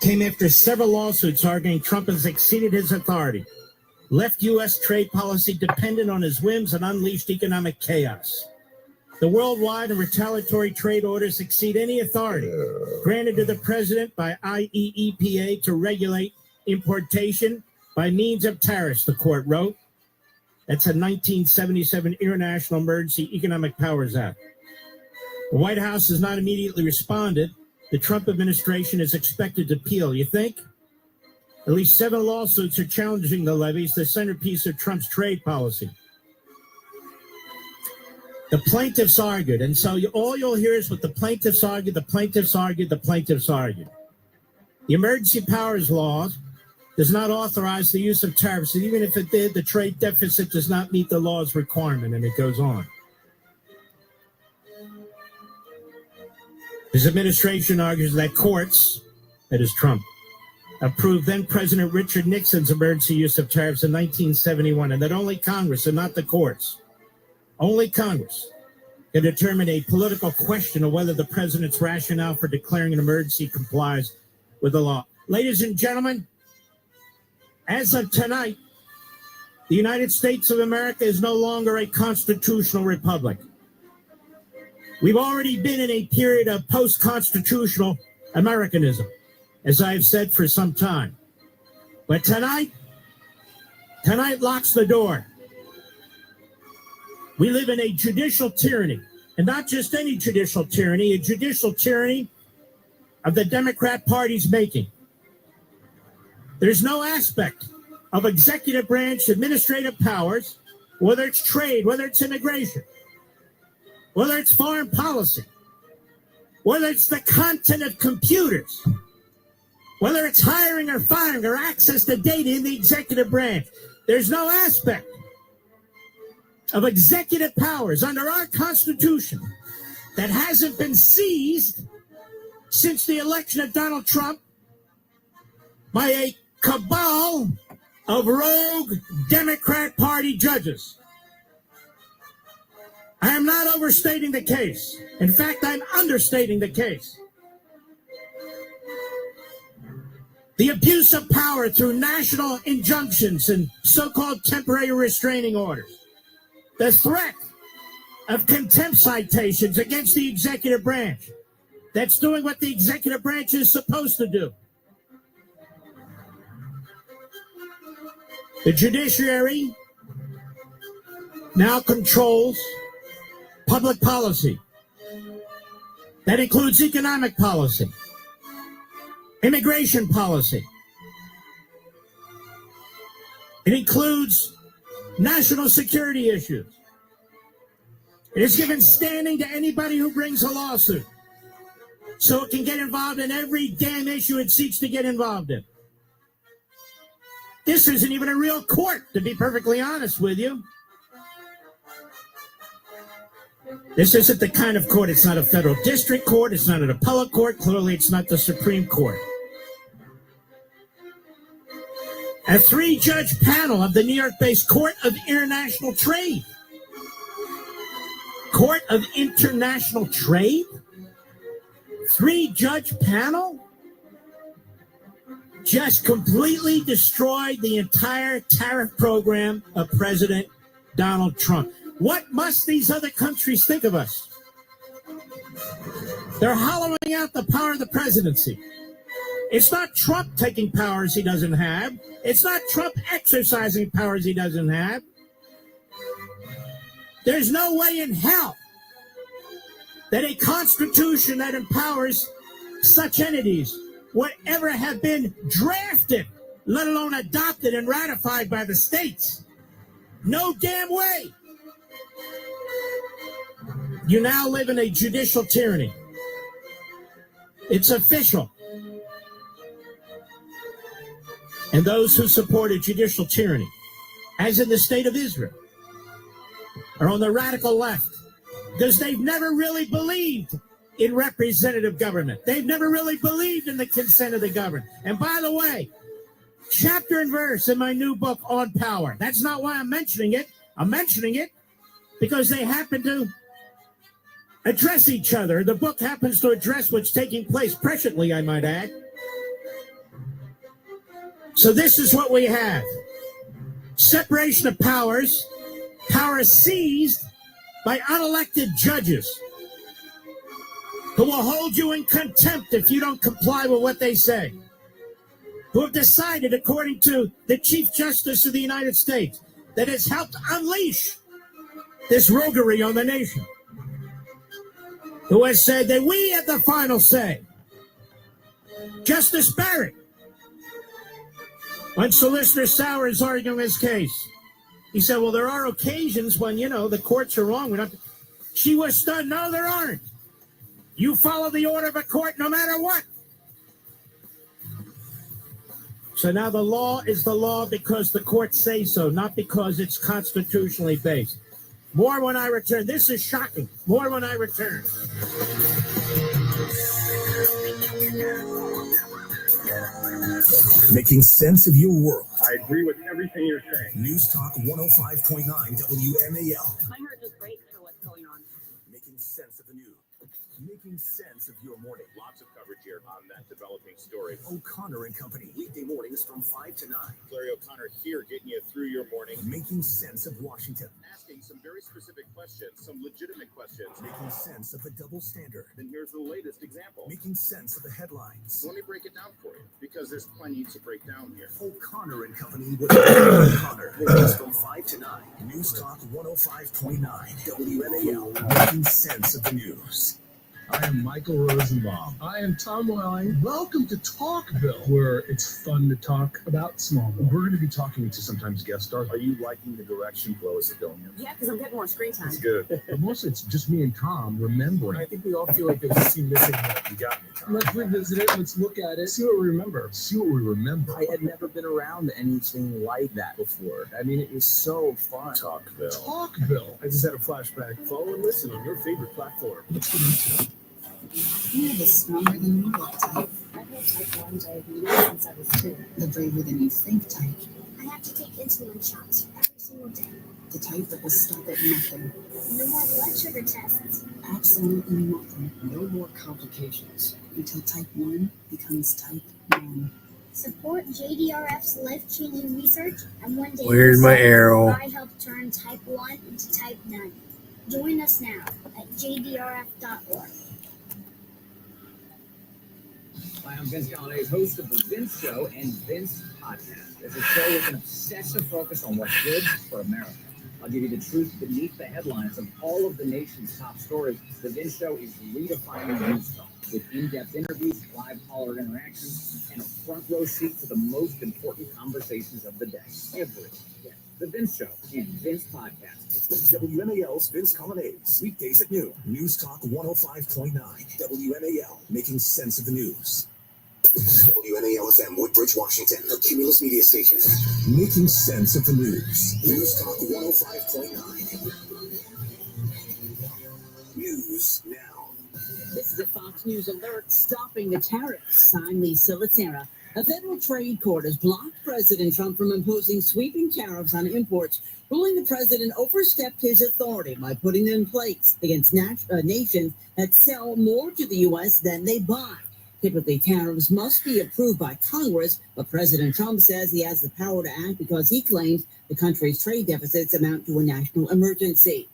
Speaker 18: came after several lawsuits arguing Trump has exceeded his authority, left U.S. trade policy dependent on his whims, and unleashed economic chaos. The worldwide and retaliatory trade orders exceed any authority granted to the president by IEEPA to regulate importation by means of tariffs, the court wrote. That's a 1977 International Emergency Economic Powers Act. The White House has not immediately responded. The Trump administration is expected to appeal. You think? At least 7 lawsuits are challenging the levies, the centerpiece of Trump's trade policy. The plaintiffs argued, and so all you'll hear is what the plaintiffs argued, the plaintiffs argued, the plaintiffs argued. The Emergency Powers Law does not authorize the use of tariffs, and even if it did, the trade deficit does not meet the law's requirement, and it goes on. His administration argues that courts, that is Trump, approved then-President Richard Nixon's emergency use of tariffs in 1971, and that only Congress and not the courts, only Congress, can determine a political question of whether the president's rationale for declaring an emergency complies
Speaker 9: with the law. Ladies and gentlemen, as of tonight, the United States of America is no longer a constitutional republic. We've already been in a period of post-constitutional Americanism, as I've said for some time. But tonight locks the door. We live in a judicial tyranny, and not just any judicial tyranny, a judicial tyranny of the Democrat Party's making. There's no aspect of executive branch administrative powers, whether it's trade, whether it's immigration, whether it's foreign policy, whether it's the content of computers, whether it's hiring or firing or access to data in the executive branch. There's no aspect of executive powers under our Constitution that hasn't been seized since the election of Donald Trump by a cabal of rogue Democrat Party judges. I am not overstating the case. In fact, I'm understating the case. The abuse of power through national injunctions and so-called temporary restraining orders. The threat of contempt citations against the executive branch that's doing what the executive branch is supposed to do. The judiciary now controls public policy. That includes economic policy, immigration policy. It includes national security issues. It has given standing to anybody who brings a lawsuit, so it can get involved in every damn issue it seeks to get involved in. This isn't even a real court, to be perfectly honest with you. This isn't the kind of court. It's not a federal district court. It's not an appellate court. Clearly, it's not the Supreme Court. A 3-judge panel of the New York-based Court of International Trade. Court of International Trade? 3-judge panel? Just completely destroyed the entire tariff program of President Donald Trump. What must these other countries think of us? They're hollowing out the power of the presidency. It's not Trump taking powers he doesn't have. It's not Trump exercising powers he doesn't have. There's no way in hell that a constitution that empowers such entities would ever have been drafted, let alone adopted and ratified by the states. No damn way. You now live in a judicial tyranny. It's official. And those who support a judicial tyranny, as in the state of Israel, are on the radical left because they've never really believed in representative government. They've never really believed in the consent of the governed. And by the way, chapter and verse in my new book on power. That's not why I'm mentioning it. I'm mentioning it because they happen to address each other. The book happens to address what's taking place presently, I might add. So this is what we have. Separation of powers. Power seized by unelected judges who will hold you in contempt if you don't comply with what they say, who have decided, according to the Chief Justice of the United States, that has helped unleash this roguery on the nation, who has said that we have the final say. Justice Barrett, when Solicitor Sauer is arguing his case, he said, well, there are occasions when, the courts are wrong. She was stunned. No, there aren't. You follow the order of a court no matter what. So now the law is the law because the courts say so, not because it's constitutionally based. More when I return. This is shocking. More when I return.
Speaker 4: Making sense of your world.
Speaker 17: I agree with everything you're saying.
Speaker 4: News Talk 105.9 WMAL.
Speaker 19: My heart just breaks for what's going on.
Speaker 4: Making sense of the news.
Speaker 5: making sense of your morning.
Speaker 19: Lots of coverage here on that developing story.
Speaker 5: O'Connor and Company, weekday mornings from 5 to 9.
Speaker 19: Larry O'Connor here getting you through your morning.
Speaker 5: Making sense of Washington.
Speaker 19: Asking some very specific questions, some legitimate questions.
Speaker 5: Making sense of the double standard.
Speaker 19: And here's the latest example.
Speaker 5: Making sense of the headlines.
Speaker 19: Let me break it down for you, because there's plenty to break down here.
Speaker 5: O'Connor and Company with O'Connor. Mornings from 5 to 9. News Talk 105.9. WMAL. Making sense of the news.
Speaker 20: I am Michael Rosenbaum. I am Tom Welling. Welcome to Talkville, where it's fun to talk about Smallville. We're going to be talking to sometimes guest stars.
Speaker 22: Are you liking the direction Flo is going in?
Speaker 13: Yeah, because I'm getting more screen time.
Speaker 22: It's good.
Speaker 20: But mostly it's just me and Tom remembering.
Speaker 22: I think we all feel like there's a scene missing that you got me, Tom.
Speaker 20: Let's revisit it. Let's look at it. See what we remember. See what we remember.
Speaker 21: I had never been around anything like that before. I mean, it was so fun.
Speaker 22: Talkville.
Speaker 20: Talkville.
Speaker 22: I just had a flashback. Follow and listen on your favorite platform.
Speaker 24: You have a stronger than you look type. I've had type 1 diabetes since I was 2. The braver than you think type.
Speaker 14: I have to take insulin shots every single day.
Speaker 24: The type that will stop at nothing.
Speaker 14: No more blood sugar tests.
Speaker 24: Absolutely nothing. No more complications. Until type 1 becomes type 1.
Speaker 14: Support JDRF's life-changing research, and one day
Speaker 2: Where's my arrow?
Speaker 14: I help turn type 1 into type 9. Join us now at jdrf.org.
Speaker 11: Hi, I'm Vince Callahan, host of The Vince Show and Vince Podcast. It's a show with an obsessive focus on what's good for America. I'll give you the truth beneath the headlines of all of the nation's top stories. The Vince Show is redefining news talk with in-depth interviews, live caller interactions, and a front row seat to the most important conversations of the day. Every day. The Vince Show and Vince Podcast.
Speaker 5: WMAL's Vince Colonnades, weekdays at noon. News Talk 105.9. WMAL, making sense of the news. WMAL FM, Woodbridge, Washington, a Cumulus media station. Making sense of the news. News Talk 105.9. News now.
Speaker 25: This is a Fox News alert stopping the tariffs. I'm Lisa Laterra. A federal trade court has blocked President Trump from imposing sweeping tariffs on imports, ruling the president overstepped his authority by putting them in place against nations that sell more to the U.S. than they buy. Typically, tariffs must be approved by Congress, but President Trump says he has the power to act because he claims the country's trade deficits amount to a national emergency.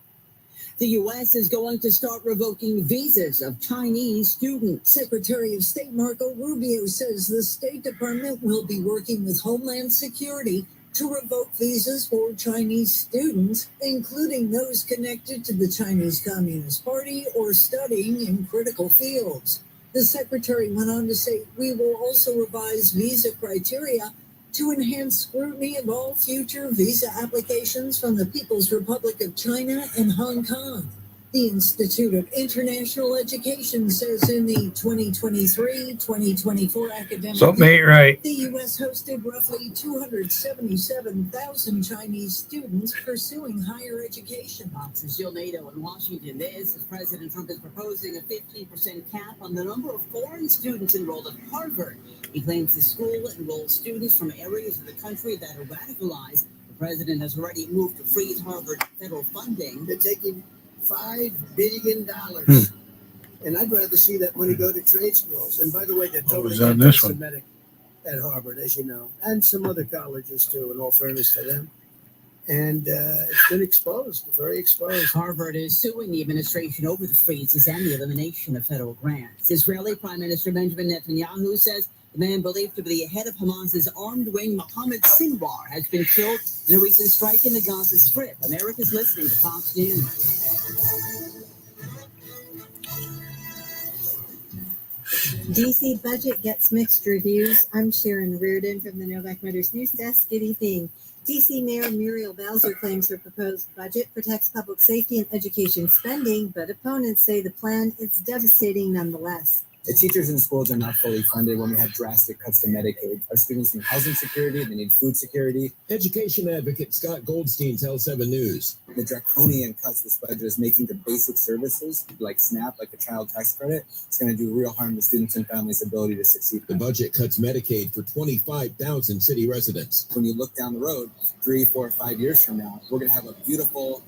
Speaker 25: The U.S. is going to start revoking visas of Chinese students.
Speaker 26: Secretary of State Marco Rubio says the State Department will be working with Homeland Security to revoke visas for Chinese students, including those connected to the Chinese Communist Party or studying in critical fields. The secretary went on to say, we will also revise visa criteria to enhance scrutiny of all future visa applications from the People's Republic of China and Hong Kong. The Institute of International Education says in the 2023-2024 academic
Speaker 2: Something ain't right.
Speaker 26: the U.S. hosted roughly 277,000 Chinese students pursuing higher education.
Speaker 25: Fox is Jill Nato in Washington. This is President Trump is proposing a 15% cap on the number of foreign students enrolled at Harvard. He claims the school enrolls students from areas of the country that are radicalized. The president has already moved to freeze Harvard federal funding.
Speaker 27: They're taking $5 billion. And I'd rather see that money go to trade schools. And by the way, they're totally anti-Semitic at Harvard, as you know, and some other colleges too, in all fairness to them. And it's been exposed, very exposed.
Speaker 25: Harvard is suing the administration over the freezes and the elimination of federal grants. Israeli Prime Minister Benjamin Netanyahu says the man believed to be the head of Hamas's armed wing, Mohammed Sinwar, has been killed in a recent strike in the Gaza Strip. America's listening to Fox News.
Speaker 28: DC budget gets mixed reviews. I'm Sharon Reardon from the Novak Motors News Desk. Good evening. DC Mayor Muriel Bowser claims her proposed budget protects public safety and education spending, but opponents say the plan is devastating nonetheless.
Speaker 21: The teachers in schools are not fully funded when we had drastic cuts to Medicaid. Our students need housing security, they need food security.
Speaker 8: Education advocate Scott Goldstein tells 7 News.
Speaker 21: The draconian cuts this budget is making to basic services like SNAP, like the child tax credit. It's going to do real harm to students and families' ability to succeed.
Speaker 8: The budget cuts Medicaid for 25,000 city residents.
Speaker 21: When you look down the road, 3, 4, 5 years from now, we're going to have a beautiful,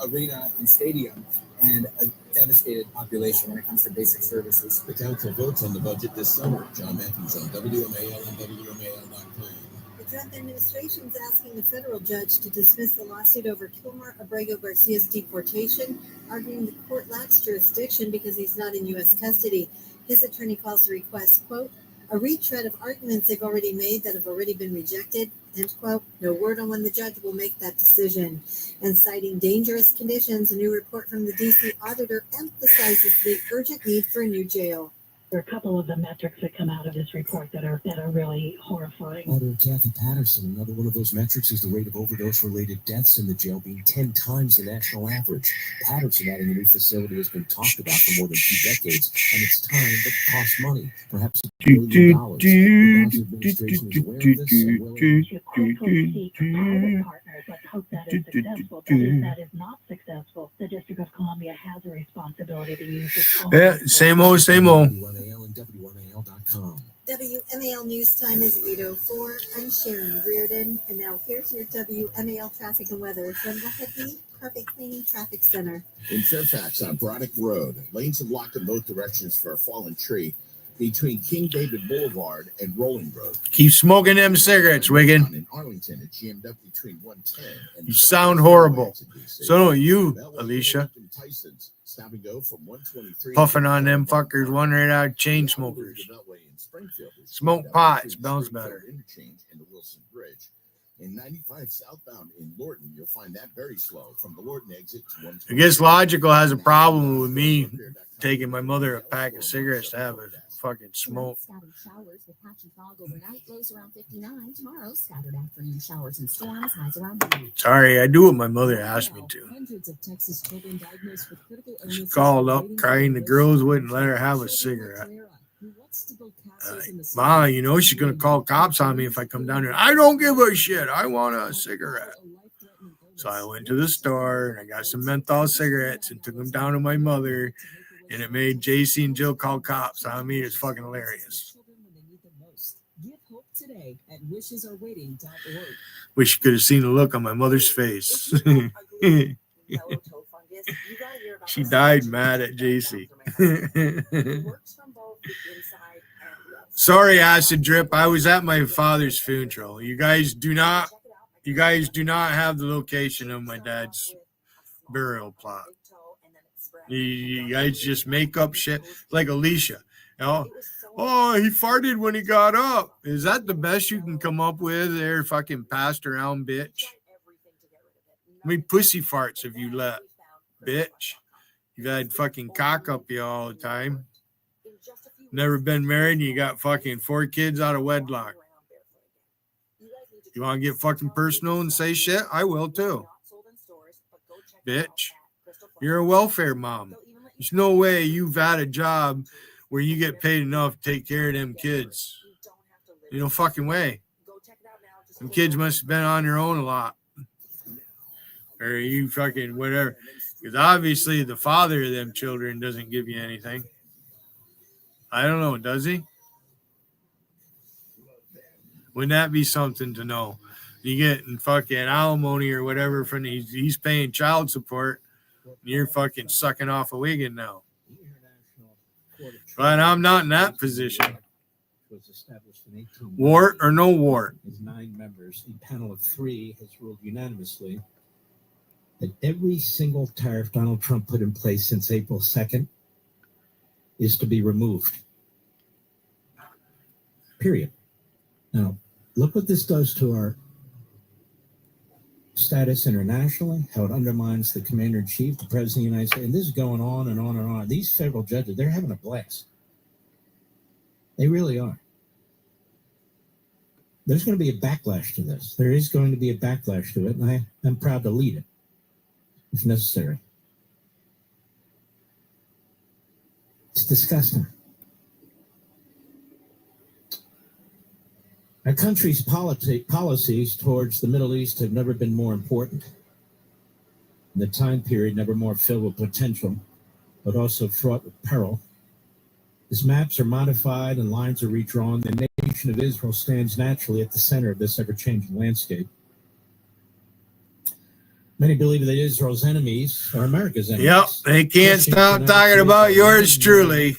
Speaker 21: arena and stadium. and a devastated population when it comes to basic services.
Speaker 4: The council votes on the budget this summer. John Matthews on WMAL and WMAL.com.
Speaker 28: The Trump administration is asking a federal judge to dismiss the lawsuit over Kilmer Abrego Garcia's deportation, arguing the court lacks jurisdiction because he's not in U.S. custody. His attorney calls the request, quote, a retread of arguments they've already made that have already been rejected, end quote. No word on when the judge will make that decision. And citing dangerous conditions, a new report from the D.C. auditor emphasizes the urgent need for a new jail.
Speaker 1: There are a couple of the metrics that come out of this report that are really horrifying.
Speaker 21: Auditor Kathy Patterson, another one of those metrics is the rate of overdose-related deaths in the jail being 10 times the national average. Patterson adding a new facility has been talked about for more than 2 decades, and it's time but it costs money, perhaps $1 billion. The Bowser administration is aware of this and willing.
Speaker 1: The court will seek private partners. Let's hope that is successful. But if that is not successful, the District of Columbia has a responsibility to use this.
Speaker 2: Yeah, same old, same old.
Speaker 21: WMAL and WMAL.com.
Speaker 28: WMAL News Time is 8:04. I'm Sharon Reardon, and now here's your WMAL traffic and weather from the Hudney Carpet Cleaning Traffic Center.
Speaker 19: In Fairfax on Broderick Road, lanes are blocked in both directions for a fallen tree between King David Boulevard and Rolling Road.
Speaker 2: Keep smoking them cigarettes, Wiggin.
Speaker 19: In Arlington, it's jammed up between 110 and
Speaker 2: You sound horrible. So don't you, Alicia.
Speaker 19: Tyson's. Stop and go from 123
Speaker 2: Puffing on them fuckers, wondering out chain smokers. Smoke pot, it smells better.
Speaker 19: Interchange and the Wilson Bridge. In 95 southbound in Lorton, you'll find that very slow from the Lorton exit to 120.
Speaker 2: I guess Logical has a problem with me taking my mother a pack of cigarettes to have a fucking smoke.
Speaker 3: Scattered showers with patchy fog overnight, lows around 59. Tomorrow, scattered afternoon showers and storms, highs around 90.
Speaker 2: Sorry, I do what my mother asked me to.
Speaker 3: Hundreds of Texas children diagnosed with critical
Speaker 2: She
Speaker 3: illnesses
Speaker 2: called
Speaker 3: are
Speaker 2: up
Speaker 3: waiting
Speaker 2: crying
Speaker 3: for
Speaker 2: the girls wouldn't let her have a cigarette. Ma, you know she's gonna call cops on me if I come down here. I don't give a shit. I want a cigarette. So I went to the store and I got some menthol cigarettes and took them down to my mother, and it made JC and Jill call cops on me. It's fucking hilarious.
Speaker 3: Give hope today at wishesarewaiting.org.
Speaker 2: Wish you could have seen the look on my mother's face. She died mad at JC. Sorry, acid drip. I was at my father's funeral. You guys do not have the location of my dad's burial plot. You guys just make up shit like Alicia. You know? Oh, he farted when he got up. Is that the best you can come up with there, fucking passed around bitch? How many pussy farts have you let, bitch? You had fucking cock up you all the time. Never been married and you got fucking 4 kids out of wedlock. You want to get fucking personal and say shit? I will too. Bitch. You're a welfare mom. There's no way you've had a job where you get paid enough to take care of them kids. There's no fucking way. Them kids must have been on their own a lot. Or you fucking whatever. Because obviously the father of them children doesn't give you anything. I don't know, does he? Wouldn't that be something to know? You getting fucking alimony or whatever from he's paying child support. And you're fucking sucking off a Wiggin now. But I'm not in that position. Wart or no wart?
Speaker 18: As 9 members, a panel of 3 has ruled unanimously that every single tariff Donald Trump put in place since April 2nd is to be removed. Period. Now, look what this does to our status internationally, how it undermines the commander-in-chief, the president of the United States, and this is going on and on and on. These federal judges, they're having a blast. They really are. There's going to be a backlash to this. There is going to be a backlash to it, and I'm proud to lead it, if necessary. It's disgusting. Our country's policies towards the Middle East have never been more important. In the time period, never more filled with potential, but also fraught with peril. As maps are modified and lines are redrawn, the nation of Israel stands naturally at the center of this ever-changing landscape. Many believe that Israel's enemies are America's enemies.
Speaker 2: Yep, they can't stop talking about yours truly.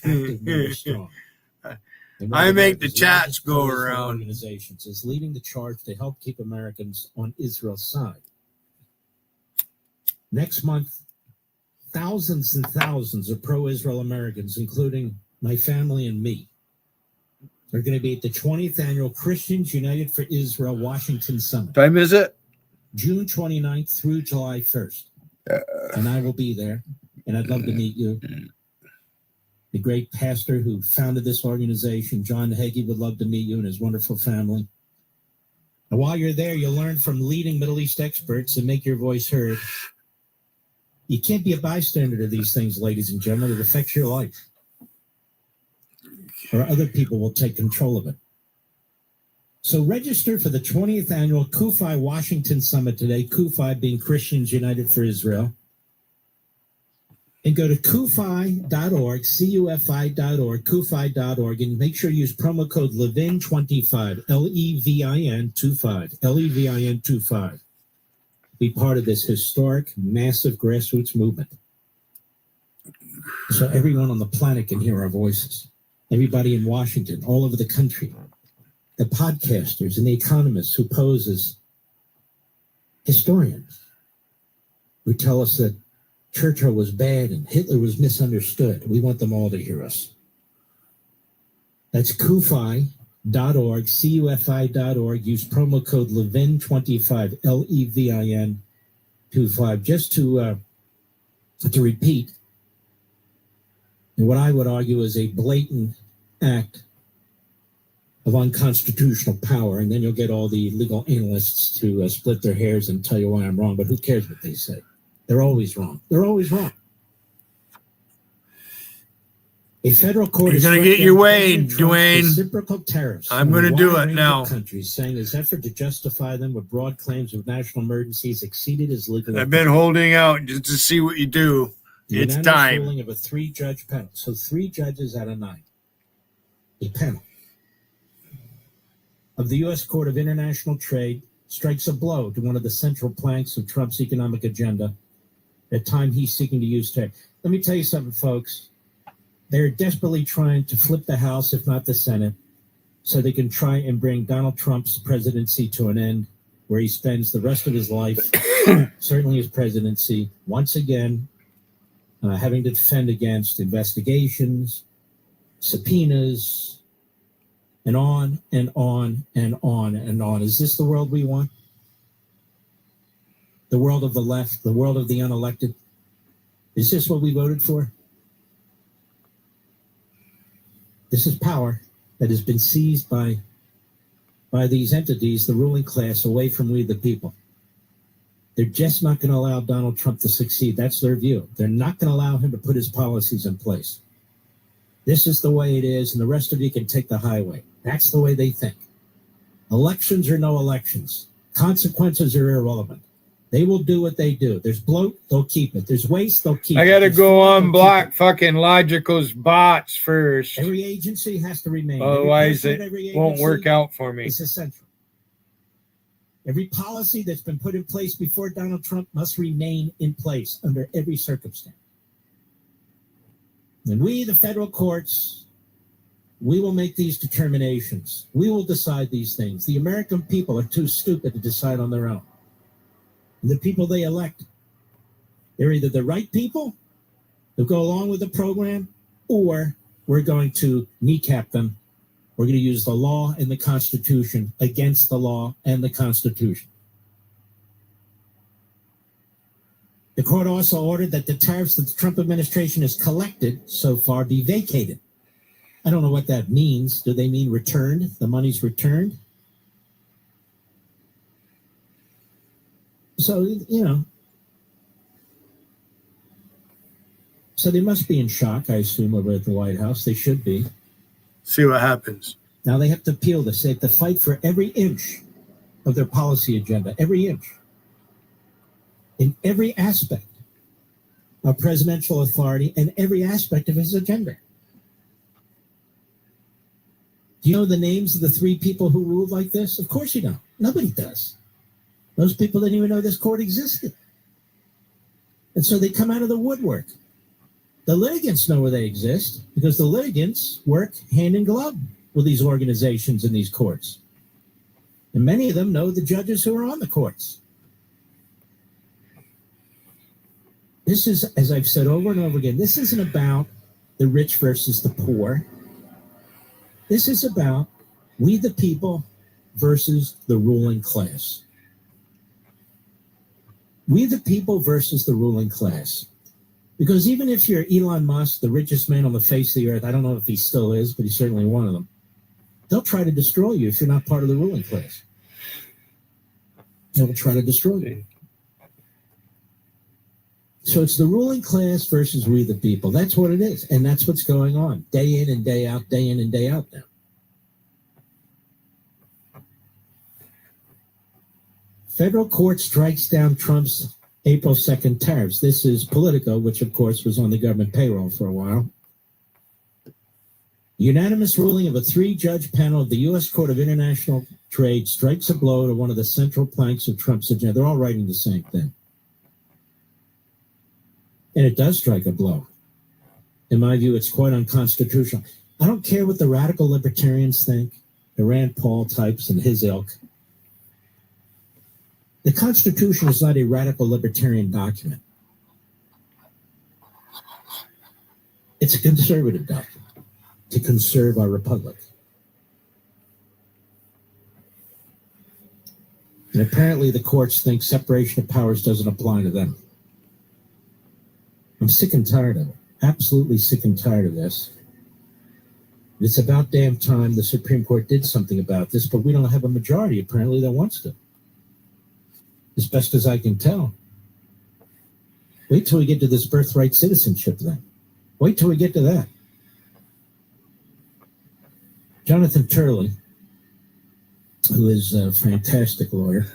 Speaker 2: I make the chats go around.
Speaker 18: Organizations is leading the charge to help keep Americans on Israel's side. Next month, thousands and thousands of pro-Israel Americans, including my family and me, are going to be at the 20th annual Christians United for Israel Washington Summit.
Speaker 2: Time is it?
Speaker 18: June 29th through July 1st. And I will be there, and I'd love to meet you. The great pastor who founded this organization, John Hagee, would love to meet you and his wonderful family. And while you're there, you'll learn from leading Middle East experts and make your voice heard. You can't be a bystander to these things, ladies and gentlemen. It affects your life. Or other people will take control of it. So register for the 20th annual CUFI Washington Summit today, CUFI being Christians United for Israel. And go to CUFI.org, CUFI.org, CUFI.org, and make sure you use promo code LEVIN25, LEVIN25, LEVIN25. Be part of this historic, massive grassroots movement. So everyone on the planet can hear our voices. Everybody in Washington, all over the country. The podcasters and the economists who pose as historians, who tell us that Churchill was bad and Hitler was misunderstood. We want them all to hear us. That's CUFI.org, CUFI.org. Use promo code LEVIN25, LEVIN25, just to repeat, and what I would argue is a blatant act of unconstitutional power, and then you'll get all the legal analysts to split their hairs and tell you why I'm wrong, but who cares what they say? They're always wrong. They're always wrong. A federal court is
Speaker 2: going to get your way, Dwayne.
Speaker 18: Reciprocal tariffs.
Speaker 2: I'm going to do it now.
Speaker 18: Countries saying his effort to justify them with broad claims of national emergencies exceeded his legal.
Speaker 2: I've been holding out just to see what you do. It's time.
Speaker 18: Ruling of a 3-judge panel. So 3 judges out of 9. A panel of the U.S. Court of International Trade strikes a blow to one of the central planks of Trump's economic agenda at time he's seeking to use tariff. Let me tell you something, folks. They're desperately trying to flip the House, if not the Senate, so they can try and bring Donald Trump's presidency to an end, where he spends the rest of his life, certainly his presidency, once again, having to defend against investigations, subpoenas, and on and on and on and on. Is this the world we want? The world of the left, the world of the unelected? Is this what we voted for? This is power that has been seized by these entities, the ruling class, away from we the people. They're just not going to allow Donald Trump to succeed. That's their view. They're not going to allow him to put his policies in place. This is the way it is, and the rest of you can take the highway. That's the way they think. Elections or no elections. Consequences are irrelevant. They will do what they do. There's bloat, they'll keep it. There's waste, they'll keep it.
Speaker 2: I got to go unblock fucking Logical's bots first.
Speaker 18: Every agency has to remain.
Speaker 2: Otherwise, it won't work out for me.
Speaker 18: It's essential. Every policy that's been put in place before Donald Trump must remain in place under every circumstance. And we, the federal courts, we will make these determinations. We will decide these things. The American people are too stupid to decide on their own. And the people they elect, they're either the right people who go along with the program, or we're going to kneecap them. We're going to use the law and the Constitution against the law and the Constitution. The court also ordered that the tariffs that the Trump administration has collected so far be vacated. I don't know what that means. Do they mean returned? The money's returned? So, so they must be in shock, I assume, over at the White House. They should be.
Speaker 2: See what happens.
Speaker 18: Now they have to appeal this. They have to fight for every inch of their policy agenda, every inch. In every aspect of presidential authority and every aspect of his agenda. Do you know the names of the 3 people who ruled like this? Of course you don't. Nobody does. Most people didn't even know this court existed. And so they come out of the woodwork. The litigants know where they exist because the litigants work hand in glove with these organizations and these courts. And many of them know the judges who are on the courts. This is, as I've said over and over again, this isn't about the rich versus the poor. This is about we the people versus the ruling class. We the people versus the ruling class. Because even if you're Elon Musk, the richest man on the face of the earth, I don't know if he still is, but he's certainly one of them, they'll try to destroy you if you're not part of the ruling class. They'll try to destroy you. So it's the ruling class versus we the people. That's what it is. And that's what's going on day in and day out now. Federal court strikes down Trump's April 2nd tariffs. This is Politico, which of course was on the government payroll for a while. Unanimous ruling of a 3-judge panel of the U.S. Court of International Trade strikes a blow to one of the central planks of Trump's agenda. They're all writing the same thing. And it does strike a blow. In my view, it's quite unconstitutional. I don't care what the radical libertarians think, the Rand Paul types and his ilk. The Constitution is not a radical libertarian document. It's a conservative document to conserve our republic. And apparently the courts think separation of powers doesn't apply to them. I'm sick and tired of it. Absolutely sick and tired of this. It's about damn time the Supreme Court did something about this, but we don't have a majority apparently that wants to. As best as I can tell. Wait till we get to this birthright citizenship then. Wait till we get to that. Jonathan Turley, who is a fantastic lawyer,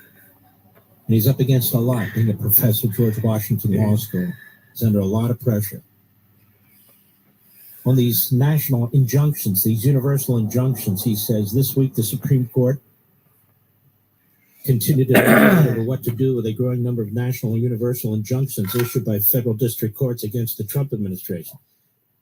Speaker 18: and he's up against a lot, being a professor at George Washington Law School. He's under a lot of pressure. On these national injunctions, these universal injunctions, he says, this week the Supreme Court continued to debate over what to do with a growing number of national and universal injunctions issued by federal district courts against the Trump administration.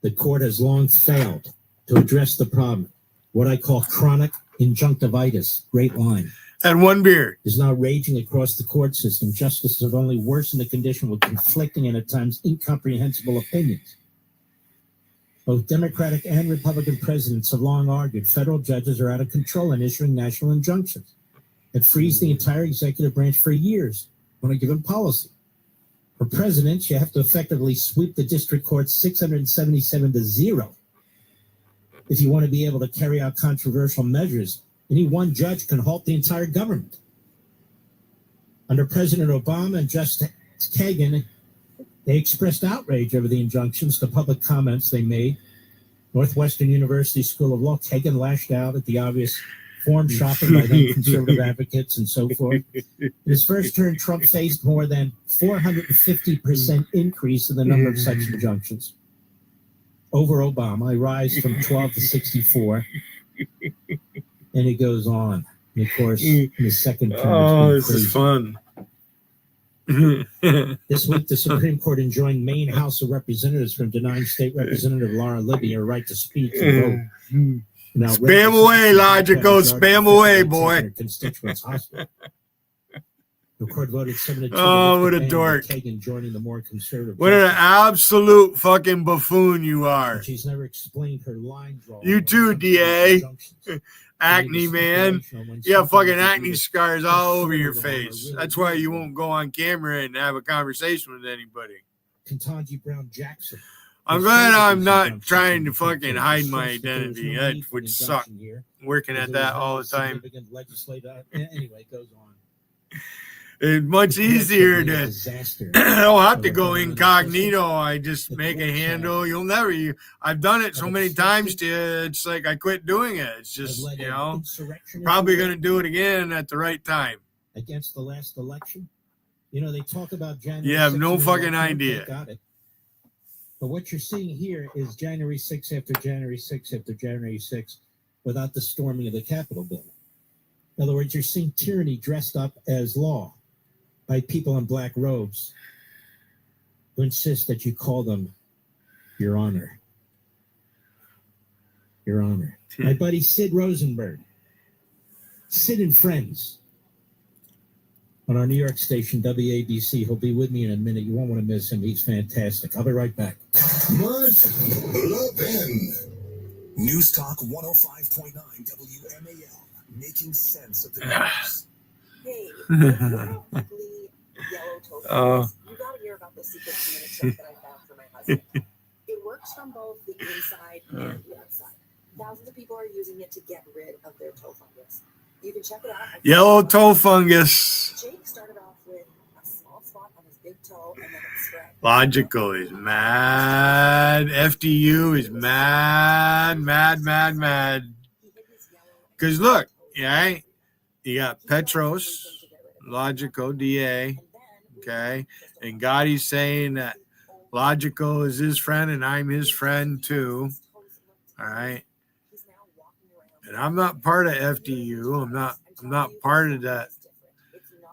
Speaker 18: The court has long failed to address the problem, what I call chronic injunctivitis, great line.
Speaker 2: And one beer.
Speaker 18: Is now raging across the court system. Justices have only worsened the condition with conflicting and at times incomprehensible opinions. Both Democratic and Republican presidents have long argued federal judges are out of control in issuing national injunctions. It frees the entire executive branch for years on a given policy. For presidents, you have to effectively sweep the district courts 677 to 0 if you want to be able to carry out controversial measures. Any one judge can halt the entire government. Under President Obama and Justice Kagan, they expressed outrage over the injunctions to public comments they made. Northwestern University School of Law, Kagan lashed out at the obvious form shopping by then conservative advocates and so forth. In his first term, Trump faced more than 450% increase in the number of such injunctions. Over Obama, a rise from 12 to 64. And it goes on. And of course, in his second term,
Speaker 2: oh, this is fun.
Speaker 18: This week, the Supreme Court enjoined Maine House of Representatives from denying State Representative Laura Libby her right to speak and vote. Now,
Speaker 2: spam away, Logical. Spam away, boy.
Speaker 18: Constituents hospital. The court voted 7-2.
Speaker 2: Oh, what a dork.
Speaker 18: Kagan joining the more conservative.
Speaker 2: What an absolute fucking buffoon you are.
Speaker 18: She's never explained her line draw.
Speaker 2: You too, DA. Acne, man. You have fucking acne scars all over your face. That's why you won't go on camera and have a conversation with anybody.
Speaker 18: Ketanji Brown Jackson.
Speaker 2: I'm glad I'm not trying to fucking hide my identity. That would suck. Working at that all the time.
Speaker 18: Anyway, it goes on.
Speaker 2: It's much easier to. I don't have to go incognito. I just make a handle. You'll never. I've done it so many times to you. It's like I quit doing it. It's just, you know, probably going to do it again at the right time.
Speaker 18: Against the last election, you know, they talk about January.
Speaker 2: You have no fucking idea.
Speaker 18: Got it. But what you're seeing here is January 6th after January 6th after January 6th without the storming of the Capitol building. In other words, you're seeing tyranny dressed up as law by people in black robes. who insist that you call them Your Honor. Your Honor. My buddy Sid Rosenberg. Sid and Friends. On our New York station, WABC. He'll be with me in a minute. You won't want to miss him. He's fantastic. I'll be right back.
Speaker 8: Mark Levin. News Talk 105.9 WMAL. Making sense of the news.
Speaker 13: Hey, ugly yellow tofu. You gotta hear about the secret 2-minute trick that I found for my husband. It works from both the inside and the outside. Thousands of people are using it to get rid of their toe fungus. You can check it out.
Speaker 2: Yellow toe fungus.
Speaker 13: Jake started off with a small spot on his big toe and then it spread.
Speaker 2: Logical is mad. FDU is mad. Because look, yeah, you got Petros, Logical, DA, okay, and Gotti's saying that Logical is his friend and I'm his friend too. All right. And I'm not part of FDU. I'm not part of that.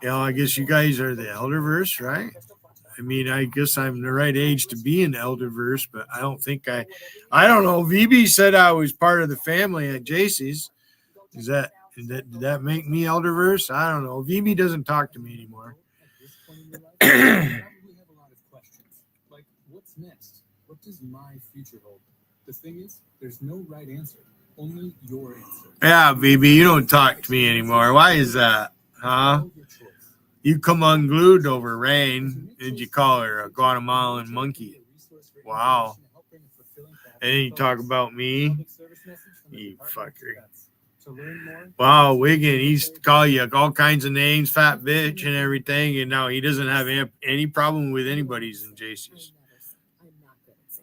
Speaker 2: You know, I guess you guys are the Elderverse, right? I mean, I guess I'm the right age to be in the Elderverse, but I don't think I don't know. VB said I was part of the family at JC's. Did that make me Elderverse? I don't know. VB doesn't talk to me anymore.
Speaker 20: Probably have a lot of questions. Like, what's next? What does my future hold? The thing is, there's no right answer. Only your answer.
Speaker 2: Yeah, VB, you don't talk to me anymore. Why is that? Huh? You come unglued over Rain. Did you call her a Guatemalan monkey? Wow. And then you talk about me? You fucker. Wow, Wiggin, he's call you all kinds of names, fat bitch and everything, and now he doesn't have any problem with anybody's in JC's.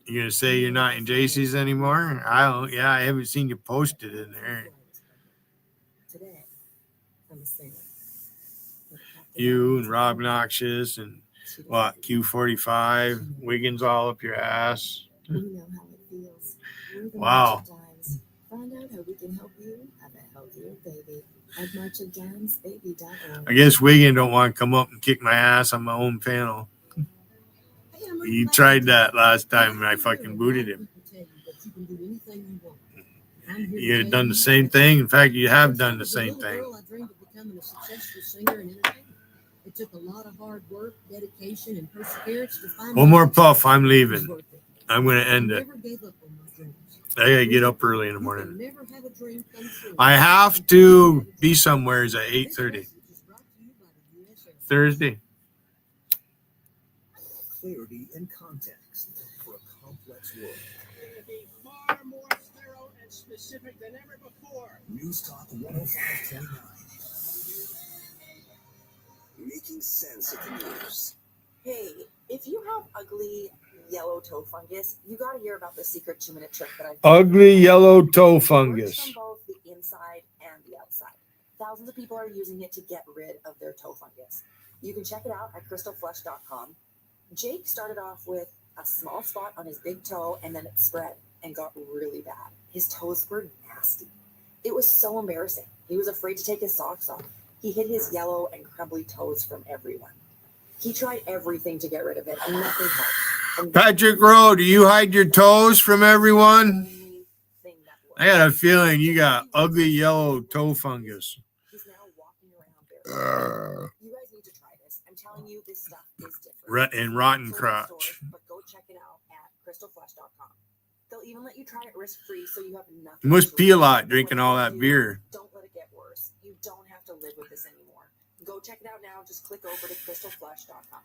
Speaker 2: You gonna say you're not in JC's anymore? I don't. Yeah, I haven't seen you posted in there. You and Rob Noxious and what? Q45, Wiggins all up your ass. Wow.
Speaker 3: Find out how we can help you have a healthier baby. At marchofdiamesbaby.org.
Speaker 2: I guess Wiggin don't want to come up and kick my ass on my own panel. He tried that last time and I fucking booted him. You had done the same thing. In fact, you have done the same thing.
Speaker 25: It took a lot of hard work, dedication, and perseverance to find
Speaker 2: One more puff, I'm leaving. I'm going to end it. I got to get up early in the morning. I have to be somewhere at 8:30. Thursday.
Speaker 4: Clarity and context for a complex world.
Speaker 27: Be far more thorough and specific than ever before.
Speaker 8: News Talk 105.9. Making sense of the news.
Speaker 13: Hey, if you have ugly yellow toe fungus, you got to hear about the secret 2-minute trick that I found.
Speaker 2: Ugly yellow toe
Speaker 13: It works
Speaker 2: fungus.
Speaker 13: from both the inside and the outside. Thousands of people are using it to get rid of their toe fungus. You can check it out at crystalflesh.com. Jake started off with a small spot on his big toe and then it spread and got really bad. His toes were nasty. It was so embarrassing. He was afraid to take his socks off. He hid his yellow and crumbly toes from everyone. He tried everything to get rid of it and nothing helped. And
Speaker 2: Patrick Rowe, do you hide your toes from everyone? I got a feeling you got ugly yellow toe fungus.
Speaker 13: he's now walking around barefoot. You guys need to try this. I'm telling you, this stuff is different.
Speaker 2: And rotten
Speaker 13: It's in
Speaker 2: crotch.
Speaker 13: stores, but go check it out at crystalflesh.com. They'll even let you try it risk-free so you have nothing.
Speaker 2: You must
Speaker 13: to
Speaker 2: pee a
Speaker 13: lose.
Speaker 2: lot drinking all that beer.
Speaker 13: Don't let it get worse. You don't have to live with this anymore. Go check it out now. Just click over to crystalflesh.com.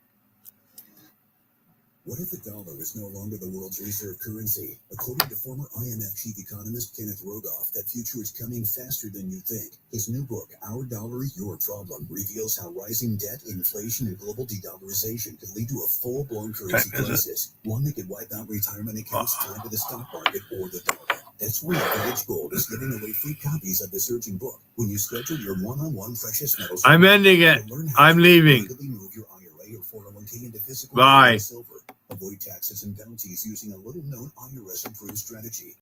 Speaker 8: What if the dollar is no longer the world's reserve currency? According to former IMF chief economist Kenneth Rogoff, that future is coming faster than you think. His new book, Our Dollar, Your Problem, reveals how rising debt, inflation, and global de-dollarization could lead to a full-blown currency crisis, one that could wipe out retirement accounts tied to the stock market or the dollar. That's why Village Gold is giving away free copies of the surging book when you schedule your one-on-one precious metals.
Speaker 2: I'm ending it. I'm leaving.
Speaker 8: Move your IRA or 401k into physical
Speaker 2: Bye.
Speaker 8: silver. Avoid taxes and penalties using a little-known IRS-approved strategy.